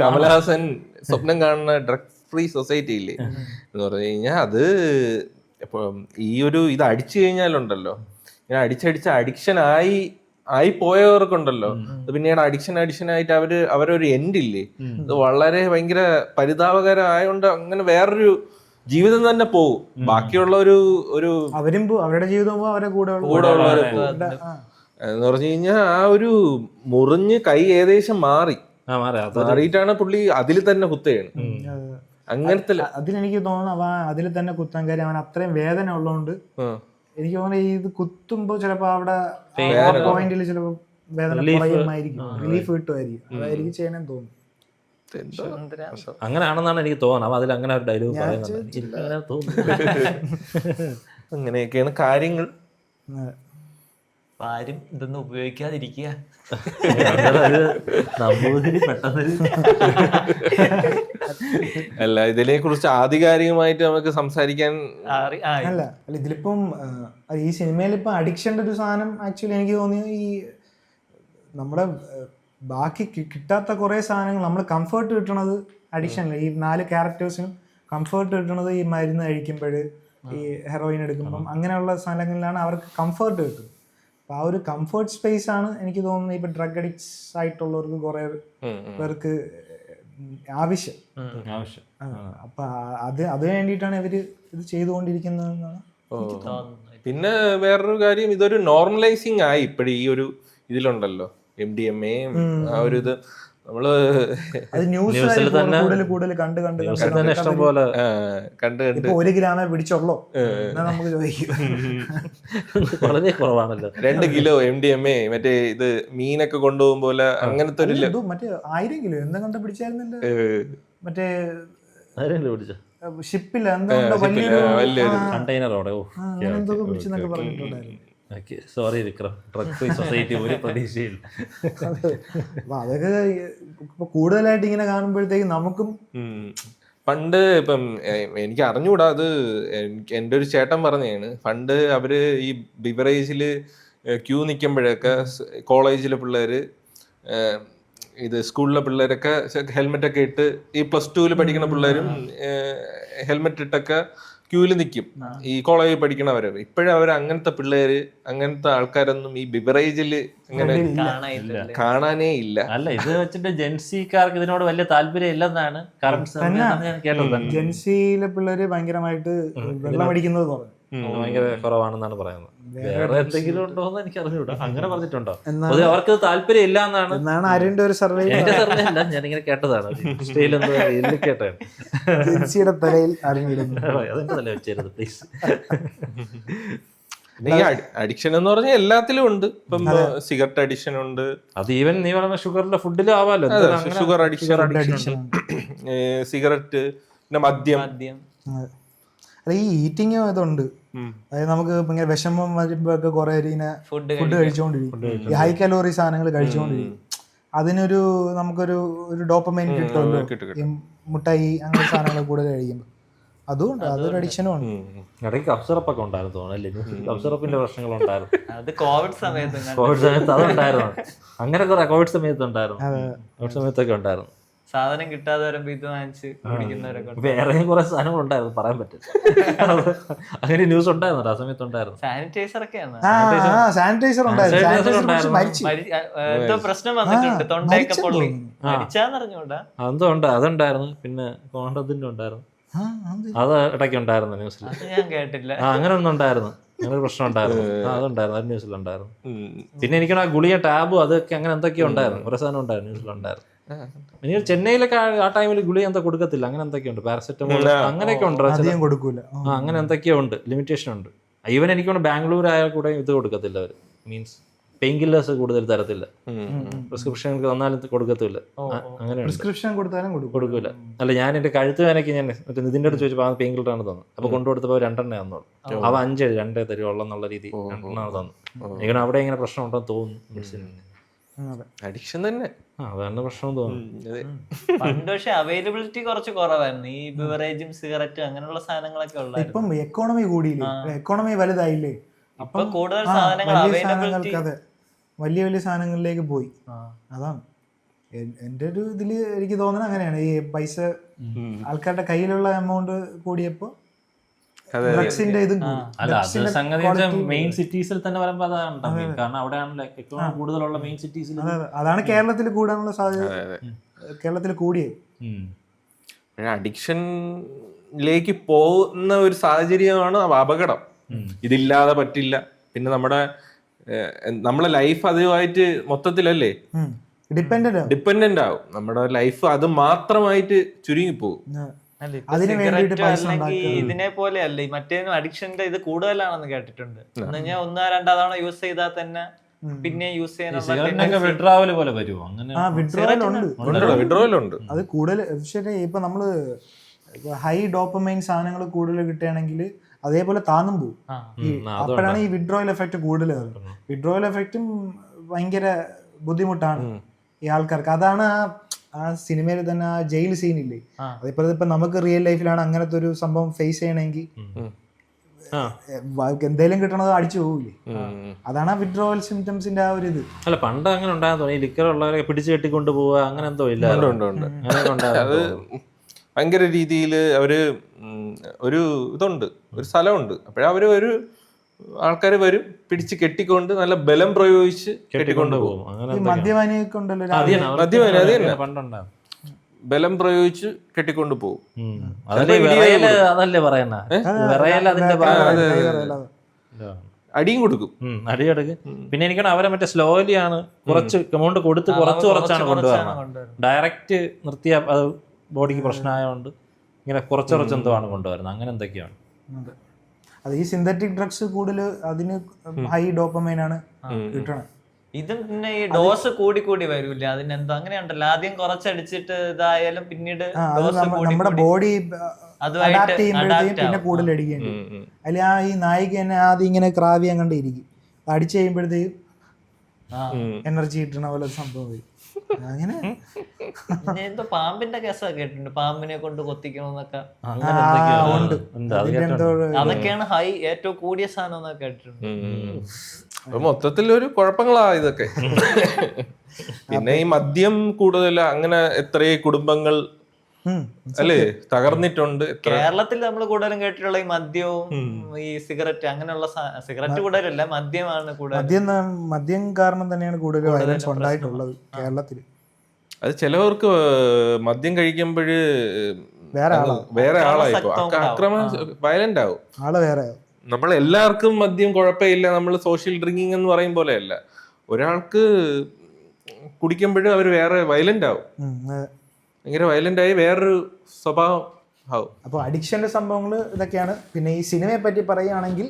കമലഹാസൻ സ്വപ്നം കാണുന്ന ഡ്രഗ് ഫ്രീ സൊസൈറ്റി ഇല്ലേ എന്ന് പറഞ്ഞു കഴിഞ്ഞാൽ, അത് ഇപ്പൊ ഈ ഒരു ഇത് അടിച്ചു കഴിഞ്ഞാലുണ്ടല്ലോ, ഇങ്ങനെ അടിച്ചടിച്ച് അഡിക്ഷൻ ആയി പോയവർക്കുണ്ടല്ലോ, പിന്നീട് അഡിക്ഷൻ ആയിട്ട് അവരൊരു എൻഡ് ഇല്ലേ, അത് വളരെ ഭയങ്കര പരിതാപകരമായോണ്ട് അങ്ങനെ വേറൊരു ജീവിതം തന്നെ പോകും. ബാക്കിയുള്ള ഒരു അവരും അവരുടെ ജീവിതം അവരുടെ കൂടെ എന്ന് പറഞ്ഞു കഴിഞ്ഞാൽ ആ ഒരു മുറിഞ്ഞ് കൈ ഏകദേശം മാറിയിട്ടാണ് പുള്ളി അതിൽ തന്നെ കുത്തുകയാണ്. അങ്ങനത്തെ അതിലെനിക്ക് തോന്നുന്നു അവൻ അതിൽ തന്നെ കുത്താൻ കാര്യം അവൻ അത്രയും വേദന ഉള്ളതുകൊണ്ട് എനിക്ക് തോന്നുന്നു ഇത് കുത്തുമ്പോ ചിലപ്പോ അവിടെ പോയിന്റിൽ ചിലപ്പോ വേദന കുറയുമായിരിക്കും, റിലീഫ് കിട്ടുമായിരിക്കും. അതായിരിക്കും ചെയ്യണമെന്ന് തോന്നുന്നു. അങ്ങനെയാണെന്നാണ് എനിക്ക് തോന്നുന്നത്. അതിൽ അങ്ങനെ ഒരു ഡയലോഗ് പറയുന്നുണ്ട്. അങ്ങനെയൊക്കെയാണ് കാര്യങ്ങൾ. ആരും ഇതൊന്നും ഉപയോഗിക്കാതിരിക്കുക. അല്ല, ഇതിനെ കുറിച്ച് ആധികാരികമായിട്ട് നമുക്ക് സംസാരിക്കാൻ അല്ല ഇതിലിപ്പം ഈ സിനിമയിൽ ഇപ്പം അഡിക്ഷൻ്റെ ഒരു സാധനം ആക്ച്വലി എനിക്ക് തോന്നിയത് ഈ നമ്മുടെ ബാക്കി കിട്ടാത്ത കുറേ സാധനങ്ങൾ നമ്മൾ കംഫർട്ട് കിട്ടണത് അഡിക്ഷനില്ല. ഈ 4 ക്യാരക്ടേഴ്സിനും കംഫർട്ട് കിട്ടണത് ഈ മരുന്ന് കഴിക്കുമ്പോൾ, ഈ ഹെറോയിൻ എടുക്കുമ്പം, അങ്ങനെയുള്ള സ്ഥലങ്ങളിലാണ് അവർക്ക് കംഫർട്ട് കിട്ടുന്നത്. അപ്പോൾ ആ ഒരു കംഫർട്ട് സ്പേസ് ആണ് എനിക്ക് തോന്നുന്നത് ഇപ്പം ഡ്രഗ് അഡിക്ട്സ് ആയിട്ടുള്ളവർക്ക് കുറേ പേർക്ക് ആവശ്യം. അപ്പം അത് വേണ്ടിയിട്ടാണ് ഇവർ ഇത് ചെയ്തുകൊണ്ടിരിക്കുന്നതെന്നാണ്. പിന്നെ വേറൊരു കാര്യം, ഇതൊരു നോർമലൈസിങ് ആയി ഇപ്പോഴും ഈ ഒരു ഇതിലുണ്ടല്ലോ, MDMA ആ ഒരു ഇത് നമ്മള് ന്യൂസിൽ തന്നെ കൂടുതൽ കണ്ട് ഇഷ്ടം പോലെ കണ്ട് 1 ഗ്രാമേ പിടിച്ചുള്ളൂ നമുക്ക് ചോദിക്കും. വളരെ കുറവാണല്ലോ. 2 കിലോ MDMA മറ്റേ ഇത് മീനൊക്കെ കൊണ്ടുപോകും പോലെ അങ്ങനത്തെ ഒരു മറ്റേ 1000 കിലോ എന്താ കണ്ട പിടിച്ചായിരുന്നല്ലോ, മറ്റേ ഷിപ്പില്ല എന്താ വലിയൊരു കണ്ടെയ്നറോടെ എന്തൊക്കെ പിടിച്ചെന്നൊക്കെ പറഞ്ഞിട്ടുണ്ടായിരുന്നു. Sorry Vikram, drug free society ഒരു പ്രതീക്ഷയില്ല. അതൊക്കെ കൂടുതലായിട്ട് ഇങ്ങനെ കാണുമ്പോഴത്തേക്കും നമുക്കും പണ്ട് ഇപ്പം എനിക്ക് അറിഞ്ഞുകൂടാ, അത് എൻ്റെ ഒരു ചേട്ടൻ പറഞ്ഞതാണ്. പണ്ട് അവര് ഈ ബിവറേജില് ക്യൂ നിൽക്കുമ്പോഴൊക്കെ കോളേജിലെ പിള്ളേര്, ഇത് സ്കൂളിലെ പിള്ളേരൊക്കെ ഹെൽമെറ്റ് ഒക്കെ ഇട്ട്, ഈ +2 പഠിക്കുന്ന പിള്ളേരും ഹെൽമെറ്റ് ഇട്ടൊക്കെ ക്യൂവിൽ നിൽക്കും, ഈ കോളേജിൽ പഠിക്കണവരെ. ഇപ്പോഴും അവർ അങ്ങനത്തെ പിള്ളേര്, അങ്ങനത്തെ ആൾക്കാരൊന്നും ഈ ബിവറേജില് അങ്ങനെ കാണാനേ ഇല്ല. അല്ല, ഇത് വെച്ചിട്ട് ജെൻസിക്കാർക്ക് ഇതിനോട് വലിയ താല്പര്യം ഇല്ലെന്നാണ് ഞാൻ കേട്ടത്. ജെൻസിയിലെ പിള്ളേര് ഭയങ്കരമായിട്ട് വെള്ളം അടിക്കുന്നത് കുറവ്, ഭയങ്കര കുറവാണെന്നാണ് പറയുന്നത്. വേറെ എന്തെങ്കിലും ഉണ്ടോ എന്ന് എനിക്ക് അറിഞ്ഞൂടാ. അങ്ങനെ പറഞ്ഞിട്ടുണ്ടോ? അവർക്ക് താല്പര്യം ഇല്ല എന്നാണ് ആരുടെ ഒരു സർവേ. എന്റെ സർവേ അല്ല, ഞാനിങ്ങനെ കേട്ടതാണ്. കേട്ടാണ് ജെൻസിയുടെ തലയിൽ അറിഞ്ഞിടുന്നു. അതെന്റെ തല വെച്ചേരുത് പ്ലീസ്. ഈ അഡിക്ഷൻ എന്ന് പറഞ്ഞാൽ എല്ലാത്തിലും ഉണ്ട്. ഇപ്പം സിഗരറ്റ് അഡിക്ഷൻ ഉണ്ട്, അത് ഈവൻ നീ പറഞ്ഞ ഷുഗറിന്റെ ഫുഡിലും ആവാലോ. ഷുഗർ അഡിക്ഷൻ, സിഗരറ്റ്, പിന്നെ മദ്യം. അല്ല, ഈ ഈറ്റിംഗ് ഇതുണ്ട്. അതായത് നമുക്ക് ഭയങ്കര വിഷമം വരുമ്പോഴൊക്കെ കുറെ ഫുഡ് കഴിച്ചുകൊണ്ടിരിക്കും, ഈ ഹൈ കലോറി സാധനങ്ങൾ കഴിച്ചുകൊണ്ടിരിക്കും. അതിനൊരു നമുക്കൊരു ഡോപ്പമൈൻ കിട്ടുമല്ലോ, ഈ മുട്ടായി അങ്ങനെ സാധനങ്ങൾ കൂടുതൽ കഴിക്കുമ്പോൾ. അതുകൊണ്ട് അതൊരു അഡിക്ഷനും ഉണ്ട്. ഇടയ്ക്ക് കഫ് സിറപ്പൊക്കെ ഉണ്ടായിരുന്നു തോന്നല്ലേ? കഫ് സിറപ്പിന്റെ പ്രശ്നങ്ങളുണ്ടായിരുന്നു. അത് കോവിഡ് സമയത്ത് അതുണ്ടായിരുന്നു. അങ്ങനെ കുറെ കോവിഡ് സമയത്ത് ഉണ്ടായിരുന്നു. കോവിഡ് സമയത്തൊക്കെ ഉണ്ടായിരുന്നു. സാധനം കിട്ടാതെ വരുമ്പോ ഇത് വാങ്ങിച്ച് കുടിക്കുന്നവരൊക്കെ. വേറെയും കുറെ സാധനങ്ങൾ ഉണ്ടായിരുന്നു, പറയാൻ പറ്റില്ല. അങ്ങനെ ന്യൂസ് ഉണ്ടായിരുന്നു, ആ സമയത്ത് ഉണ്ടായിരുന്നു. സാനിറ്റൈസർ ഒക്കെയാണ്. സാനിറ്റൈസർ എന്തോ പ്രശ്നം വന്നിട്ടുണ്ട്, തൊണ്ടയൊക്കെ പൊള്ളി മരിച്ചാന്നറിഞ്ഞൂടാ. എന്തോ ഉണ്ട്, അതുണ്ടായിരുന്നു. പിന്നെ കോണ്ടത്തിന്റെ ഉണ്ടായിരുന്നു, അത് ഇടയ്ക്ക് ഉണ്ടായിരുന്നു ന്യൂസിൽ. ഞാൻ കേട്ടില്ല. അങ്ങനെ ഒന്നും ഉണ്ടായിരുന്നു, അങ്ങനെ പ്രശ്നം ഉണ്ടായിരുന്നു. അതുണ്ടായിരുന്നു, അത് ന്യൂസിലുണ്ടായിരുന്നു. പിന്നെ എനിക്കാണ് ആ ഗുളിക ടാബും അതൊക്കെ അങ്ങനെ എന്തൊക്കെയോ ഉണ്ടായിരുന്നു, കുറെ സാധനം ഉണ്ടായിരുന്നു, ന്യൂസിലുണ്ടായിരുന്നു. എനിക്ക് ചെന്നൈയിലൊക്കെ ആ ടൈമിൽ ഗുളിക എന്താ കൊടുക്കത്തില്ല, അങ്ങനെ എന്തൊക്കെയുണ്ട്, പാരസെറ്റമോൾ അങ്ങനെയൊക്കെ ഉണ്ട്, അങ്ങനെ എന്തൊക്കെയോ ഉണ്ട്, ലിമിറ്റേഷൻ ഉണ്ട്. ഈവൻ എനിക്കൊണ്ട് ബാംഗ്ലൂർ ആയാൽ കൂടെ ഇത് കൊടുക്കത്തില്ല അവർ, മീൻസ് പെയിൻ കില്ലേഴ്സ് കൂടുതൽ തരത്തില്ല, പ്രിസ്ക്രിപ്ഷൻ തന്നാലും കൊടുക്കത്തില്ല. അങ്ങനെ പ്രിസ്ക്രിപ്ഷൻ കൊടുത്താലും കൊടുക്കൂല. അല്ല, ഞാൻ എന്റെ കഴുത്ത് വേനയ്ക്ക് ഞാൻ മറ്റേ നിതിൻ്റെ അടുത്ത് ചോദിച്ചപ്പോൾ പെയിൻ കില്ലറാണ് തന്നത്. അപ്പൊ കൊണ്ടുകൊടുത്തപ്പോൾ 2 തന്നോളൂ. അവ 5 2 തരുവുള്ള രീതി 2 തന്നു. എനിക്ക് അവിടെ ഇങ്ങനെ പ്രശ്നം ഉണ്ടെന്ന് തോന്നുന്നു. അഡിക്ഷൻ തന്നെ അതാണ് പ്രശ്നം തോന്നുന്നു. പണ്ട് പക്ഷെ അവൈലബിലിറ്റി കുറച്ച് കുറവായിരുന്നു, ഈ ബിവറേജും സിഗരറ്റും അങ്ങനെയുള്ള സാധനങ്ങളൊക്കെ ഉള്ളത്. ഇപ്പം എക്കോണമി കൂടിയില്ലേ, എക്കോണമി വലുതായില്ലേ, അപ്പൊ കൂടുതൽ സാധനങ്ങൾ അവൈലബിലിറ്റി വലിയ വലിയ സാധനങ്ങളിലേക്ക് പോയി. അതാണ് എൻ്റെ ഒരു ഇതില് എനിക്ക് തോന്നുന്നത് അങ്ങനെയാണ്. ഈ പൈസ ആൾക്കാരുടെ കയ്യിലുള്ള എമൗണ്ട് കൂടിയപ്പോ ഡ്രഗ്സിന്റെ ഇതും കൂടി. അല്ല, അത് സംഗതി മെയിൻ സിറ്റീസിൽ തന്നെ വരുമ്പോൾ അതാണ്, കാരണം അവിടെയാണല്ലോ ഏറ്റവും കൂടുതലുള്ള മെയിൻ സിറ്റീസിൽ. അതാണ് കേരളത്തിൽ കൂടാനുള്ള സാധ്യത, കേരളത്തിൽ കൂടിയത്. അഡിക്ഷനിലേക്ക് പോകുന്ന ഒരു സാഹചര്യമാണ് അപകടം. ഇതില്ലാതെ പറ്റില്ല. പിന്നെ നമ്മളെ ലൈഫ് അതുമായിട്ട് മൊത്തത്തിലല്ലേ ഡിപ്പെൻഡന്റ് ആവും. നമ്മുടെ ലൈഫ് അത് മാത്രമായിട്ട് ചുരുങ്ങിപ്പോകും. ഇതിനെ പോലെ അല്ല, മറ്റേതിനും അഡിക്ഷന്റെ ഇത് കൂടുതലാണെന്ന് കേട്ടിട്ടുണ്ട്. എന്ന് കഴിഞ്ഞാൽ 1-2 തവണ യൂസ് ചെയ്താൽ തന്നെ പിന്നെ യൂസ് ചെയ്യാനുള്ള വിഡ്രോവൽ പോലെ വരുമോ? അങ്ങനെ വിഡ്രോവലുണ്ട്. അത് കൂടുതൽ ശരി. ഇപ്പൊ നമ്മള് ഹൈ ഡോപ്പമൈൻ സാധനങ്ങൾ കൂടുതൽ കിട്ടുകയാണെങ്കിൽ അതേപോലെ താന്നും പോകും. അപ്പോഴാണ് ഈ വിഡ്രോവൽ എഫക്ട് കൂടുതൽ. വിഡ്രോവൽ എഫക്റ്റും ഭയങ്കര ബുദ്ധിമുട്ടാണ് ഈ ആൾക്കാർക്ക്. അതാണ് ആ സിനിമയിൽ തന്നെ ആ ജയിൽ സീനില്ലേ, അതിപ്പോ ഇപ്പൊ നമുക്ക് റിയൽ ലൈഫിലാണ് അങ്ങനത്തെ ഒരു സംഭവം ഫേസ് ചെയ്യണമെങ്കിൽ എന്തേലും കിട്ടണത് അടിച്ചു പോകില്ലേ. അതാണ് ആ വിഡ്രോവൽ സിംറ്റംസിന്റെ ആ ഒരു ഇത്. അല്ല, പണ്ട് അങ്ങനെ ഉണ്ടാകുന്ന ഈ ലിക്കർ ഉള്ളവരെ പിടിച്ചു കെട്ടിക്കൊണ്ട് പോവുക അങ്ങനെ എന്തോ ഇല്ല. അത് ഭയങ്കര രീതിയിൽ അവര് ഒരു ഇതുണ്ട്, ഒരു സ്ഥലമുണ്ട്. അപ്പോഴവര് ഒരു ആൾക്കാർ വരും, പിടിച്ച് കെട്ടിക്കൊണ്ട് നല്ല ബലം പ്രയോഗിച്ച് കെട്ടിക്കൊണ്ട് പോകും. ബലം പ്രയോഗിച്ച് കെട്ടിക്കൊണ്ട് പോകും. അതല്ലേ പറയുന്ന അടിയും കൊടുക്കും, അടിയെടുക്കും. പിന്നെ എനിക്കാണ് അവരെ മറ്റേ സ്ലോലി ആണ് കുറച്ച് എമൗണ്ട് കൊടുത്ത് കുറച്ചാണ് കൊണ്ടുവരുന്നത്. ഡയറക്റ്റ് നിർത്തിയ അത് ബോഡിക്ക് പ്രശ്നമായതുകൊണ്ട് ഇങ്ങനെ കുറച്ച് എന്തോ ആണ് കൊണ്ടുവരുന്നത്. അങ്ങനെ എന്തൊക്കെയാണ് അത്. ഈ സിന്തറ്റിക് ഡ്രഗ്സ് കൂടുതൽ അതിന് ഹൈ ഡോപ്പമൈൻ ആണ് കിട്ടണത്. ഇതും പിന്നെ ഈ ഡോസ് കൂടി വരൂല, അതിനെന്തോ അങ്ങനെയുണ്ടല്ലോ. ആദ്യം കുറച്ചടിച്ചിട്ട് ഇതായാലും പിന്നീട് നമ്മുടെ ബോഡി അഡാപ്റ്റ് ചെയ്യുമ്പോഴത്തേക്കും പിന്നെ കൂടുതൽ അടിക്കേണ്ടി. അതിൽ ആ ഈ നായിക തന്നെ ആദ്യം ഇങ്ങനെ ക്രാവി അങ്ങോട്ട് ഇരിക്കും, അടിച്ചു കഴിയുമ്പോഴത്തേക്കും എനർജി കിട്ടണ പോലെ ഒരു സംഭവം വരും. അങ്ങനെ പിന്നെ എന്തോ പാമ്പിന്റെ കേസൊക്കെ കേട്ടിട്ടുണ്ട്, പാമ്പിനെ കൊണ്ട് കൊത്തിക്കണമെന്നൊക്കെ. അങ്ങനെ എന്തൊക്കെയോ ഉണ്ട്. ഉണ്ട്. അത് അതിന്റെ എന്തോ അതൊക്കെയാണ് ഏറ്റവും കൂടിയ സാധനം എന്നൊക്കെ കേട്ടിട്ടുണ്ട്. അപ്പൊ മൊത്തത്തിൽ ഒരു കുഴപ്പങ്ങളാ ഇതൊക്കെ. പിന്നെ ഈ മദ്യം കൂടുതൽ അങ്ങനെ എത്രയോ കുടുംബങ്ങൾ അല്ലേ തകർന്നിട്ടുണ്ട്. കേരളത്തിൽ നമ്മൾ കൂടുതലും കേട്ടിട്ടുള്ള ഈ മദ്യവും ഈ സിഗരറ്റ് അങ്ങനെയുള്ള സിഗരറ്റ് കൂടുതലല്ല, മദ്യമാണ് കൂടുതൽ. മദ്യം കാരണം തന്നെയാണ് കൂടുതൽ വയലൻസ് ഉണ്ടായിട്ടുള്ളത് കേരളത്തിൽ. അത് ചിലവർക്ക് മദ്യം കഴിക്കുമ്പോഴ് വേറെ ആളായിപ്പോ അക്രമം വയലന്റ് ആവും, ആള് വേറെ. നമ്മൾ എല്ലാവർക്കും മദ്യം കുഴപ്പമില്ല, നമ്മൾ സോഷ്യൽ ഡ്രിങ്കിങ് എന്ന് പറയും പോലെയല്ല. ഒരാൾക്ക് കുടിക്കുമ്പോഴും അവർ വേറെ വയലന്റ് ആവും, ഭയങ്കര വയലന്റ് ആയി വേറൊരു സ്വഭാവം ആവും. അപ്പോൾ അഡിക്ഷന്റെ സംഭവങ്ങൾ ഇതൊക്കെയാണ്. പിന്നെ ഈ സിനിമയെ പറ്റി പറയുകയാണെങ്കിൽ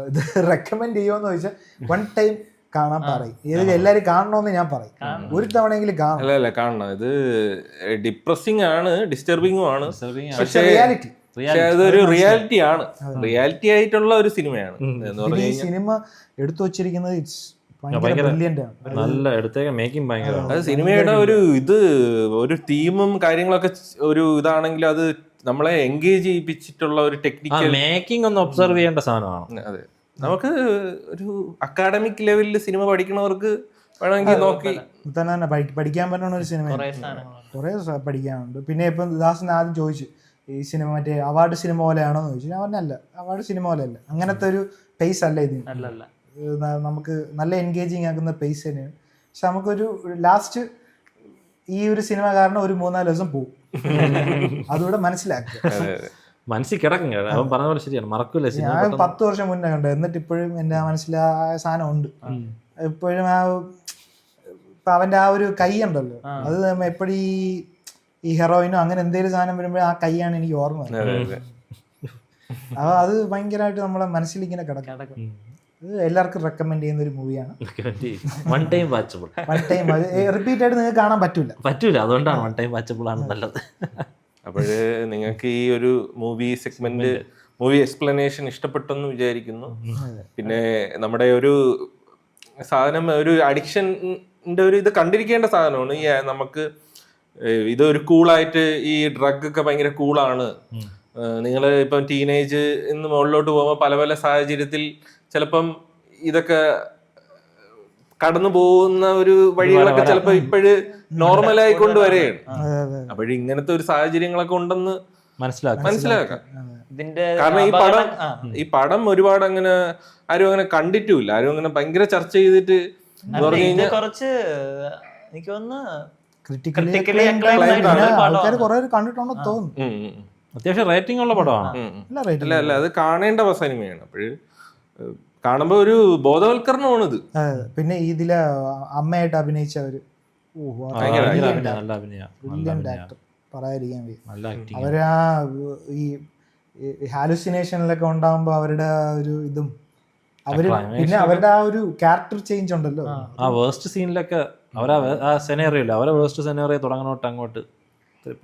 ഇത് റെക്കമെൻഡ് ചെയ്യുമോന്ന് ചോദിച്ചാൽ വൺ ടൈം കാണാൻ പറയും. ഇത് എല്ലാവരും കാണണമെന്ന് ഞാൻ പറയും, ഒരു തവണയെങ്കിലും കാണണം. അല്ല കാണണം. ഇത് ഡിപ്രസിംഗ് ആണ്, ഡിസ്റ്റർബിംഗും ആണ്, പക്ഷേ റിയാലിറ്റി പക്ഷെ അതൊരു റിയാലിറ്റി ആണ്, റിയാലിറ്റി ആയിട്ടുള്ള ഒരു സിനിമയാണ് എന്ന് പറഞ്ഞു ഈ കഴിഞ്ഞാൽ. സിനിമ എടുത്തു വച്ചിരിക്കുന്നത് ഇറ്റ്സ് ബ്രില്യന്റ് ആണ്. നല്ല എടുത്തേക്ക് മേക്കിംഗ് ഭയങ്കര. അത് സിനിമയുടെ ഒരു തീമും കാര്യങ്ങളൊക്കെ ഒരു ഇതാണെങ്കിൽ അത് നമ്മളെ എൻഗേജ് ചെയ്യിപ്പിച്ചിട്ടുള്ള ഒരു ടെക്നിക്കൽ മേക്കിംഗ് ഒന്ന് ഒബ്സർവ് ചെയ്യേണ്ട സാധനമാണ്. അതെ, നമുക്ക് ഒരു അക്കാഡമിക് ലെവലിൽ സിനിമ പഠിക്കണവർക്ക് വേണമെങ്കിൽ നോക്കി തന്നെ പഠിക്കാൻ പറ്റുന്ന ഒരു സിനിമ, കുറെ പഠിക്കാനുണ്ട്. പിന്നെ ഇപ്പം ദാസൻ ആദ്യം ചോദിച്ചു ഈ സിനിമ മറ്റേ അവാർഡ് സിനിമ പോലെയാണോ എന്ന് ചോദിച്ചു. ഞാൻ പറഞ്ഞല്ല, അവാർഡ് സിനിമ പോലെയല്ല, അങ്ങനത്തെ ഒരു പേസ് അല്ല ഇതിന്. നമുക്ക് നല്ല എൻഗേജിങ് ആക്കുന്ന പേസ് തന്നെയാണ്. പക്ഷെ നമുക്കൊരു ലാസ്റ്റ് ഈ ഒരു സിനിമ കാരണം ഒരു 3-4 ദിവസം പോകും, അതുകൂടെ മനസ്സിലാക്കുക. മനസ്സിൽ കിടക്കും, അവൻ പറഞ്ഞ പോലെ ശരിയാണ്, മറക്കൂല. ഞാൻ 10 വർഷം മുന്നേ കണ്ടു, എന്നിട്ട് ഇപ്പോഴും എൻ്റെ മനസ്സിൽ ആ സാധനം ഉണ്ട്. ഇപ്പോഴും ഇപ്പം അവൻ്റെ ആ ഒരു കൈ ഉണ്ടല്ലോ, അത് എപ്പോഴും ഈ ഹെറോയിനോ അങ്ങനെ എന്തെങ്കിലും സാധനം വരുമ്പോൾ ആ കൈയാണ് എനിക്ക് ഓർമ്മ വരുന്നത്. അത് ഭയങ്കരമായിട്ട് നമ്മളെ മനസ്സിൽ ഇങ്ങനെ കിടക്കും. ഇത് എല്ലാവർക്കും റെക്കമെൻഡ് ചെയ്യുന്ന ഒരു മൂവിയാണ്. One time watchable. One time repeat ആയിട്ട് നിങ്ങൾക്ക് കാണാൻ പറ്റൂല, അതുകൊണ്ടാണ് വൺ ടൈം വാച്ചബിൾ ആണ് നല്ലത്. അപ്പോഴ് നിങ്ങൾക്ക് ഈ ഒരു മൂവി സെഗ്മെന്റ്, മൂവി എക്സ്പ്ലനേഷൻ ഇഷ്ടപ്പെട്ടെന്ന് വിചാരിക്കുന്നു. പിന്നെ നമ്മുടെ ഒരു സാധനം, ഒരു അഡിക്ഷൻ്റെ ഒരു ഇത് കണ്ടിരിക്കേണ്ട സാധനമാണ്. ഈ നമുക്ക് ഇതൊരു കൂളായിട്ട് ഈ ഡ്രഗ് ഒക്കെ ഭയങ്കര കൂളാണ്. നിങ്ങൾ ഇപ്പം ടീനേജ് എന്ന് മുകളിലോട്ട് പോകുമ്പോൾ പല പല സാഹചര്യത്തിൽ ചിലപ്പം ഇതൊക്കെ കടന്നു പോകുന്ന ഒരു വഴികളൊക്കെ ചിലപ്പോ ഇപ്പോഴ് നോർമലായി കൊണ്ടുവരെയാണ്. അപ്പോഴും ഇങ്ങനത്തെ ഒരു സാഹചര്യങ്ങളൊക്കെ ഉണ്ടെന്ന് മനസ്സിലാക്കാം. കാരണം ഈ പടം ഒരുപാട് അങ്ങനെ ആരും അങ്ങനെ കണ്ടിട്ടുമില്ല, ആരും അങ്ങനെ ഭയങ്കര ചർച്ച ചെയ്തിട്ട് കുറച്ച് എനിക്ക് തോന്നുന്നു ആൾക്കാർ കുറെ കണ്ടിട്ടുണ്ടോ തോന്നുന്നു. അത്യാവശ്യം റേറ്റിംഗ് ഉള്ള പടമാണ്. അല്ല അത് കാണേണ്ട സിനിമയാണ്. അപ്പോഴ് കാണുമ്പോ ഒരു ബോധവൽക്കരണമാണ് ഇത്. പിന്നെ ഇതിലെ അമ്മയായിട്ട് അഭിനയിച്ചവര് ബ്രില്യന്റ് ആക്ടർ, പറയാതിരിക്കാൻ വയ്യ. അവരാ ഈ ഹാലുസിനേഷനിലൊക്കെ ഉണ്ടാകുമ്പോ അവരുടെ ഒരു ഇതും പിന്നെ അവരുടെ ആ ഒരു ക്യാരക്ടർ ചേഞ്ച് ഉണ്ടല്ലോ. ആ വേസ്റ്റ് സീനിലൊക്കെ ആ സെനേറിയല്ലോ, അവരെ വേസ്റ്റ് സെനേറിയ തുടങ്ങണോട്ട് അങ്ങോട്ട്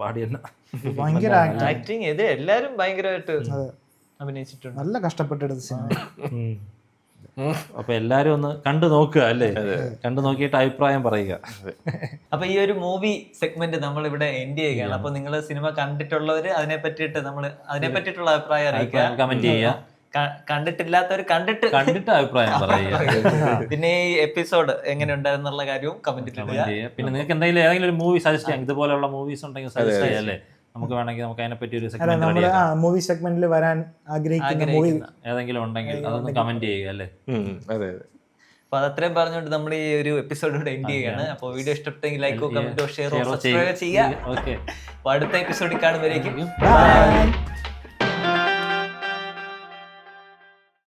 പാടി തന്നെ ഭയങ്കര ആക്ടിങ്. ഇത് എല്ലാരും ഭയങ്കരമായിട്ട് അഭിനയിച്ചിട്ടുണ്ട്, നല്ല കഷ്ടപ്പെട്ടെടുത്ത സിനിമ. അപ്പൊ എല്ലാരും ഒന്ന് കണ്ടു നോക്കുക അല്ലേ, കണ്ടു നോക്കിയിട്ട് അഭിപ്രായം പറയുക. അപ്പൊ ഈ ഒരു മൂവി സെഗ്മെന്റ് നമ്മൾ ഇവിടെ എൻഡ് ചെയ്യുകയാണ്. അപ്പൊ നിങ്ങൾ സിനിമ കണ്ടിട്ടുള്ളവര് അതിനെ പറ്റിയിട്ടുള്ള അഭിപ്രായം അറിയിക്കുക, കമന്റ് ചെയ്യുക. കണ്ടിട്ടില്ലാത്തവർ കണ്ടിട്ട് അഭിപ്രായം പറയുക. പിന്നെ ഈ എപ്പിസോഡ് എങ്ങനെ ഉണ്ടായിരുന്നുള്ള കാര്യവും കമന്റിൽ ചെയ്യുക. പിന്നെ നിങ്ങൾക്ക് എന്തെങ്കിലും ഏതെങ്കിലും ഒരു മൂവി സജസ്റ്റ് ചെയ്യാം, ഇതുപോലെയുള്ള മൂവീസ് ഉണ്ടെങ്കിൽ സജസ്റ്റ് ചെയ്യാം അല്ലേ. നമുക്ക് വേണമെങ്കിൽ നമുക്ക് അതിനെ പറ്റി ഒരു സെഗ്മെന്റ് മൂവി സെഗ്മെന്റിൽ വരാൻ ആഗ്രഹിക്കുന്ന മൂവി ഏതെങ്കിലും ഉണ്ടെങ്കിൽ അതൊന്ന് കമന്റ് ചെയ്യുക അല്ലേ. അപ്പൊ അതത്രയും പറഞ്ഞുകൊണ്ട് നമ്മൾ ഈ ഒരു എപ്പിസോഡ് എൻഡ് ചെയ്യുകയാണ്. അപ്പോൾ വീഡിയോ ഇഷ്ടപ്പെട്ടെങ്കിൽ ലൈക്കോ കമന്റോ ഷെയറോ സബ്സ്ക്രൈബ് ചെയ്യുക. അപ്പൊ അടുത്ത എപ്പിസോഡിൽ കാണുമ്പോഴേക്കും